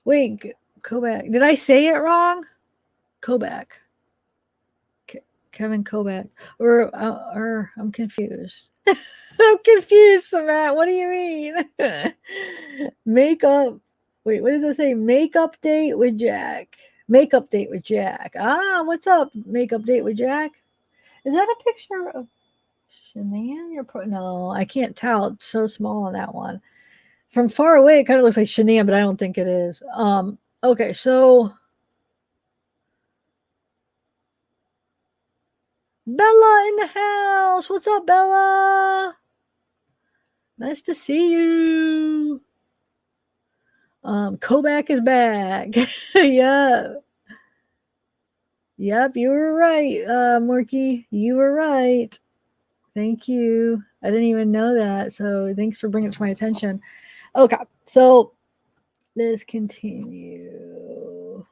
Wait, Kobach. Did I say it wrong? Kobach. Kevin Kobach. Or I'm confused. I'm confused, Matt. What do you mean? Makeup. Wait, what does it say? Makeup date with Jack. Makeup date with Jack. Ah, what's up? Makeup date with Jack. Is that a picture of Shanann? No, I can't tell. It's so small on that one. From far away, it kind of looks like Shanann, but I don't think it is. Okay, so Bella in the house. What's up, Bella? Nice to see you. Kobach is back. Yeah. Yep, you were right, Morky. You were right. Thank you. I didn't even know that, so thanks for bringing it to my attention. Okay, so let's continue.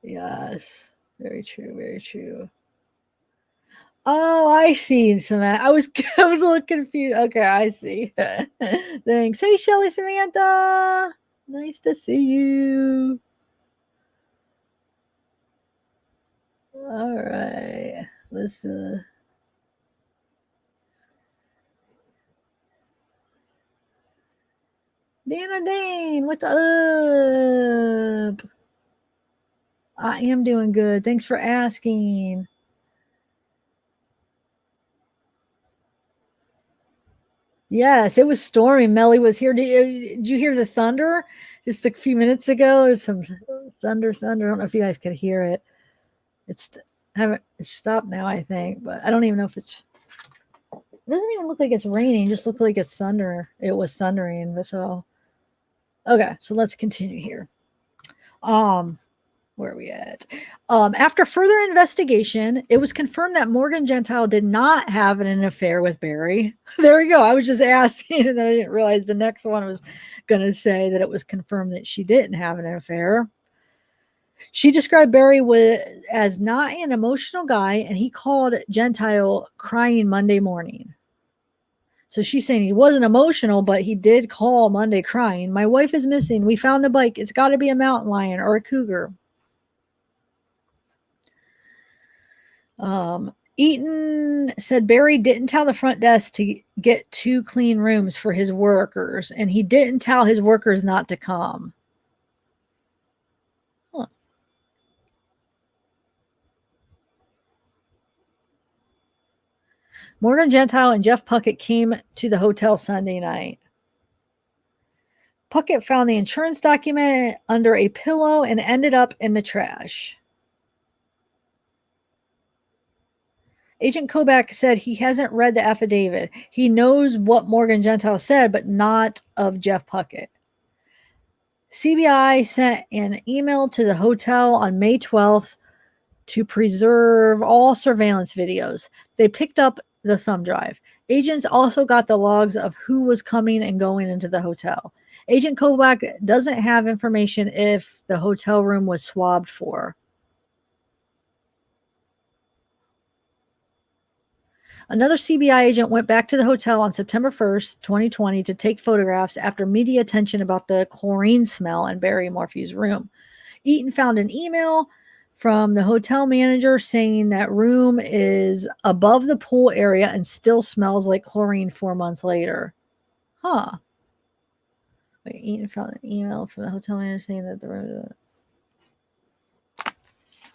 Yes, very true, very true. Oh, I see, Samantha. I was a little confused. Okay, I see. Thanks. Hey, Shelly, Samantha. Nice to see you. All right. Let's Dana Dane, what's up? I am doing good. Thanks for asking. Yes, it was storming. Melly was here. Did you hear the thunder just a few minutes ago? There's some thunder. I don't know if you guys could hear it. It's haven't it's stopped now, I think, but I don't even know if it's. It doesn't even look like it's raining. It just looked like it's thunder. It was thundering. But so okay, so let's continue here. Where are we at? After further investigation, it was confirmed that Morgan Gentile did not have an affair with Barry. There we go. I was just asking, and then I didn't realize the next one was going to say that it was confirmed that she didn't have an affair. She described Barry as not an emotional guy, and he called Gentile crying Monday morning. So she's saying he wasn't emotional, but he did call Monday crying. My wife is missing. We found the bike. It's got to be a mountain lion or a cougar. Eaton said Barry didn't tell the front desk to get 2 clean rooms for his workers, and he didn't tell his workers not to come. Huh. Morgan Gentile and Jeff Puckett came to the hotel Sunday night. Puckett found the insurance document under a pillow and ended up in the trash. Agent Kobach said he hasn't read the affidavit. He knows what Morgan Gentile said, but not of Jeff Puckett. CBI sent an email to the hotel on May 12th to preserve all surveillance videos. They picked up the thumb drive. Agents also got the logs of who was coming and going into the hotel. Agent Kobach doesn't have information if the hotel room was swabbed for. Another CBI agent went back to the hotel on September 1st, 2020 to take photographs after media attention about the chlorine smell in Barry Morphew's room. Eaton found an email from the hotel manager saying that room is above the pool area and still smells like chlorine 4 months later. Huh. Wait, Eaton found an email from the hotel manager saying that the room.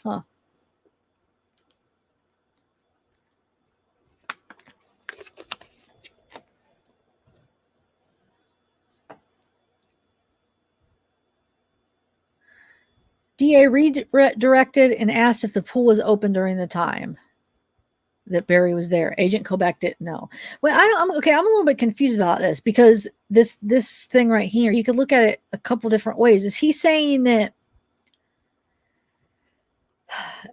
Huh. DA redirected and asked if the pool was open during the time that Barry was there. Agent Kobach didn't know. Well, I'm a little bit confused about this because this thing right here, you could look at it a couple different ways. Is he saying that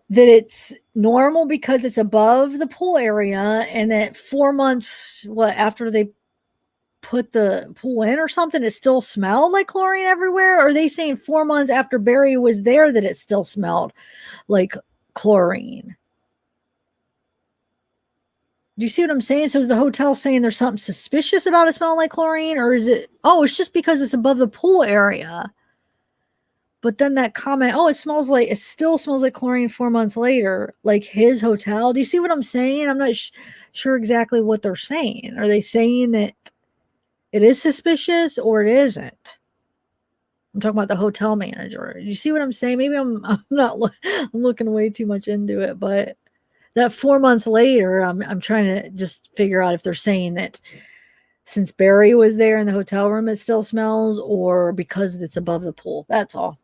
it's normal because it's above the pool area and that 4 months after they put the pool in or something, it still smelled like chlorine everywhere? Or are they saying 4 months after Barry was there that it still smelled like chlorine? Do you see what I'm saying? So is the hotel saying there's something suspicious about it smelling like chlorine? Or is it, it's just because it's above the pool area? But then that comment, it still smells like chlorine 4 months later, like his hotel. Do you see what I'm saying? I'm not sure exactly what they're saying. Are they saying that it is suspicious or it isn't? I'm talking about the hotel manager. You see what I'm saying? Maybe I'm I'm looking way too much into it, but that 4 months later, I'm trying to just figure out if they're saying that since Barry was there in the hotel room, it still smells, or because it's above the pool. That's all.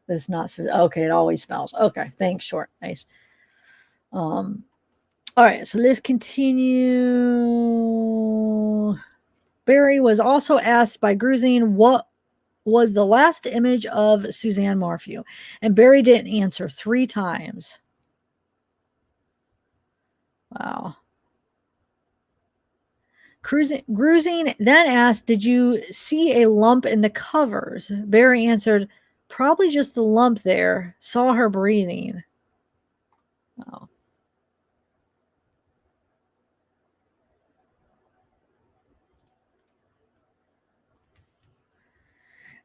It's not okay. It always smells. Okay, thanks. Short, nice. All right, so let's continue. Barry was also asked by Gruzine what was the last image of Suzanne Morphew, and Barry didn't answer 3 times. Wow. Gruzine then asked, "Did you see a lump in the covers?" Barry answered, "Probably just the lump there. Saw her breathing." Wow.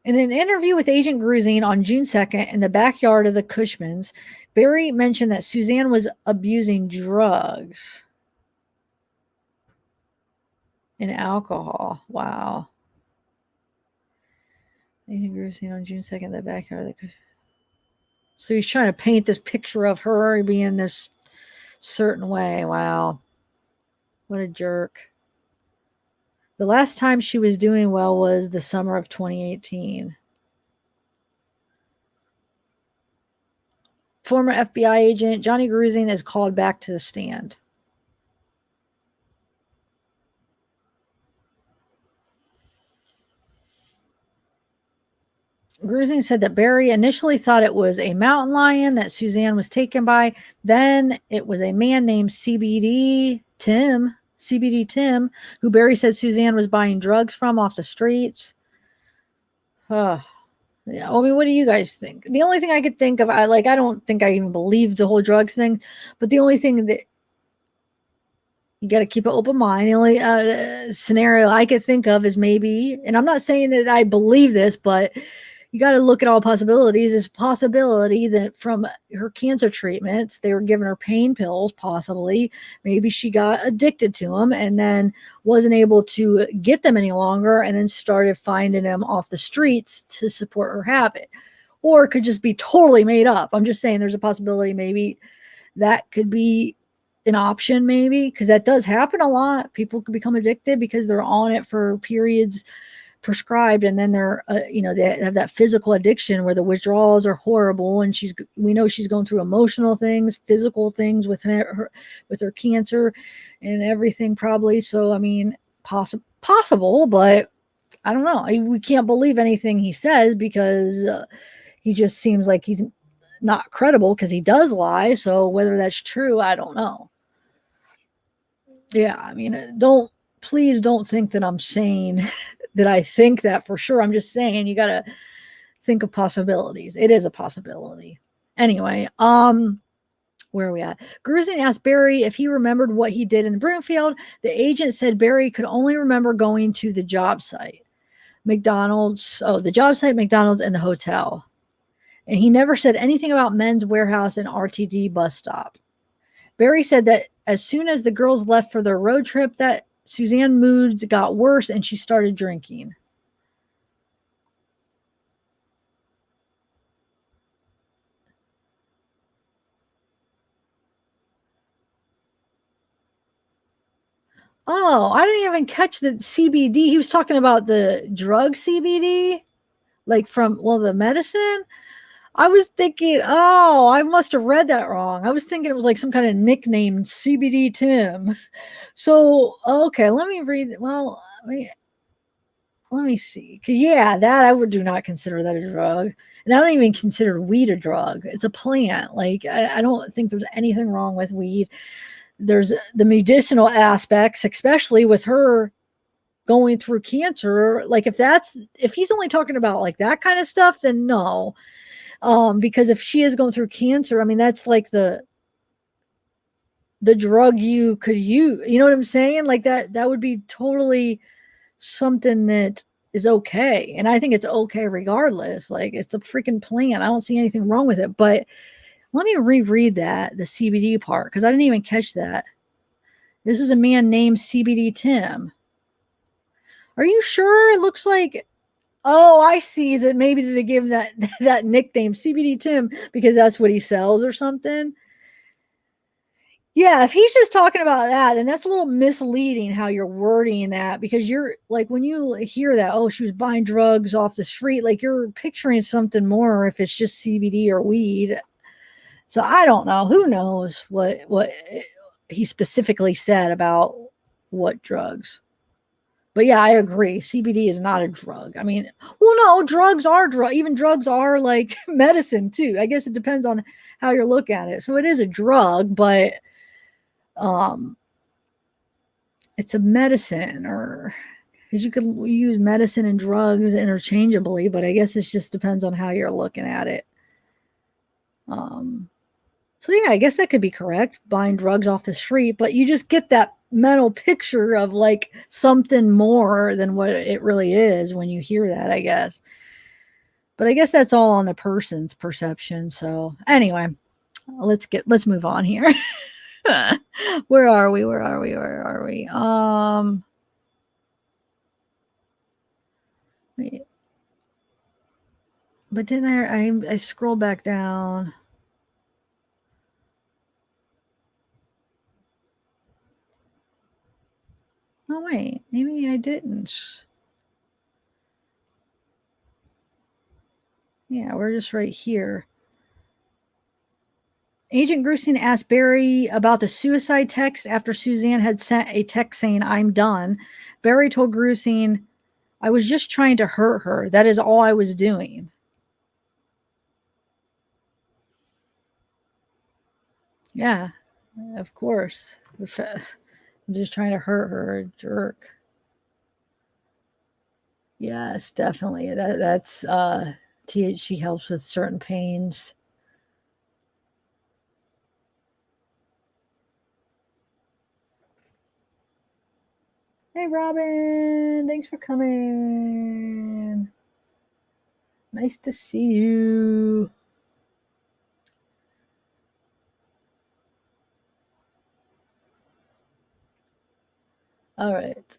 In an interview with Agent Gruzine on June 2nd in the backyard of the Cushmans, Barry mentioned that Suzanne was abusing drugs and alcohol. Wow. Agent Gruzine on June 2nd in the backyard of the Cushmans. So he's trying to paint this picture of her being this certain way. Wow. What a jerk. The last time she was doing well was the summer of 2018. Former FBI agent Johnny Gruzine is called back to the stand. Gruzine said that Barry initially thought it was a mountain lion that Suzanne was taken by. Then it was a man named CBD Tim, who Barry said Suzanne was buying drugs from off the streets. Yeah, I mean, what do you guys think? The only thing I could think of, I don't think I even believe the whole drugs thing, but the only thing that you got to keep an open mind. The only scenario I could think of is maybe, and I'm not saying that I believe this, but you got to look at all possibilities. There's a possibility that from her cancer treatments, they were giving her pain pills, possibly. Maybe she got addicted to them and then wasn't able to get them any longer and then started finding them off the streets to support her habit. Or it could just be totally made up. I'm just saying there's a possibility maybe that could be an option, maybe, because that does happen a lot. People can become addicted because they're on it for periods prescribed, and then they're they have that physical addiction where the withdrawals are horrible, and we know she's going through emotional things, physical things with her cancer and everything, probably. So I mean, possible, but I don't know. We can't believe anything he says because he just seems like he's not credible, because he does lie. So whether that's true, I don't know. Yeah, I mean, please don't think that I'm saying that I think that for sure. I'm just saying you got to think of possibilities. It is a possibility. Anyway, where are we at? Gruzine asked Barry if he remembered what he did in the Broomfield. The agent said Barry could only remember going to the job site, McDonald's, and the hotel. And he never said anything about Men's Warehouse and RTD bus stop. Barry said that as soon as the girls left for their road trip, that Suzanne's moods got worse and she started drinking. Oh, I didn't even catch the CBD. He was talking about the drug CBD, like from, the medicine. I was thinking, oh, I must have read that wrong. I was thinking it was like some kind of nickname, CBD Tim. So, okay, let me read. Well, let me see. Yeah, that I do not consider that a drug. And I don't even consider weed a drug. It's a plant. Like, I don't think there's anything wrong with weed. There's the medicinal aspects, especially with her going through cancer. Like, if he's only talking about like that kind of stuff, then no. Because if she is going through cancer, I mean, that's like the drug you could use. You know what I'm saying? Like that would be totally something that is okay. And I think it's okay regardless. Like, it's a freaking plant. I don't see anything wrong with it. But let me reread the CBD part, because I didn't even catch that. This is a man named CBD Tim. Are you sure? It looks like, oh, I see that maybe they give that nickname CBD Tim because that's what he sells or something. Yeah, if he's just talking about that, then that's a little misleading how you're wording that, because you're like, when you hear that, oh, she was buying drugs off the street, like you're picturing something more if it's just CBD or weed. So I don't know. Who knows what he specifically said about what drugs. But yeah, I agree. CBD is not a drug. I mean, well, no, drugs are even drugs are like medicine too. I guess it depends on how you look at it. So it is a drug, but it's a medicine, or because you could use medicine and drugs interchangeably, but I guess it just depends on how you're looking at it. So yeah, I guess that could be correct, buying drugs off the street, but you just get that mental picture of like something more than what it really is when you hear that, I guess. But I guess that's all on the person's perception. So anyway, let's move on here. Where are we? Wait. But didn't I scroll back down? Oh wait, maybe I didn't. Yeah, we're just right here. Agent Grusing asked Barry about the suicide text after Suzanne had sent a text saying, "I'm done." Barry told Grusing, "I was just trying to hurt her. That is all I was doing." Yeah, of course. I'm just trying to hurt her, jerk. Yes, definitely. That's THC helps with certain pains. Hey, Robin. Thanks for coming. Nice to see you. All right.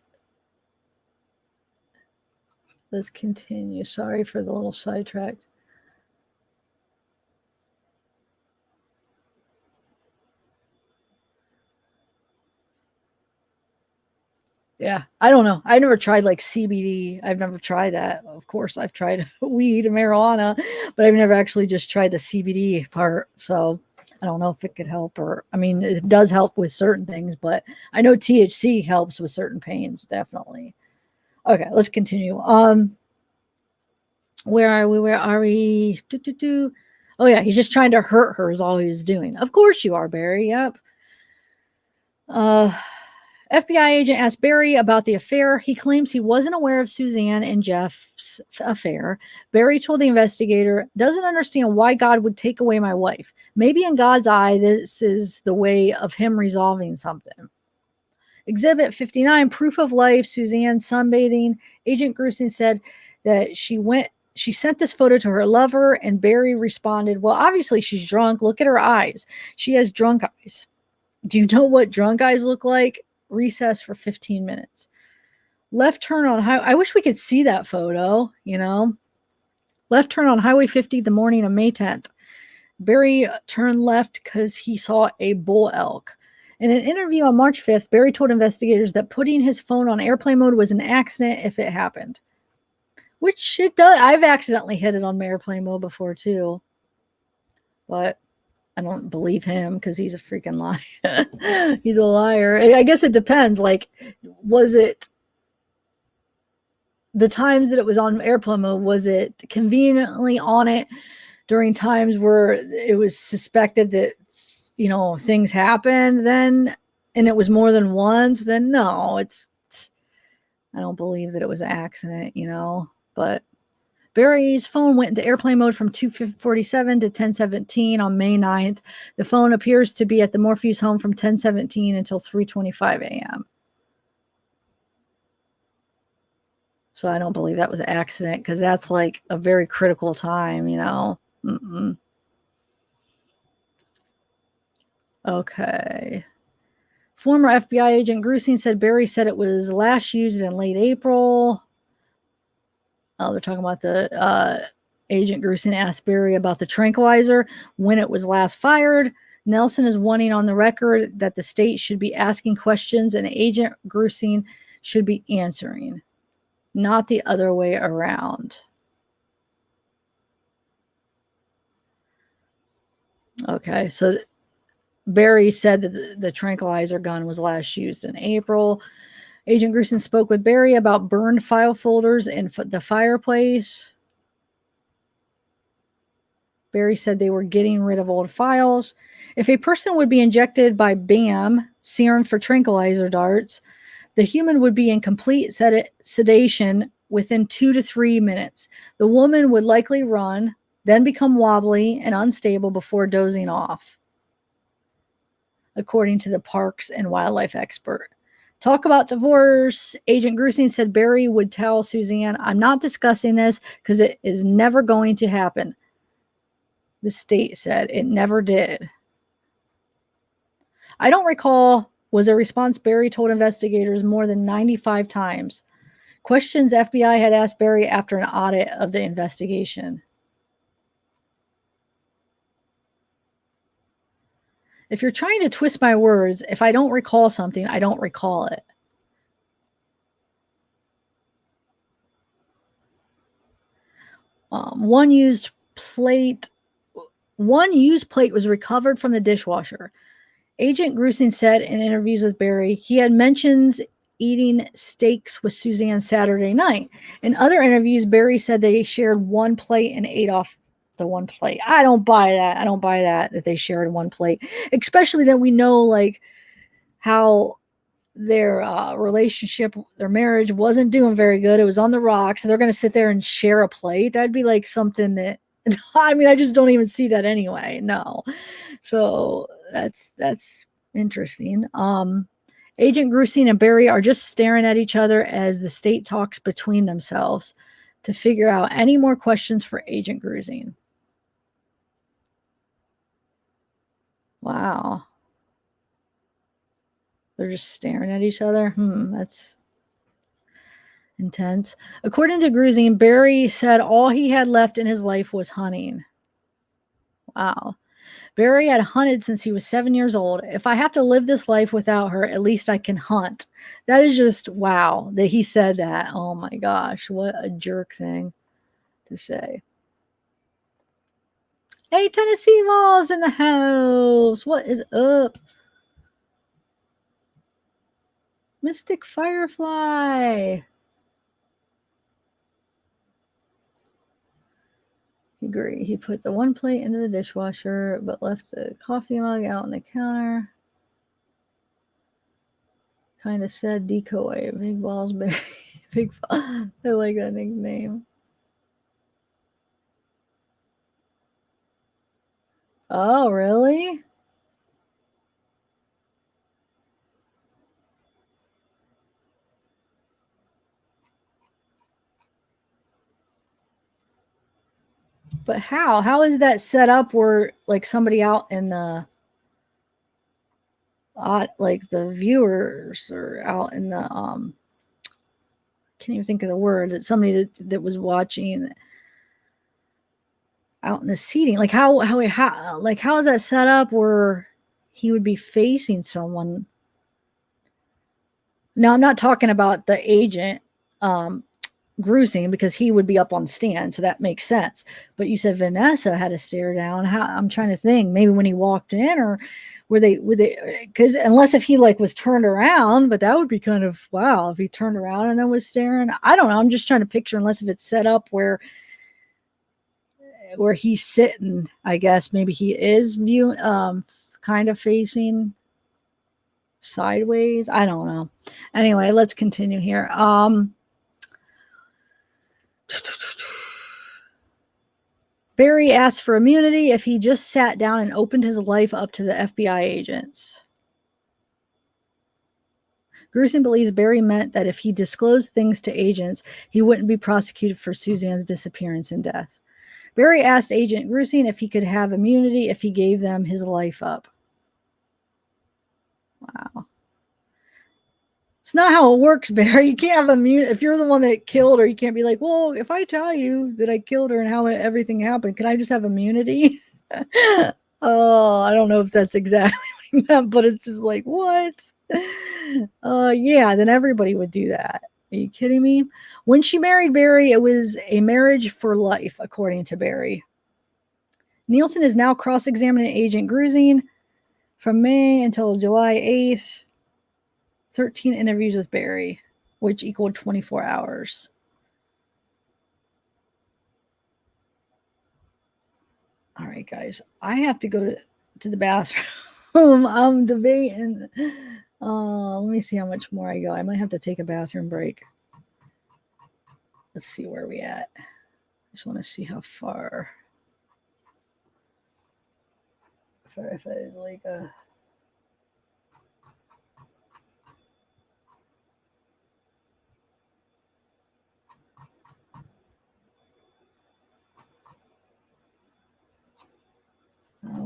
Let's continue. Sorry for the little sidetrack. Yeah, I don't know. I never tried like CBD. I've never tried that. Of course, I've tried weed and marijuana, but I've never actually just tried the CBD part. So I don't know if it could help or, I mean, it does help with certain things, but I know THC helps with certain pains, definitely. Okay, let's continue. Where are we? Where are we? Oh yeah, he's just trying to hurt her is all he was doing. Of course you are, Barry. Yep. Uh FBI agent asked Barry about the affair. He claims he wasn't aware of Suzanne and Jeff's affair. Barry told the investigator, doesn't understand why God would take away my wife. Maybe in God's eye, this is the way of him resolving something. Exhibit 59, proof of life, Suzanne sunbathing. Agent Grusing said that she sent this photo to her lover, and Barry responded, well, obviously she's drunk. Look at her eyes. She has drunk eyes. Do you know what drunk eyes look like? Recess for 15 minutes. Left turn on highway. I wish we could see that photo, you know. Left turn on Highway 50 the morning of May 10th. Barry turned left because he saw a bull elk. In an interview on March 5th, Barry told investigators that putting his phone on airplane mode was an accident if it happened. Which it does. I've accidentally hit it on airplane mode before too. But I don't believe him because he's a freaking liar. He's a liar. I guess it depends. Like, was it the times that it was on airplane mode? Was it conveniently on it during times where it was suspected that, you know, things happened then, and it was more than once? Then no, I don't believe that it was an accident, you know. But Barry's phone went into airplane mode from 2:47 to 10:17 on May 9th. The phone appears to be at the Morphew's home from 10:17 until 3:25 a.m. So I don't believe that was an accident because that's like a very critical time, you know. Okay. Former FBI agent Grusing said Barry said it was last used in late April. Oh, they're talking about the agent Grusing asked Barry about the tranquilizer, when it was last fired. Nelson is wanting on the record that the state should be asking questions and Agent Grusing should be answering, not the other way around. Okay, so Barry said that the tranquilizer gun was last used in April. Agent Grusing spoke with Barry about burned file folders in the fireplace. Barry said they were getting rid of old files. If a person would be injected by BAM, serum for tranquilizer darts, the human would be in complete sedation within 2 to 3 minutes. The woman would likely run, then become wobbly and unstable before dozing off, according to the parks and wildlife expert. Talk about divorce. Agent Grusing said Barry would tell Suzanne, I'm not discussing this because it is never going to happen. The state said it never did. I don't recall was a response Barry told investigators more than 95 times. Questions FBI had asked Barry after an audit of the investigation. If you're trying to twist my words, if I don't recall something, I don't recall it. One used plate was recovered from the dishwasher. Agent Grusing said in interviews with Barry he had mentions eating steaks with Suzanne Saturday night. In other interviews, Barry said they shared one plate and ate off the one plate. I don't buy that. I don't buy that they shared one plate, especially that we know like how their relationship, their marriage wasn't doing very good. It was on the rocks. So they're going to sit there and share a plate. That'd be like something that, I mean, I just don't even see that anyway. No. So that's interesting. Agent Grusing and Barry are just staring at each other as the state talks between themselves to figure out any more questions for Agent Grusing. Wow. They're just staring at each other. That's intense. According to Grusing, Barry said all he had left in his life was hunting. Wow. Barry had hunted since he was 7 years old. If I have to live this life without her, at least I can hunt. That is just wow that he said that. Oh my gosh, what a jerk thing to say. Hey, Tennessee Malls in the house. What is up? Mystic Firefly. Agree. He put the one plate into the dishwasher, but left the coffee mug out on the counter. Kind of said decoy. Big balls, Barry. Big balls. I like that nickname. Oh, really? But how? How is that set up where like somebody out in the like the viewers or out in the can't even think of the word. It's somebody that was watching out in the seating. Like how is that set up where he would be facing someone? Now I'm not talking about the agent Grusing because he would be up on the stand, so that makes sense. But you said Vanessa had to stare down. How I'm trying to think, maybe when he walked in, or would they? Because unless if he like was turned around, but that would be kind of wow if he turned around and then was staring. I don't know. I'm just trying to picture unless if it's set up where he's sitting. I guess maybe he is viewing, kind of facing sideways. I don't know. Anyway, let's continue here. Barry asked for immunity if he just sat down and opened his life up to the FBI agents. Grusing believes Barry meant that if he disclosed things to agents, he wouldn't be prosecuted for Suzanne's disappearance and death. Barry asked Agent Grusing if he could have immunity if he gave them his life up. Wow. It's not how it works, Barry. You can't have immunity. If you're the one that killed her, you can't be like, well, if I tell you that I killed her and how everything happened, can I just have immunity? Oh, I don't know if that's exactly what he meant, but it's just like, what? Yeah, then everybody would do that. Are you kidding me? When she married Barry, it was a marriage for life, according to Barry. Nielsen is now cross-examining Agent Grusing from May until July 8th. 13 interviews with Barry, which equaled 24 hours. All right, guys. I have to go to the bathroom. I'm debating. Let me see how much more I go. I might have to take a bathroom break. Let's see where we at. I just want to see how far. If it is like a...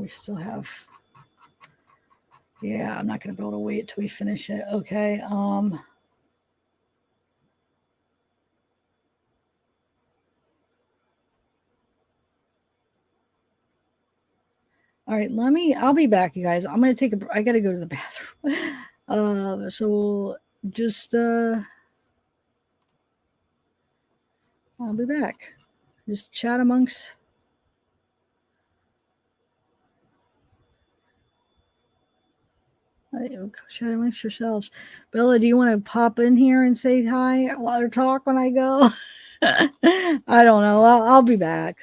we still have. Yeah, I'm not going to be able to wait till we finish it. Okay. All right, I'll be back, you guys. I'm going to take I got to go to the bathroom. So just, I'll be back. Just chat amongst. Chat amongst yourselves. Bella, do you want to pop in here and say hi while I talk when I go? I don't know. I'll be back.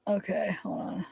Okay, hold on.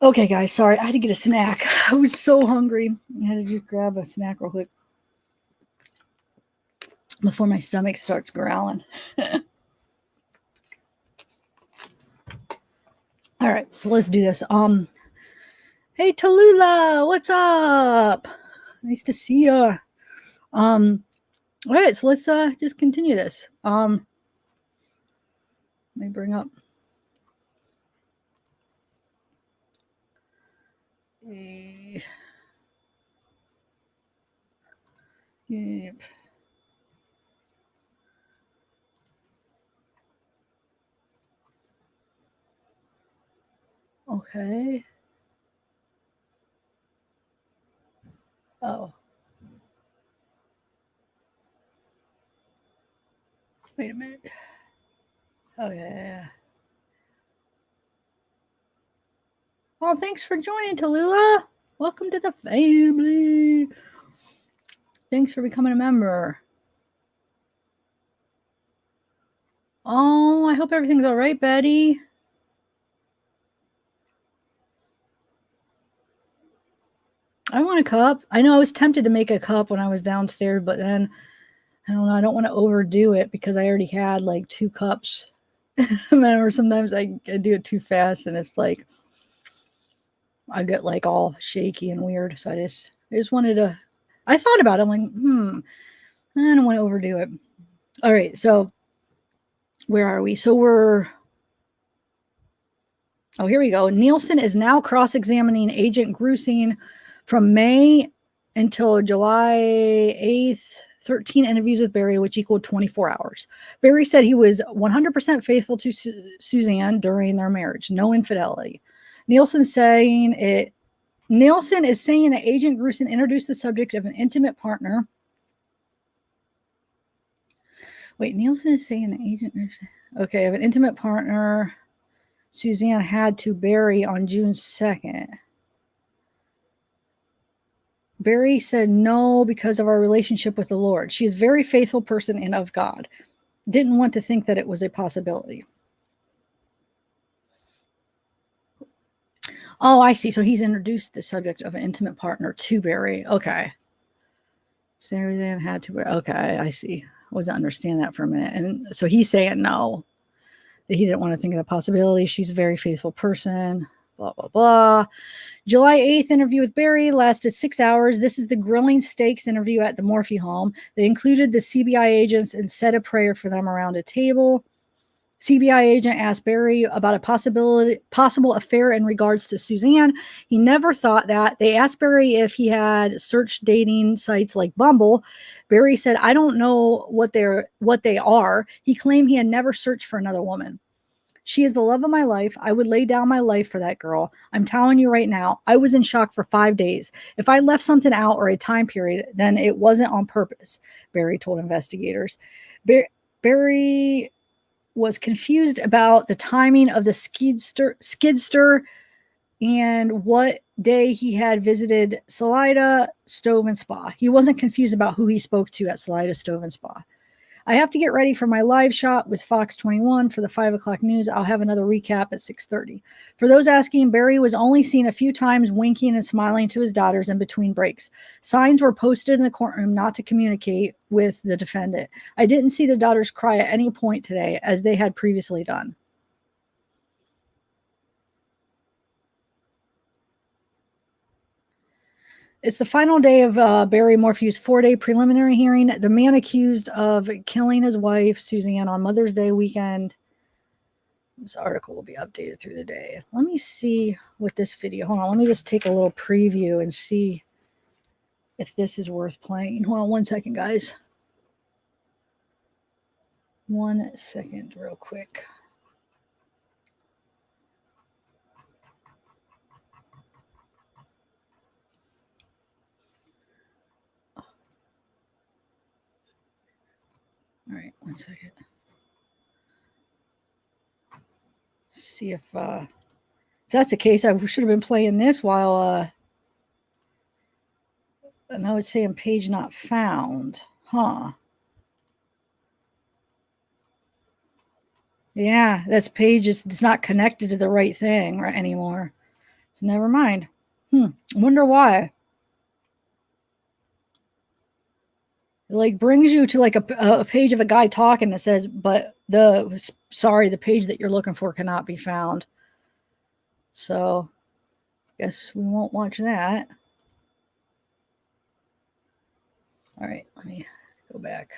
Okay, guys, sorry. I had to get a snack. I was so hungry. I had to just grab a snack real quick before my stomach starts growling. All right, so let's do this. Hey Tallulah, what's up? Nice to see you. All right, so let's just continue this. Let me bring up. Yep. Okay. Oh. Wait a minute. Oh yeah. Oh, thanks for joining, Tallulah. Welcome to the family. Thanks for becoming a member. Oh, I hope everything's all right, Betty. I want a cup. I know I was tempted to make a cup when I was downstairs, but then I don't know. I don't want to overdo it because I already had like 2 cups. Remember, sometimes I do it too fast and it's like I get like all shaky and weird. So I just wanted to. I thought about it. I'm like, I don't want to overdo it. All right. So where are we? So we're. Oh, here we go. Nielsen is now cross-examining Agent Grusing from May until July 8th. 13 interviews with Barry, which equaled 24 hours. Barry said he was 100% faithful to Suzanne during their marriage. No infidelity. Nielsen is saying that Agent Grusin introduced the subject of an intimate partner. Wait, Nielsen is saying that Agent Grusin. Okay, of an intimate partner Suzanne had to Barry on June 2nd. Barry said no because of our relationship with the Lord. She is a very faithful person and of God. Didn't want to think that it was a possibility. Oh, I see. So he's introduced the subject of an intimate partner to Barry. Okay. Suzanne had to. Okay, I see. I wasn't understand that for a minute. And so he's saying no, that he didn't want to think of the possibility. She's a very faithful person. Blah, blah, blah. July 8th interview with Barry lasted 6 hours. This is the grilling steaks interview at the Morphew home. They included the CBI agents and said a prayer for them around a table. CBI agent asked Barry about a possible affair in regards to Suzanne. He never thought that. They asked Barry if he had searched dating sites like Bumble. Barry said, "I don't know what they are." He claimed he had never searched for another woman. She is the love of my life. I would lay down my life for that girl. I'm telling you right now, I was in shock for 5 days. If I left something out or a time period, then it wasn't on purpose, Barry told investigators. Barry was confused about the timing of the skidster and what day he had visited Salida Stove and Spa. He wasn't confused about who he spoke to at Salida Stove and Spa. I have to get ready for my live shot with Fox 21 for the 5 o'clock news. I'll have another recap at 6:30. For those asking, Barry was only seen a few times winking and smiling to his daughters in between breaks. Signs were posted in the courtroom not to communicate with the defendant. I didn't see the daughters cry at any point today, as they had previously done. It's the final day of Barry Morphew's 4-day preliminary hearing. The man accused of killing his wife, Suzanne, on Mother's Day weekend. This article will be updated through the day. Let me see what this video. Hold on. Let me just take a little preview and see if this is worth playing. Hold on 1 second, guys. 1 second, real quick. All right, 1 second. See if that's the case. I should have been playing this while and I would say on page not found. Huh. Yeah, that's page it's not connected to the right thing right anymore. So never mind. Wonder why. It like brings you to like a page of a guy talking that says, but the page that you're looking for cannot be found. So guess we won't watch that. All right, let me go back.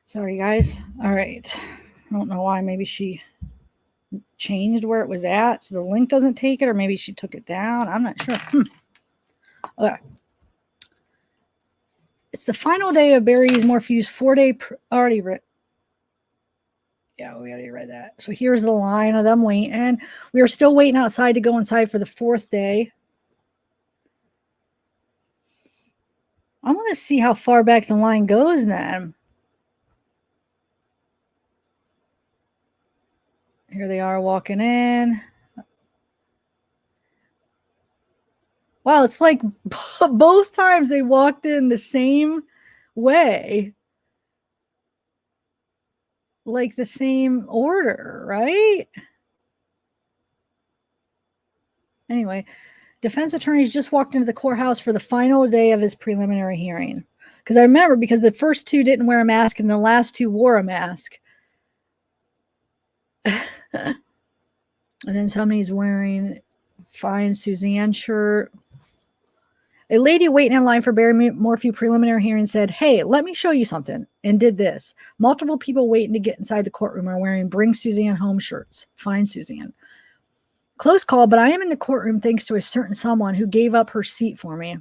Sorry, guys. All right. I don't know why. Maybe she changed where it was at, so the link doesn't take it, or maybe she took it down. I'm not sure. Okay. It's the final day of Barry's Morphew's 4-day already read. Yeah, we already read that. So here's the line of them waiting. We are still waiting outside to go inside for the 4th day. I want to see how far back the line goes then. Here they are walking in. Wow, it's like both times they walked in the same way. Like the same order, right? Anyway, defense attorneys just walked into the courthouse for the final day of his preliminary hearing. Because I remember, because the first 2 didn't wear a mask and the last 2 wore a mask. And then somebody's wearing fine Suzanne shirt. A lady waiting in line for Barry Morphew preliminary hearing said, "Hey, let me show you something," and did this. Multiple people waiting to get inside the courtroom are wearing Bring Suzanne Home shirts. Fine Suzanne. Close call, but I am in the courtroom thanks to a certain someone who gave up her seat for me.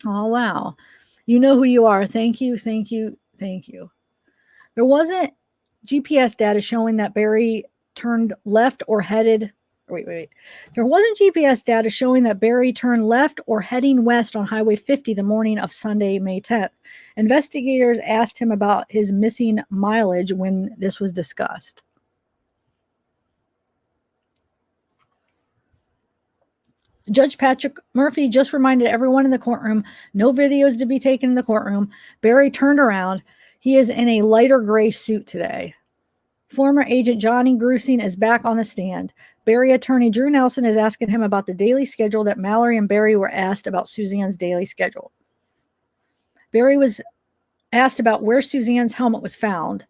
Oh, wow. You know who you are. Thank you, thank you, thank you. There wasn't GPS data showing that Barry turned left or headed. Wait. There wasn't GPS data showing that Barry turned left or heading west on Highway 50 the morning of Sunday, May 10th. Investigators asked him about his missing mileage when this was discussed. Judge Patrick Murphy just reminded everyone in the courtroom, no videos to be taken in the courtroom. Barry turned around. He is in a lighter gray suit today. Former agent Johnny Grusing is back on the stand. Barry attorney Drew Nelson is asking him about the daily schedule that Mallory and Barry were asked about Suzanne's daily schedule. Barry was asked about where Suzanne's helmet was found.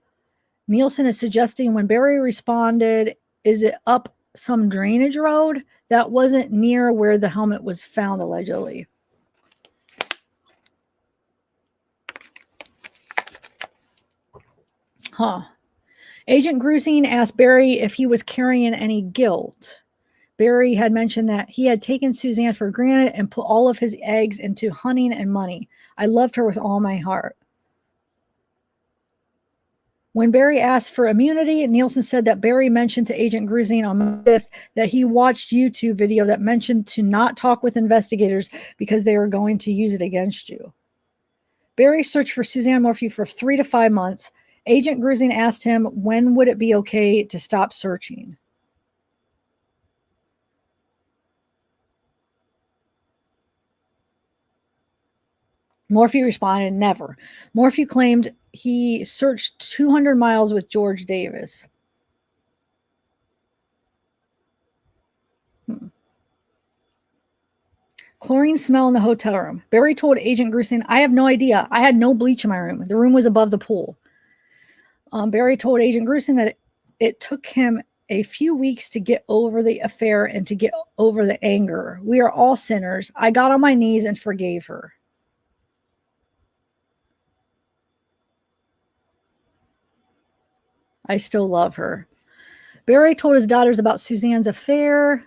Nielsen is suggesting when Barry responded, "Is it up some drainage road?" That wasn't near where the helmet was found, allegedly. Agent Grusing asked Barry if he was carrying any guilt. Barry had mentioned that he had taken Suzanne for granted and put all of his eggs into hunting and money. "I loved her with all my heart." When Barry asked for immunity, Nielsen said that Barry mentioned to Agent Grusing on May 5th that he watched YouTube video that mentioned to not talk with investigators because they were going to use it against you. Barry searched for Suzanne Morphew for 3 to 5 months. Agent Grusing asked him when would it be okay to stop searching. Morphew responded, "Never." Morphew claimed he searched 200 miles with George Davis. Chlorine smell in the hotel room. Barry told Agent Grusing, "I have no idea. I had no bleach in my room. The room was above the pool." Barry told Agent Grusing that it took him a few weeks to get over the affair and to get over the anger. "We are all sinners. I got on my knees and forgave her." "I still love her." Barry told his daughters about Suzanne's affair.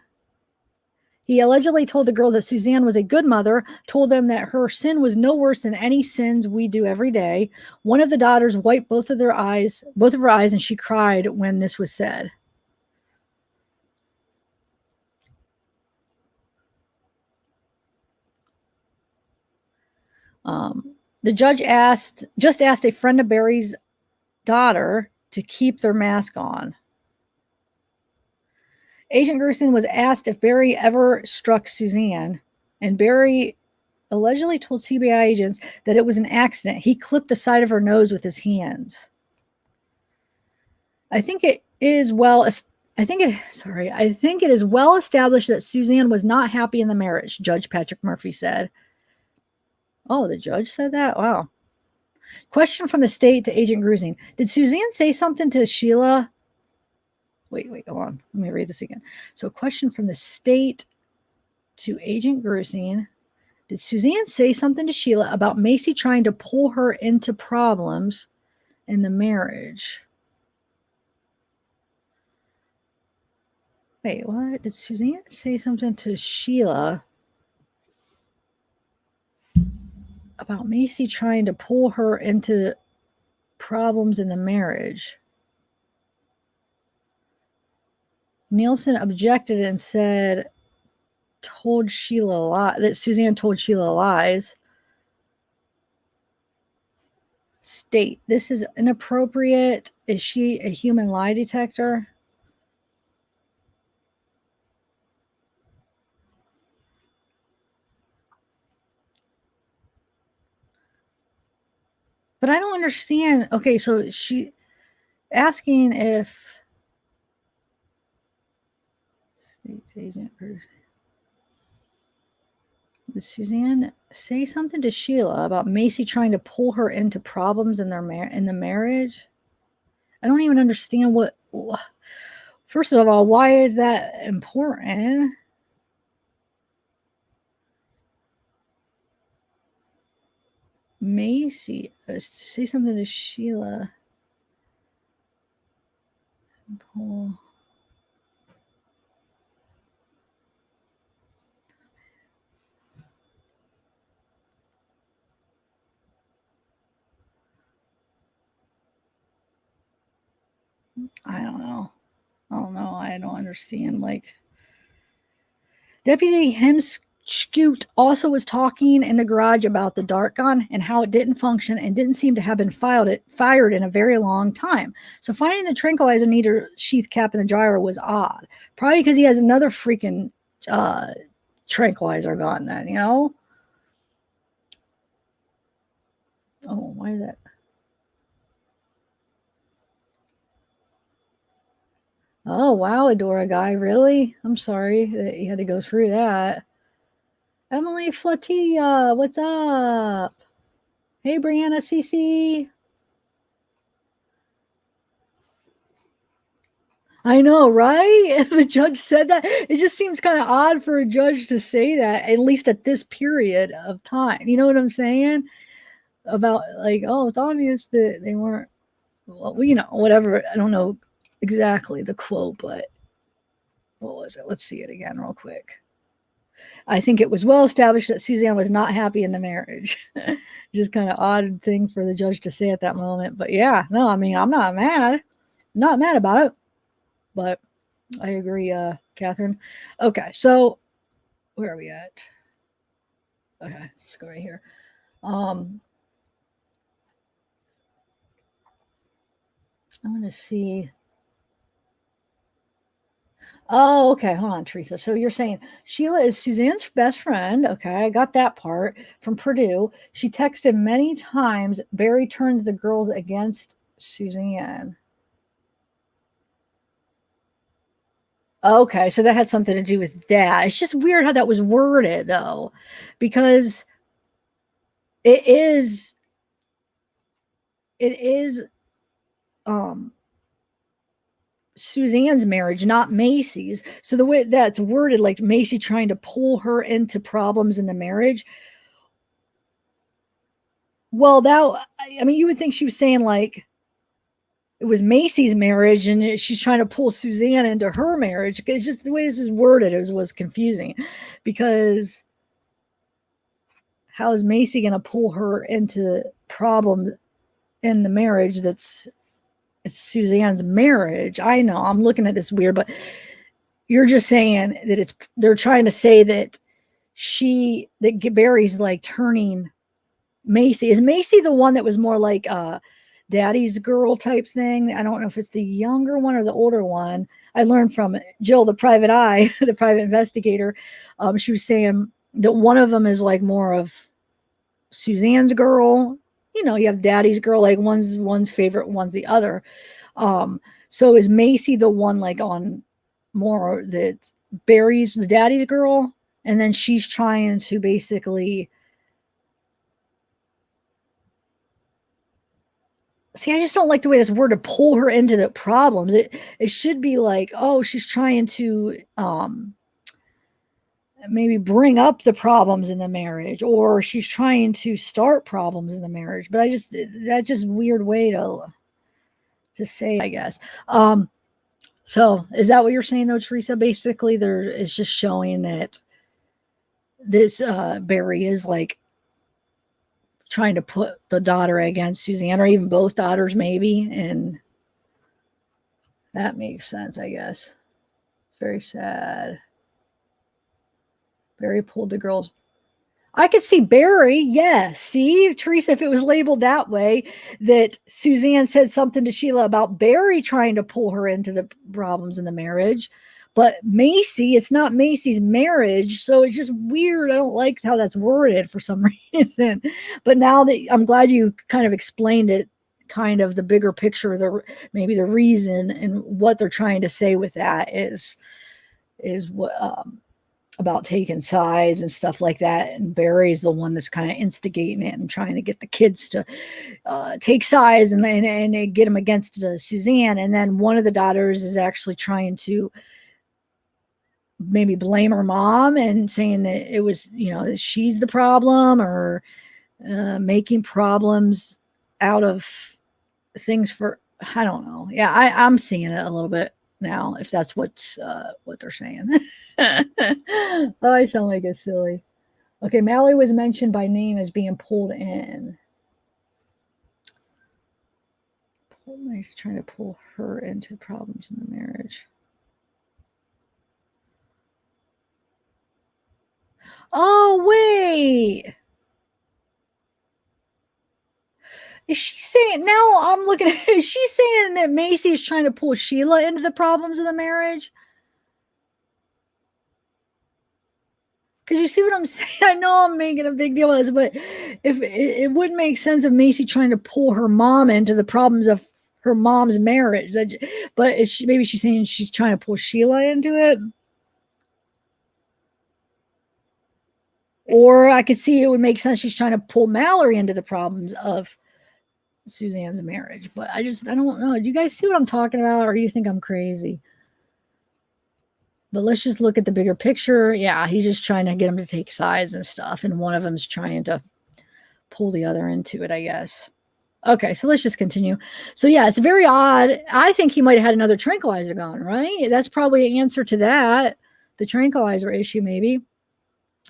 He allegedly told the girls that Suzanne was a good mother, told them that her sin was no worse than any sins we do every day. One of the daughters wiped both of her eyes, and she cried when this was said. The judge just asked a friend of Barry's daughter to keep their mask on. Agent Grusing was asked if Barry ever struck Suzanne, and Barry allegedly told CBI agents that it was an accident. He clipped the side of her nose with his hands. I think it is well established that Suzanne was not happy in the marriage, Judge Patrick Murphy said. Oh, the judge said that? Wow. Question from the state to Agent Grusing. Did Suzanne say something to Sheila? Wait, hold on. Let me read this again. So, question from the state to Agent Grusing. Did Suzanne say something to Sheila about Macy trying to pull her into problems in the marriage? Wait, what? Did Suzanne say something to Sheila about Macy trying to pull her into problems in the marriage? Nielsen objected and said, told Sheila a lie, that Suzanne told Sheila lies. State, this is inappropriate. Is she a human lie detector? But I don't understand. Okay, so she asking if state agent or did Suzanne say something to Sheila about Macy trying to pull her into problems in the marriage? I don't even understand what. First of all, why is that important? Macy, say something to Sheila. Pull. I don't know. I don't understand. Like, Deputy Hemscoot also was talking in the garage about the dart gun and how it didn't function and didn't seem to have been fired in a very long time. So finding the tranquilizer needle sheath cap in the gyro was odd. Probably because he has another freaking tranquilizer gun then, you know? Oh, why is that? Oh, wow, Adora guy, really? I'm sorry that you had to go through that. Emily Flatia, what's up? Hey, Brianna CC. I know, right? The judge said that. It just seems kind of odd for a judge to say that, at least at this period of time. You know what I'm saying? About like, oh, it's obvious that they weren't, well, you know, whatever. I don't know exactly the quote, but what was it? Let's see it again real quick. I think it was well established that Suzanne was not happy in the marriage. Just kind of odd thing for the judge to say at that moment. But yeah, no, I mean, I'm not mad. Not mad about it. But I agree, Catherine. Okay, so where are we at? Okay, let's go right here. I want to see. Oh, okay. Hold on, Teresa. So you're saying Sheila is Suzanne's best friend. Okay, I got that part from Purdue. She texted many times. Barry turns the girls against Suzanne. Okay, so that had something to do with that. It's just weird how that was worded, though, because it is Suzanne's marriage, not Macy's. So the way that's worded, like Macy trying to pull her into problems in the marriage. Well, that, I mean, you would think she was saying like it was Macy's marriage and she's trying to pull Suzanne into her marriage. It's just the way this is worded was confusing, because how is Macy going to pull her into problems in the marriage it's Suzanne's marriage? I know I'm looking at this weird, but you're just saying that they're trying to say that Barry's like turning Macy. Is Macy the one that was more like daddy's girl type thing? I don't know if it's the younger one or the older one. I learned from Jill, the private eye, the private investigator. She was saying that one of them is like more of Suzanne's girl. You know, you have daddy's girl, like one's favorite, one's the other. So is Macy the one like on more that Barry's the daddy's girl, and then she's trying to basically see. I just don't like the way this word to pull her into the problems. It should be like, oh, she's trying to maybe bring up the problems in the marriage, or she's trying to start problems in the marriage. But that's just weird way to say, I guess. So is that what you're saying though, Teresa? Basically, there is just showing that this Barry is like trying to put the daughter against Suzanne, or even both daughters, maybe, and that makes sense, I guess. Very sad. Barry pulled the girls. I could see Barry, yes. See, Teresa, if it was labeled that way, that Suzanne said something to Sheila about Barry trying to pull her into the problems in the marriage. But Macy, it's not Macy's marriage. So it's just weird. I don't like how that's worded for some reason. But now that I'm glad you kind of explained it, kind of the bigger picture, maybe the reason and what they're trying to say with that is what about taking sides and stuff like that. And Barry's the one that's kind of instigating it and trying to get the kids to take sides and get them against Suzanne. And then one of the daughters is actually trying to maybe blame her mom and saying that it was, she's the problem, or making problems out of things for, I don't know. Yeah, I'm seeing it a little bit now, if that's what they're saying. Oh, I sound like a silly. Okay, Mallory was mentioned by name as being pulled in. He's trying to pull her into problems in the marriage. Oh, wait. Is she saying, now I'm looking at, is she saying that Macy is trying to pull Sheila into the problems of the marriage? Because you see what I'm saying? I know I'm making a big deal of this, but if it wouldn't make sense of Macy trying to pull her mom into the problems of her mom's marriage. But maybe she's saying she's trying to pull Sheila into it. Or I could see it would make sense she's trying to pull Mallory into the problems of Suzanne's marriage. But I don't know. Do you guys see what I'm talking about, or do you think I'm crazy? But let's just look at the bigger picture. Yeah, he's just trying to get them to take sides and stuff. And one of them's trying to pull the other into it, I guess. Okay, so let's just continue. So yeah, it's very odd. I think he might have had another tranquilizer gun, right? That's probably an answer to that. The tranquilizer issue, maybe.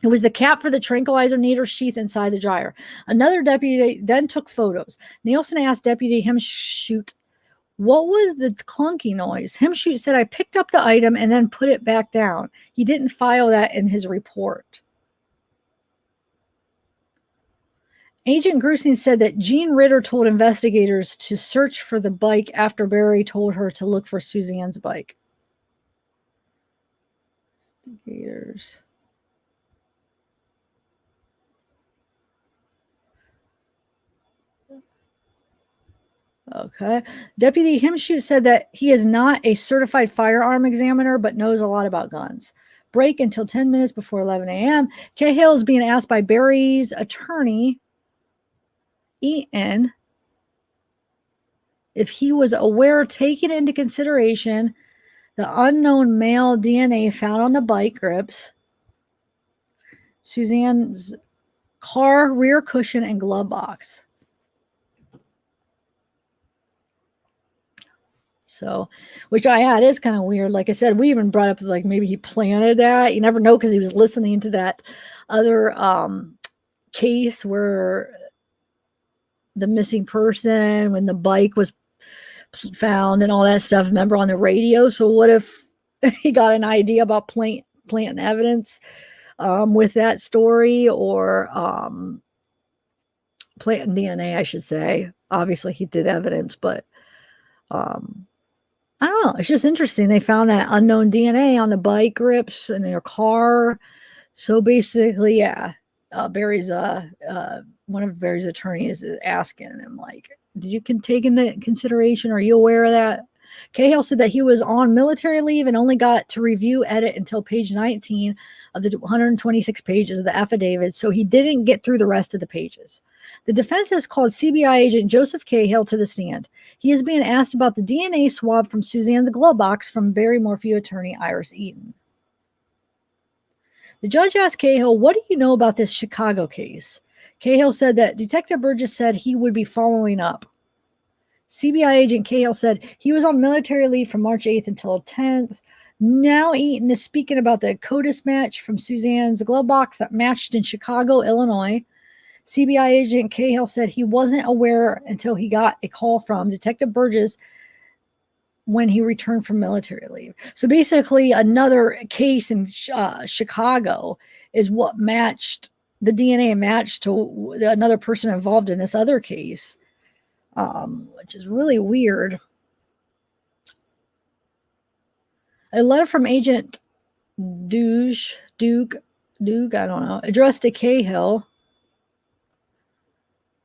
It was the cap for the tranquilizer needle sheath inside the dryer. Another deputy then took photos. Nielsen asked Deputy Himshoot, what was the clunky noise? Himshoot said, I picked up the item and then put it back down. He didn't file that in his report. Agent Grusing said that Jean Ritter told investigators to search for the bike after Barry told her to look for Suzanne's bike. Investigators. Okay. Deputy Himshoot said that he is not a certified firearm examiner, but knows a lot about guns. Break until 10 minutes before 11 a.m. Cahill is being asked by Barry's attorney, Ian, if he was aware, taking into consideration the unknown male DNA found on the bike grips, Suzanne's car rear cushion, and glove box. So, which I had is kind of weird. Like I said, we even brought up like maybe he planted that. You never know, because he was listening to that other case where the missing person, when the bike was found and all that stuff, remember, on the radio. So what if he got an idea about planting evidence with that story, or planting DNA, I should say. Obviously he did evidence, but I don't know. It's just interesting. They found that unknown DNA on the bike grips in their car. So basically, yeah, Barry's one of Barry's attorneys is asking him, like, did you take into consideration? Are you aware of that? Cahill said that he was on military leave and only got to review edit until page 19 of the 126 pages of the affidavit, so he didn't get through the rest of the pages. The defense has called CBI agent Joseph Cahill to the stand. He is being asked about the DNA swab from Suzanne's glove box from Barry Morphew attorney Iris Eaton. The judge asked Cahill, what do you know about this Chicago case? Cahill said that Detective Burgess said he would be following up. CBI agent Cahill said he was on military leave from March 8th until 10th. Now Eaton is speaking about the CODIS match from Suzanne's glove box that matched in Chicago, Illinois. CBI agent Cahill said he wasn't aware until he got a call from Detective Burgess when he returned from military leave. So basically, another case in Chicago is what matched the DNA matched to another person involved in this other case, which is really weird. A letter from Agent Duke, I don't know, addressed to Cahill.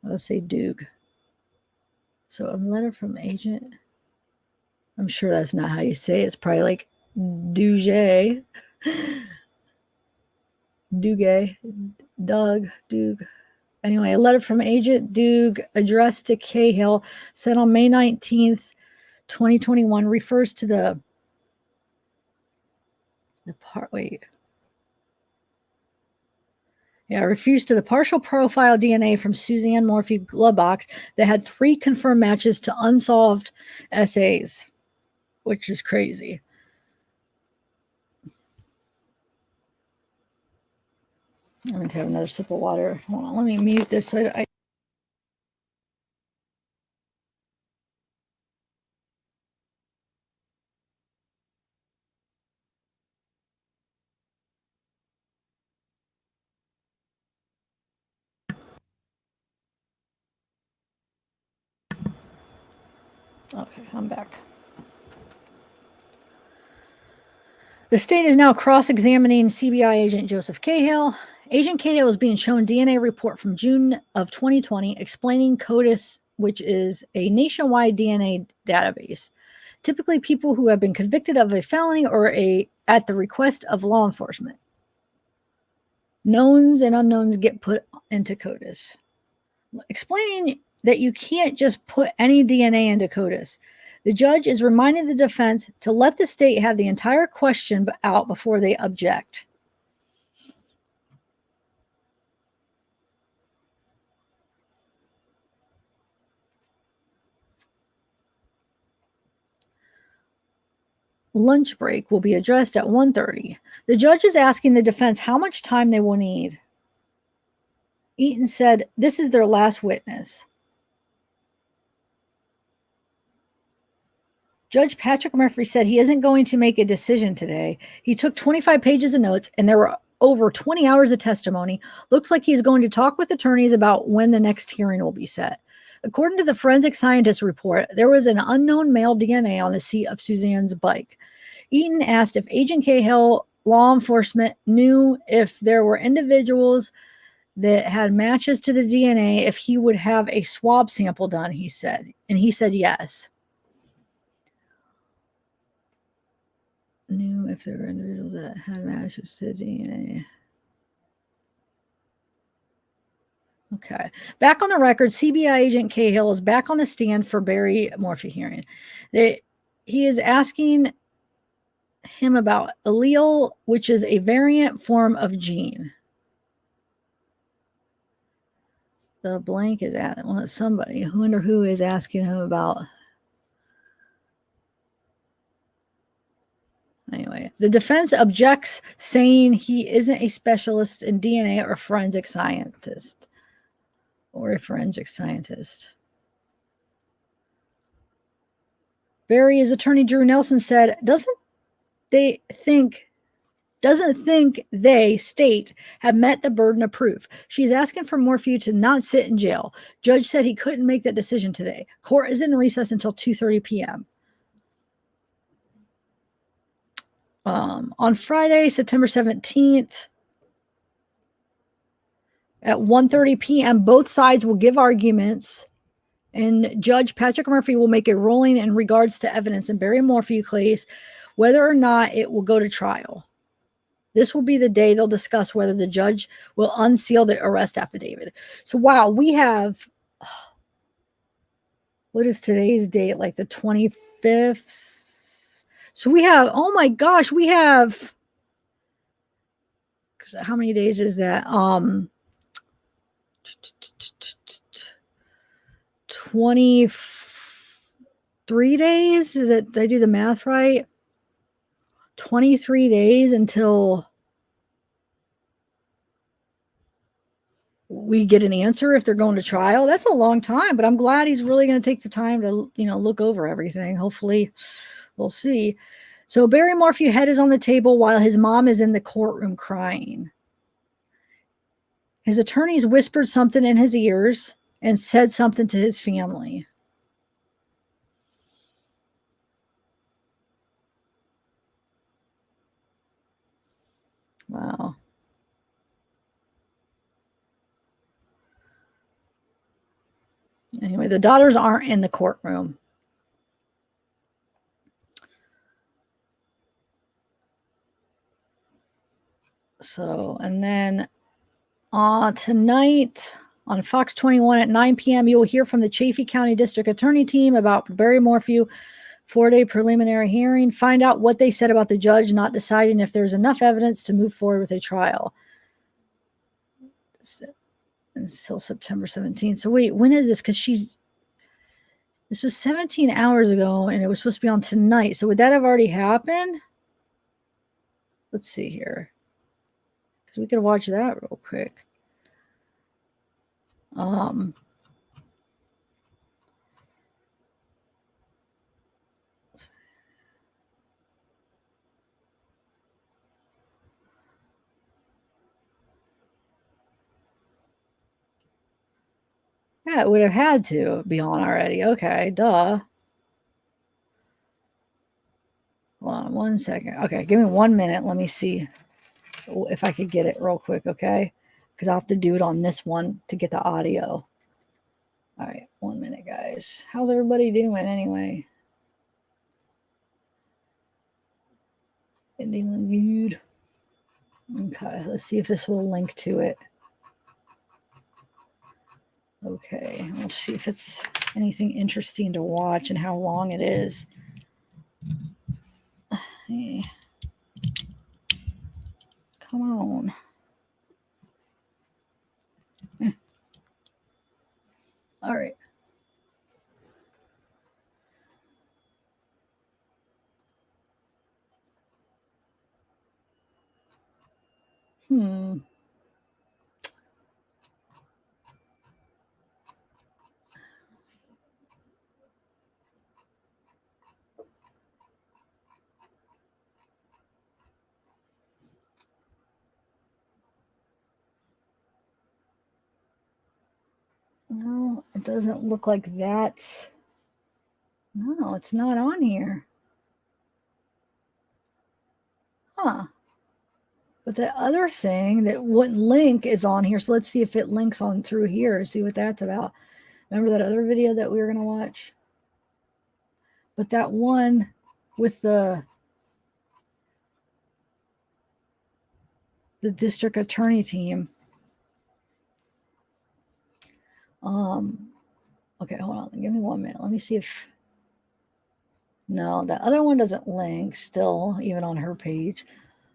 Let's say Duke. So a letter from Agent. I'm sure that's not how you say it. It's probably like Duge. Duke. Anyway, a letter from Agent Duke addressed to Cahill sent on May 19th, 2021 refers to the refused to the partial profile DNA from Suzanne Morphew glove box that had 3 confirmed matches to unsolved essays, which is crazy. I'm going to have another sip of water. Hold on, let me mute this so I Okay, I'm back. The state is now cross-examining CBI agent Joseph Cahill. Agent Cahill is being shown DNA report from June of 2020 explaining CODIS, which is a nationwide DNA database. Typically, people who have been convicted of a felony or at the request of law enforcement. Knowns and unknowns get put into CODIS. Explaining that you can't just put any DNA into CODIS. The judge is reminding the defense to let the state have the entire question out before they object. Lunch break will be addressed at 1:30. The judge is asking the defense how much time they will need. Eaton said, this is their last witness. Judge Patrick Murphy said he isn't going to make a decision today. He took 25 pages of notes, and there were over 20 hours of testimony. Looks like he's going to talk with attorneys about when the next hearing will be set. According to the forensic scientist report, there was an unknown male DNA on the seat of Suzanne's bike. Eaton asked if Agent Cahill, law enforcement, knew if there were individuals that had matches to the DNA, if he would have a swab sample done, he said. And he said yes. Knew if there were individuals that had matches to DNA. Okay. Back on the record, CBI agent Cahill is back on the stand for Barry Morphew hearing. He is asking him about allele, which is a variant form of gene. The blank is at somebody. I wonder who is asking him about. Anyway, the defense objects, saying he isn't a specialist in DNA or a forensic scientist. Barry's attorney Drew Nelson said, doesn't think they, state, have met the burden of proof. She's asking for Morphew to not sit in jail. Judge said he couldn't make that decision today. Court is in recess until 2:30 p.m. On Friday, September 17th, At 1:30 p.m., both sides will give arguments, and Judge Patrick Murphy will make a ruling in regards to evidence in Barry Morphew case, whether or not it will go to trial. This will be the day they'll discuss whether the judge will unseal the arrest affidavit. So, wow, we have, what is today's date? Like the 25th. So we have, oh my gosh, we have, how many days is that? 23 days. Is it, did I do the math right? 23 days until we get an answer if they're going to trial. That's a long time, but I'm glad he's really going to take the time to, look over everything. Hopefully we'll see. So Barry Morphew head is on the table while his mom is in the courtroom crying. His attorneys whispered something in his ears and said something to his family. Wow. Anyway, the daughters aren't in the courtroom. So, and then tonight on Fox 21 at 9 p.m., you'll hear from the Chaffee County District Attorney team about Barry Morphew 4-day preliminary hearing. Find out what they said about the judge not deciding if there's enough evidence to move forward with a trial until September 17th. So wait, when is this? Because this was 17 hours ago and it was supposed to be on tonight. So would that have already happened? Let's see here. Because we could watch that real quick. Yeah, it would have had to be on already. Okay, duh. Hold on 1 second. Okay, give me 1 minute. Let me see if I could get it real quick, okay? Because I'll have to do it on this one to get the audio. All right, 1 minute, guys. How's everybody doing anyway? Doing good. Okay, let's see if this will link to it. Okay, we'll see if it's anything interesting to watch and how long it is. Hey. Come on. All right. No, it doesn't look like that. No, it's not on here. Huh. But the other thing that wouldn't link is on here. So let's see if it links on through here. See what that's about. Remember that other video that we were going to watch? But that one with the district attorney team. Okay, hold on. Give me 1 minute. Let me see if... No, the other one doesn't link still, even on her page.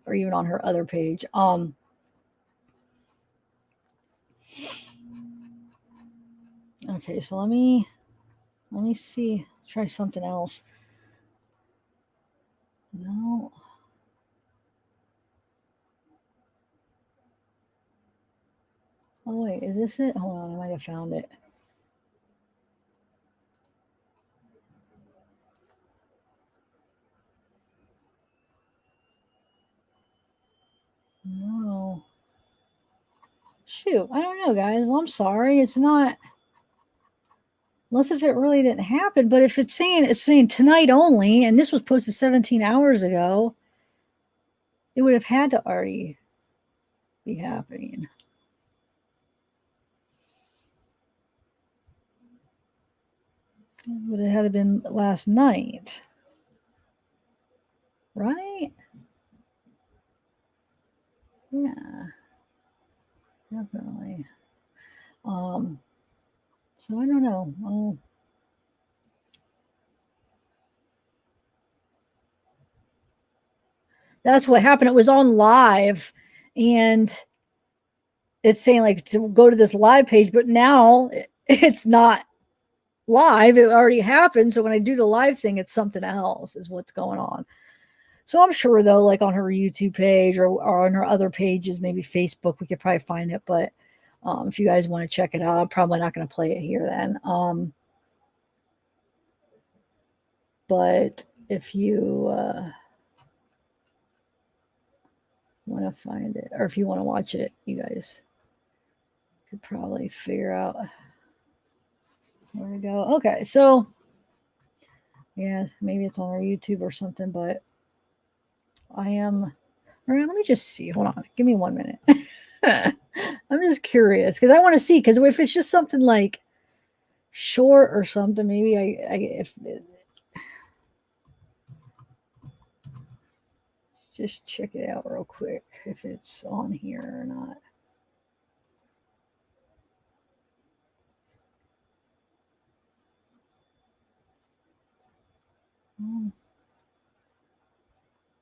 Or even on her other page. Okay, so let me see. Try something else. No. Oh wait, is this it? Hold on, I might have found it. No. Shoot, I don't know, guys. Well, I'm sorry. It's not. Unless if it really didn't happen, but if it's saying tonight only, and this was posted 17 hours ago, it would have had to already be happening. But it had been last night. Right? Yeah. Definitely. So I don't know. Oh. That's what happened. It was on live and it's saying like to go to this live page, but now it's not live. It already happened. So when I do the live thing, it's something else is what's going on. So I'm sure though, like on her YouTube page or on her other pages, maybe Facebook, we could probably find it. But if you guys want to check it out, I'm probably not going to play it here then. But if you want to find it, or if you want to watch it, you guys could probably figure out where to go. Okay, so yeah, maybe it's on our YouTube or something, but I am. All right, let me just see. Hold on, give me 1 minute. I'm just curious because I want to see. Because if it's just something like short or something, maybe if just check it out real quick if it's on here or not.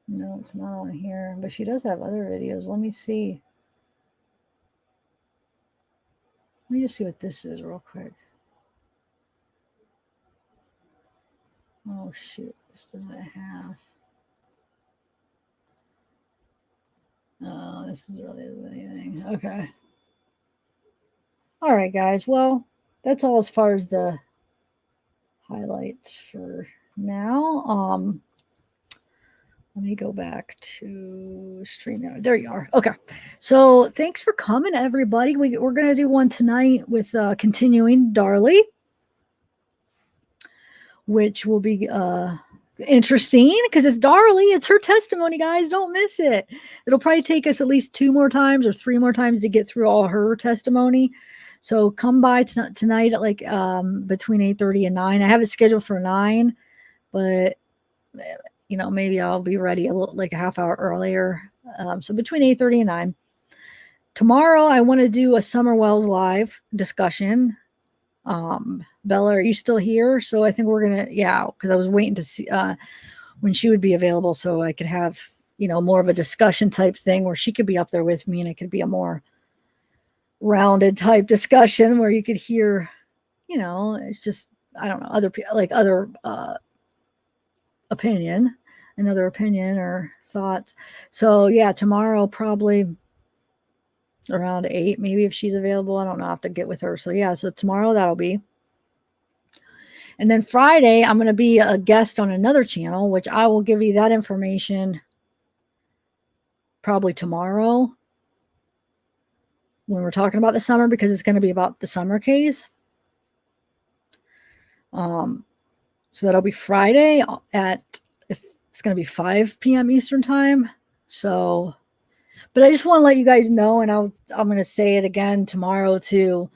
No, it's not on here, but she does have other videos. Let me see. Let me just see what this is real quick. Oh shoot, this doesn't have. Oh, this is really isn't anything. Okay. All right, guys. Well, that's all as far as the highlights for now. Let me go back to stream now. There you are. Okay. So thanks for coming, everybody. We're going to do one tonight with continuing Darlie, which will be interesting because it's Darlie. It's her testimony, guys. Don't miss it. It'll probably take us at least 2 more times or 3 more times to get through all her testimony. So come by tonight at like between 8:30 and 9. I have it scheduled for 9, but you know, maybe I'll be ready a little like a half hour earlier. So between 8:30 and 9. Tomorrow I want to do a Summer Wells live discussion. Bella, are you still here? So I think we're gonna, yeah, because I was waiting to see when she would be available so I could have, you know, more of a discussion type thing where she could be up there with me and it could be a more rounded type discussion where you could hear, you know, it's just, I don't know, other people like other another opinion or thoughts. So yeah, tomorrow probably around 8, maybe if she's available. I don't know. I have to get with her. So yeah, so tomorrow that'll be. And then Friday, I'm going to be a guest on another channel, which I will give you that information probably tomorrow when we're talking about the summer, because it's going to be about the summer case. So that'll be Friday at, it's going to be 5 p.m. Eastern time. So, but I just want to let you guys know, and I'm going to say it again tomorrow too.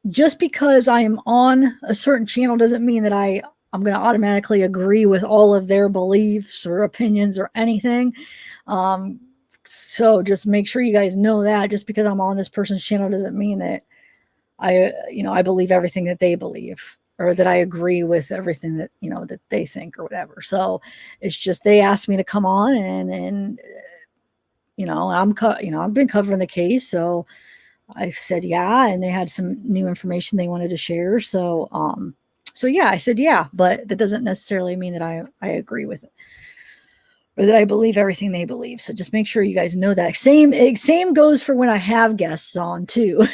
Just because I am on a certain channel doesn't mean that I'm going to automatically agree with all of their beliefs or opinions or anything. So just make sure you guys know that just because I'm on this person's channel doesn't mean that I believe everything that they believe or that I agree with everything that, you know, that they think or whatever. So it's just, they asked me to come on and you know, I've been covering the case. So I said, yeah. And they had some new information they wanted to share. So yeah, I said, yeah, but that doesn't necessarily mean that I agree with it or that I believe everything they believe. So just make sure you guys know that. Same goes for when I have guests on too.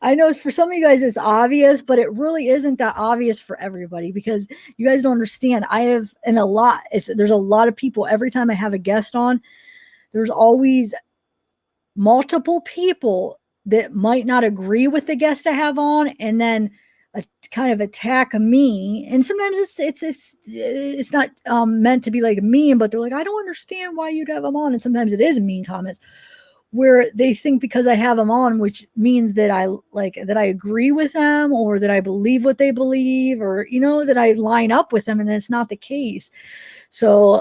I know for some of you guys, it's obvious, but it really isn't that obvious for everybody because you guys don't understand. There's a lot of people every time I have a guest on, there's always multiple people that might not agree with the guest I have on, and then kind of attack me. And sometimes it's not meant to be like mean, but they're like, I don't understand why you'd have them on. And sometimes it is mean comments. where they think because I have them on, which means that I agree with them, or that I believe what they believe, or, that I line up with them, and that's not the case. So,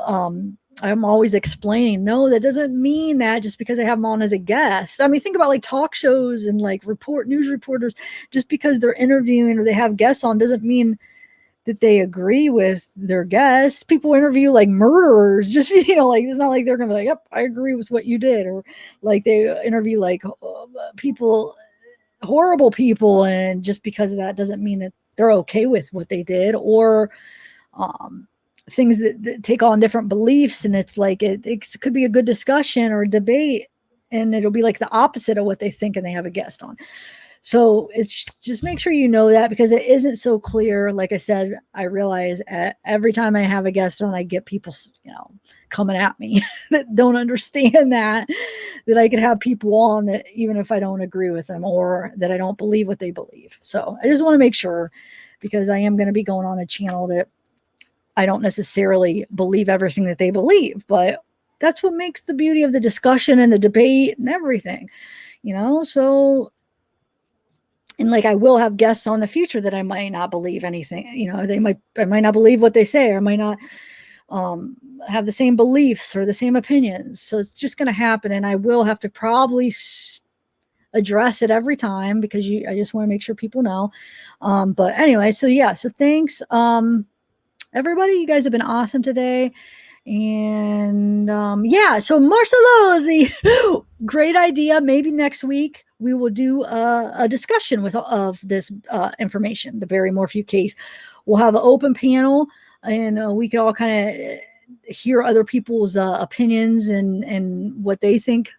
I'm always explaining, no, that doesn't mean that just because I have them on as a guest. I mean, think about like talk shows and like news reporters, just because they're interviewing or they have guests on doesn't mean that they agree with their guests. People interview like murderers, just, like, it's not like they're going to be like, yep, I agree with what you did. Or like they interview like people, horrible people. And just because of that doesn't mean that they're okay with what they did, or, things that take on different beliefs. And it's like, it could be a good discussion or a debate, and it'll be like the opposite of what they think, and they have a guest on. So it's just make sure you know that, because it isn't so clear. Like I said, I realize every time I have a guest on, I get people, coming at me that don't understand that I could have people on that even if I don't agree with them, or that I don't believe what they believe. So I just want to make sure, because I am going to be going on a channel that I don't necessarily believe everything that they believe, but that's what makes the beauty of the discussion and the debate and everything, so. And like, I will have guests on the future that I might not believe anything, I might not believe what they say, or I might not have the same beliefs or the same opinions. So it's just going to happen. And I will have to probably address it every time, because I just want to make sure people know. But anyway, so yeah, so thanks. Everybody, you guys have been awesome today. And so Marcelozzi, great idea. Maybe next week we will do a discussion of this information, the Barry Morphew case. We'll have an open panel, and we can all kind of hear other people's opinions and what they think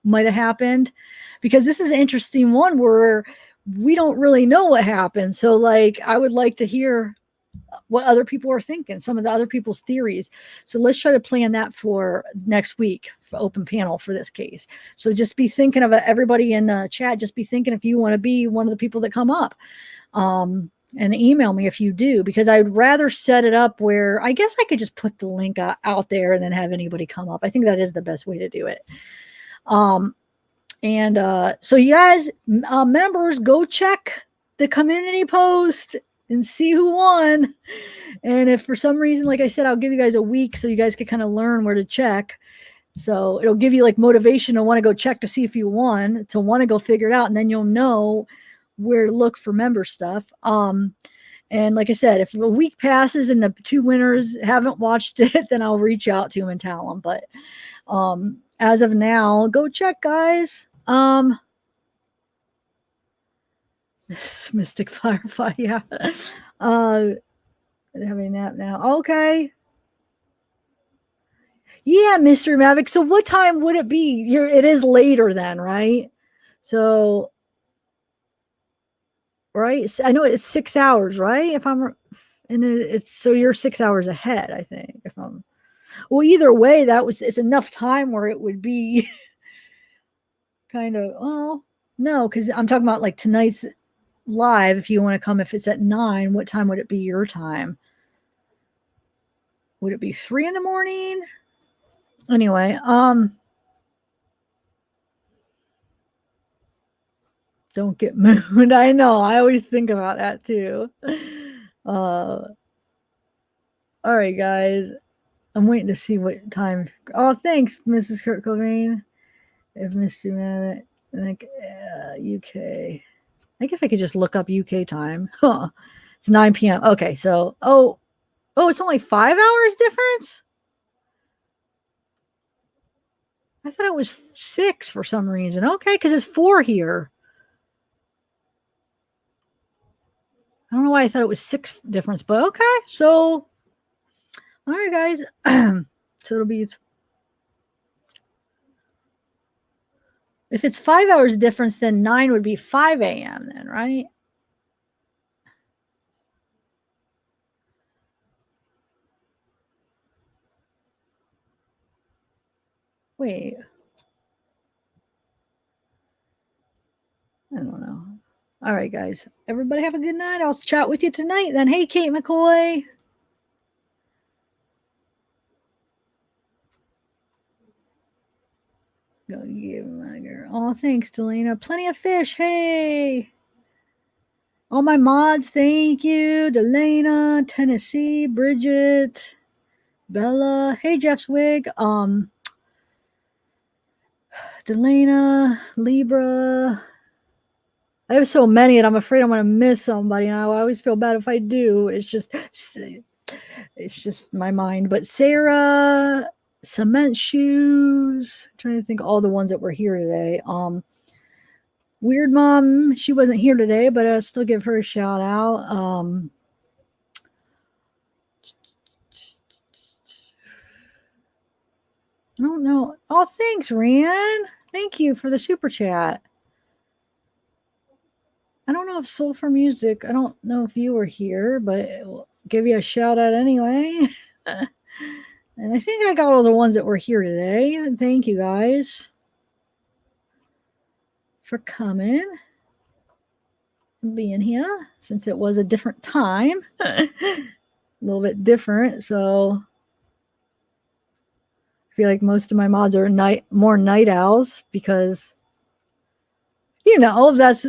might have happened, because this is an interesting one where we don't really know what happened. So like, I would like to hear what other people are thinking, some of the other people's theories. So let's try to plan that for next week for open panel for this case. So just be thinking of everybody in the chat. Just be thinking if you want to be one of the people that come up, and email me if you do, because I'd rather set it up where I guess I could just put the link out there and then have anybody come up. I think that is the best way to do it. So you guys, members, go check the community post and see who won. And if for some reason, like I said, I'll give you guys a week so you guys can kind of learn where to check. So it'll give you like motivation to want to go check to see if you won, to want to go figure it out. And then you'll know where to look for member stuff. And like I said, if a week passes and the two winners haven't watched it, then I'll reach out to them and tell them. But as of now, go check, guys. Mystic Firefly, yeah. Having a nap now. Okay. Yeah, Mr. Mavic. So what time would it be? It is later then, right? So, right? I know it's 6 hours, right? So you're 6 hours ahead, I think. Well, either way, it's enough time where it would be kind of, well, no, because I'm talking about like tonight's live. If you want to come, if it's at 9, what time would it be your time? Would it be 3 in the morning? Anyway, don't get mooned. I know. I always think about that too. All right, guys. I'm waiting to see what time. Oh, thanks, Mrs. Kurt Cobain. If Mr. Mavic, like UK. I guess I could just look up UK time. Huh. It's 9 p.m. Okay, so it's only 5 hours difference? I thought it was 6 for some reason. Okay, because it's 4 here. I don't know why I thought it was 6 difference, but okay. So, all right, guys. So it'll be, if it's 5 hours difference, then 9 would be 5 a.m. then, right? Wait. I don't know. All right, guys. Everybody have a good night. I'll chat with you tonight then. Hey, Kate McCoy. Go give my girl. Oh, thanks, Delana. Plenty of fish. Hey. All my mods, thank you. Delana, Tennessee, Bridget, Bella. Hey, Jeff's wig. Delana, Libra. I have so many, and I'm afraid I'm gonna miss somebody. And I always feel bad if I do. It's just my mind. But Sarah, Cement Shoes. I'm trying to think of all the ones that were here today. Weird Mom, she wasn't here today, but I'll still give her a shout out. I don't know. Oh, thanks, Ryan. Thank you for the super chat. I don't know if Soul for Music, I don't know if you were here, but I'll give you a shout out anyway. And I think I got all the ones that were here today. And thank you guys for coming and being here since it was a different time. A little bit different. So I feel like most of my mods are more night owls because, that's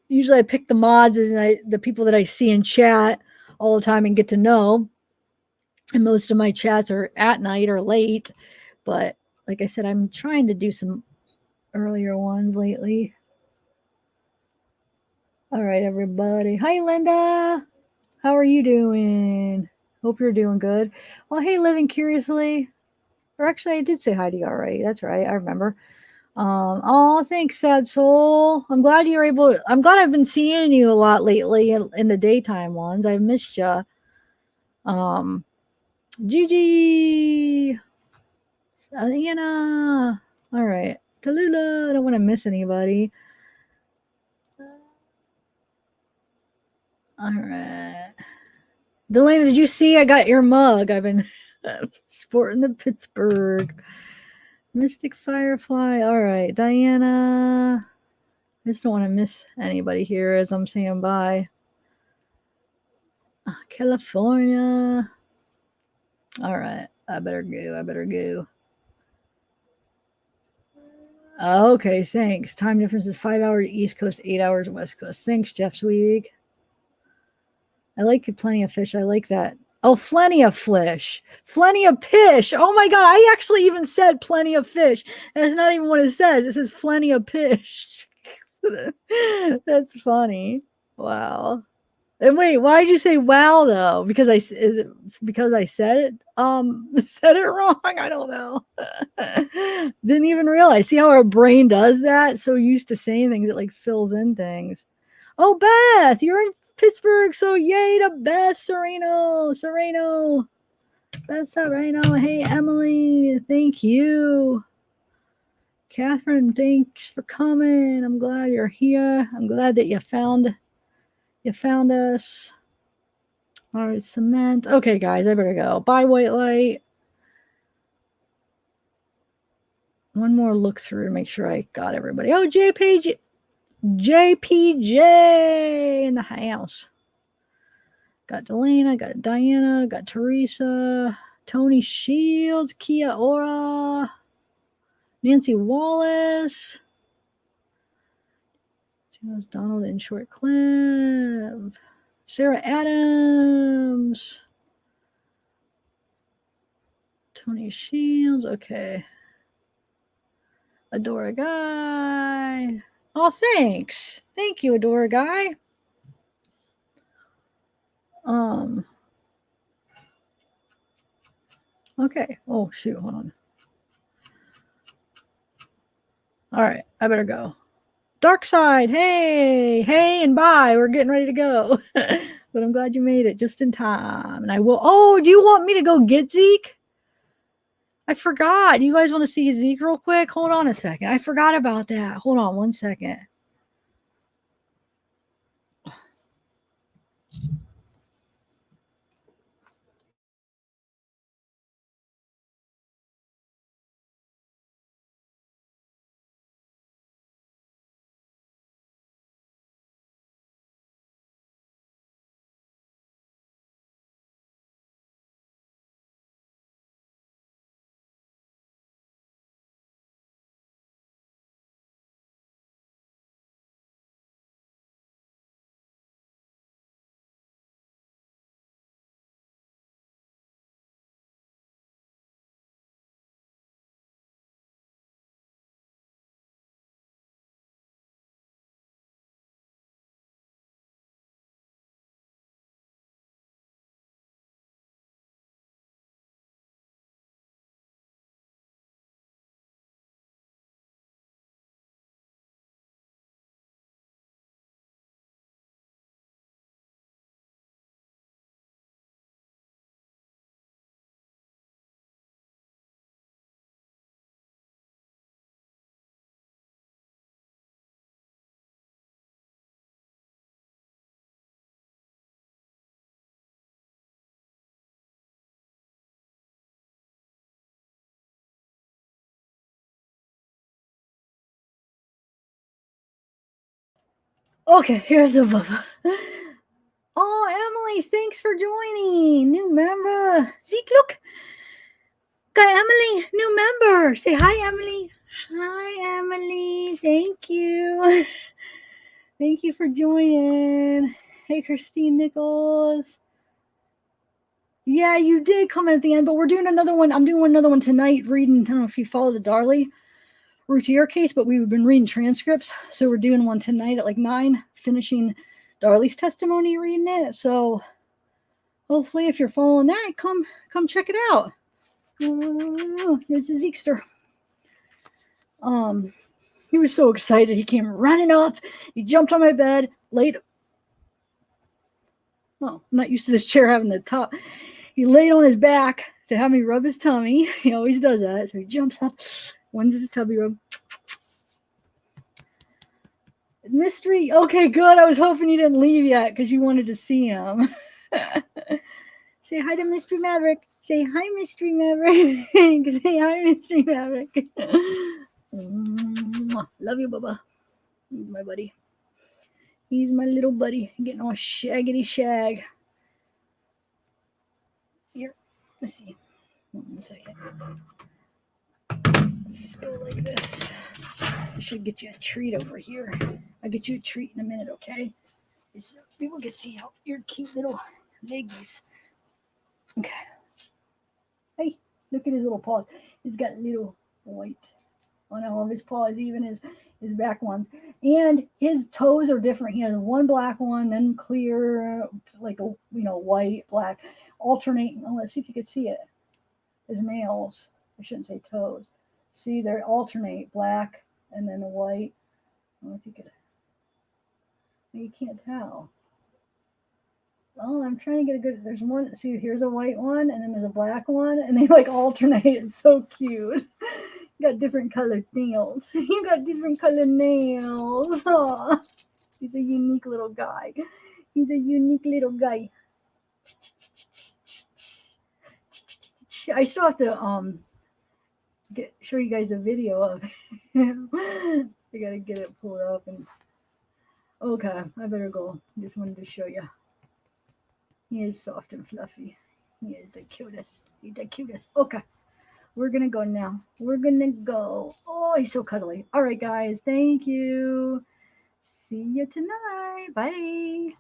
usually I pick the mods as the people that I see in chat all the time and get to know. And most of my chats are at night or late. But like I said, I'm trying to do some earlier ones lately. All right, everybody. Hi, Linda. How are you doing? Hope you're doing good. Well, hey, Living Curiously. Or actually, I did say hi to you already. That's right. I remember. Oh, thanks, Sad Soul. I'm glad you're able. I'm glad I've been seeing you a lot lately in the daytime ones. I've missed you. Gigi, Anna. All right, Tallulah. I don't want to miss anybody. All right, Delana, did you see? I got your mug. I've been sporting the Pittsburgh Mystic Firefly. All right, Diana. I just don't want to miss anybody here as I'm saying bye. California. All right. I better go. Okay, thanks. Time difference is 5 hours East Coast, 8 hours West Coast. Thanks, Jeff Sweeg. I like Plenty of Fish. I like that. Oh, Plenty of Fish. Plenty of Pish. Oh my God. I actually even said Plenty of Fish. That's not even what it says. It says Plenty of Pish. That's funny. Wow. And wait, why did you say wow though? Because is it because I said it said it wrong? I don't know. Didn't even realize. See how our brain does that? So used to saying things, it like fills in things. Oh, Beth, you're in Pittsburgh, so yay to Beth Sereno. Beth Sereno. Hey, Emily, thank you. Catherine, thanks for coming. I'm glad you're here. I'm glad that you found us. All right, Cement. Okay, guys, I better go. Bye, White Light. One more look through to make sure I got everybody. Oh, JPJ in the house. Got Delana, got Diana, got Teresa, Tony Shields, Kia Ora, Nancy Wallace, Donald and Short Cliff, Sarah Adams, Tony Shields. Okay. Adora Guy. Oh, thanks. Thank you, Adora Guy. Okay. Oh, shoot. Hold on. All right. I better go. Dark Side. Hey, and bye. We're getting ready to go. But I'm glad you made it just in time. And I will. Oh, do you want me to go get Zeke? I forgot. You guys want to see Zeke real quick? Hold on a second. I forgot about that. Hold on 1 second. Okay, here's the bubba. Oh, Emily, thanks for joining. New member. Zeke, look. Got Emily, new member. Say hi, Emily. Hi, Emily. Thank you. Thank you for joining. Hey, Christine Nichols. Yeah, you did comment at the end, but we're doing another one. I'm doing another one tonight, reading. I don't know if you follow the Darley Routier case, but we've been reading transcripts. So we're doing one tonight at like 9, finishing Darley's testimony, reading it. So hopefully, if you're following that, come check it out. Here's the Zeekster. He was so excited. He came running up. He jumped on my bed, laid. Oh, I'm not used to this chair having the top. He laid on his back to have me rub his tummy. He always does that. So he jumps up. When's his tummy rub? Mystery. Okay, good. I was hoping you didn't leave yet because you wanted to see him. Say hi to Mystery Maverick. Say hi, Mystery Maverick. Say hi, Mystery Maverick. Love you, Bubba. He's my buddy. He's my little buddy. Getting all shaggity shag. Here, let's see. 1 second. Let's go like this. I should get you a treat over here. I'll get you a treat in a minute, okay? So people can see how your cute little leggies. Okay. Hey, look at his little paws. He's got little white on all of his paws, even his back ones. And his toes are different. He has one black one, then clear, like a white, black, alternating. Oh, let's see if you can see it. His nails. I shouldn't say toes. See, they alternate black and then the white. I don't know if you could. You can't tell. Oh, I'm trying to get a good. There's one. See, here's a white one, and then there's a black one, and they like alternate. It's so cute. You got different colored nails. You got different colored nails. Aww. He's a unique little guy. He's a unique little guy. I still have to show you guys a video of him. I gotta get it pulled up and. Okay, I better go. Just wanted to show you. He is soft and fluffy. He is the cutest. He's the cutest. Okay, we're gonna go now. We're gonna go. Oh, he's so cuddly. All right, guys. Thank you. See you tonight. Bye.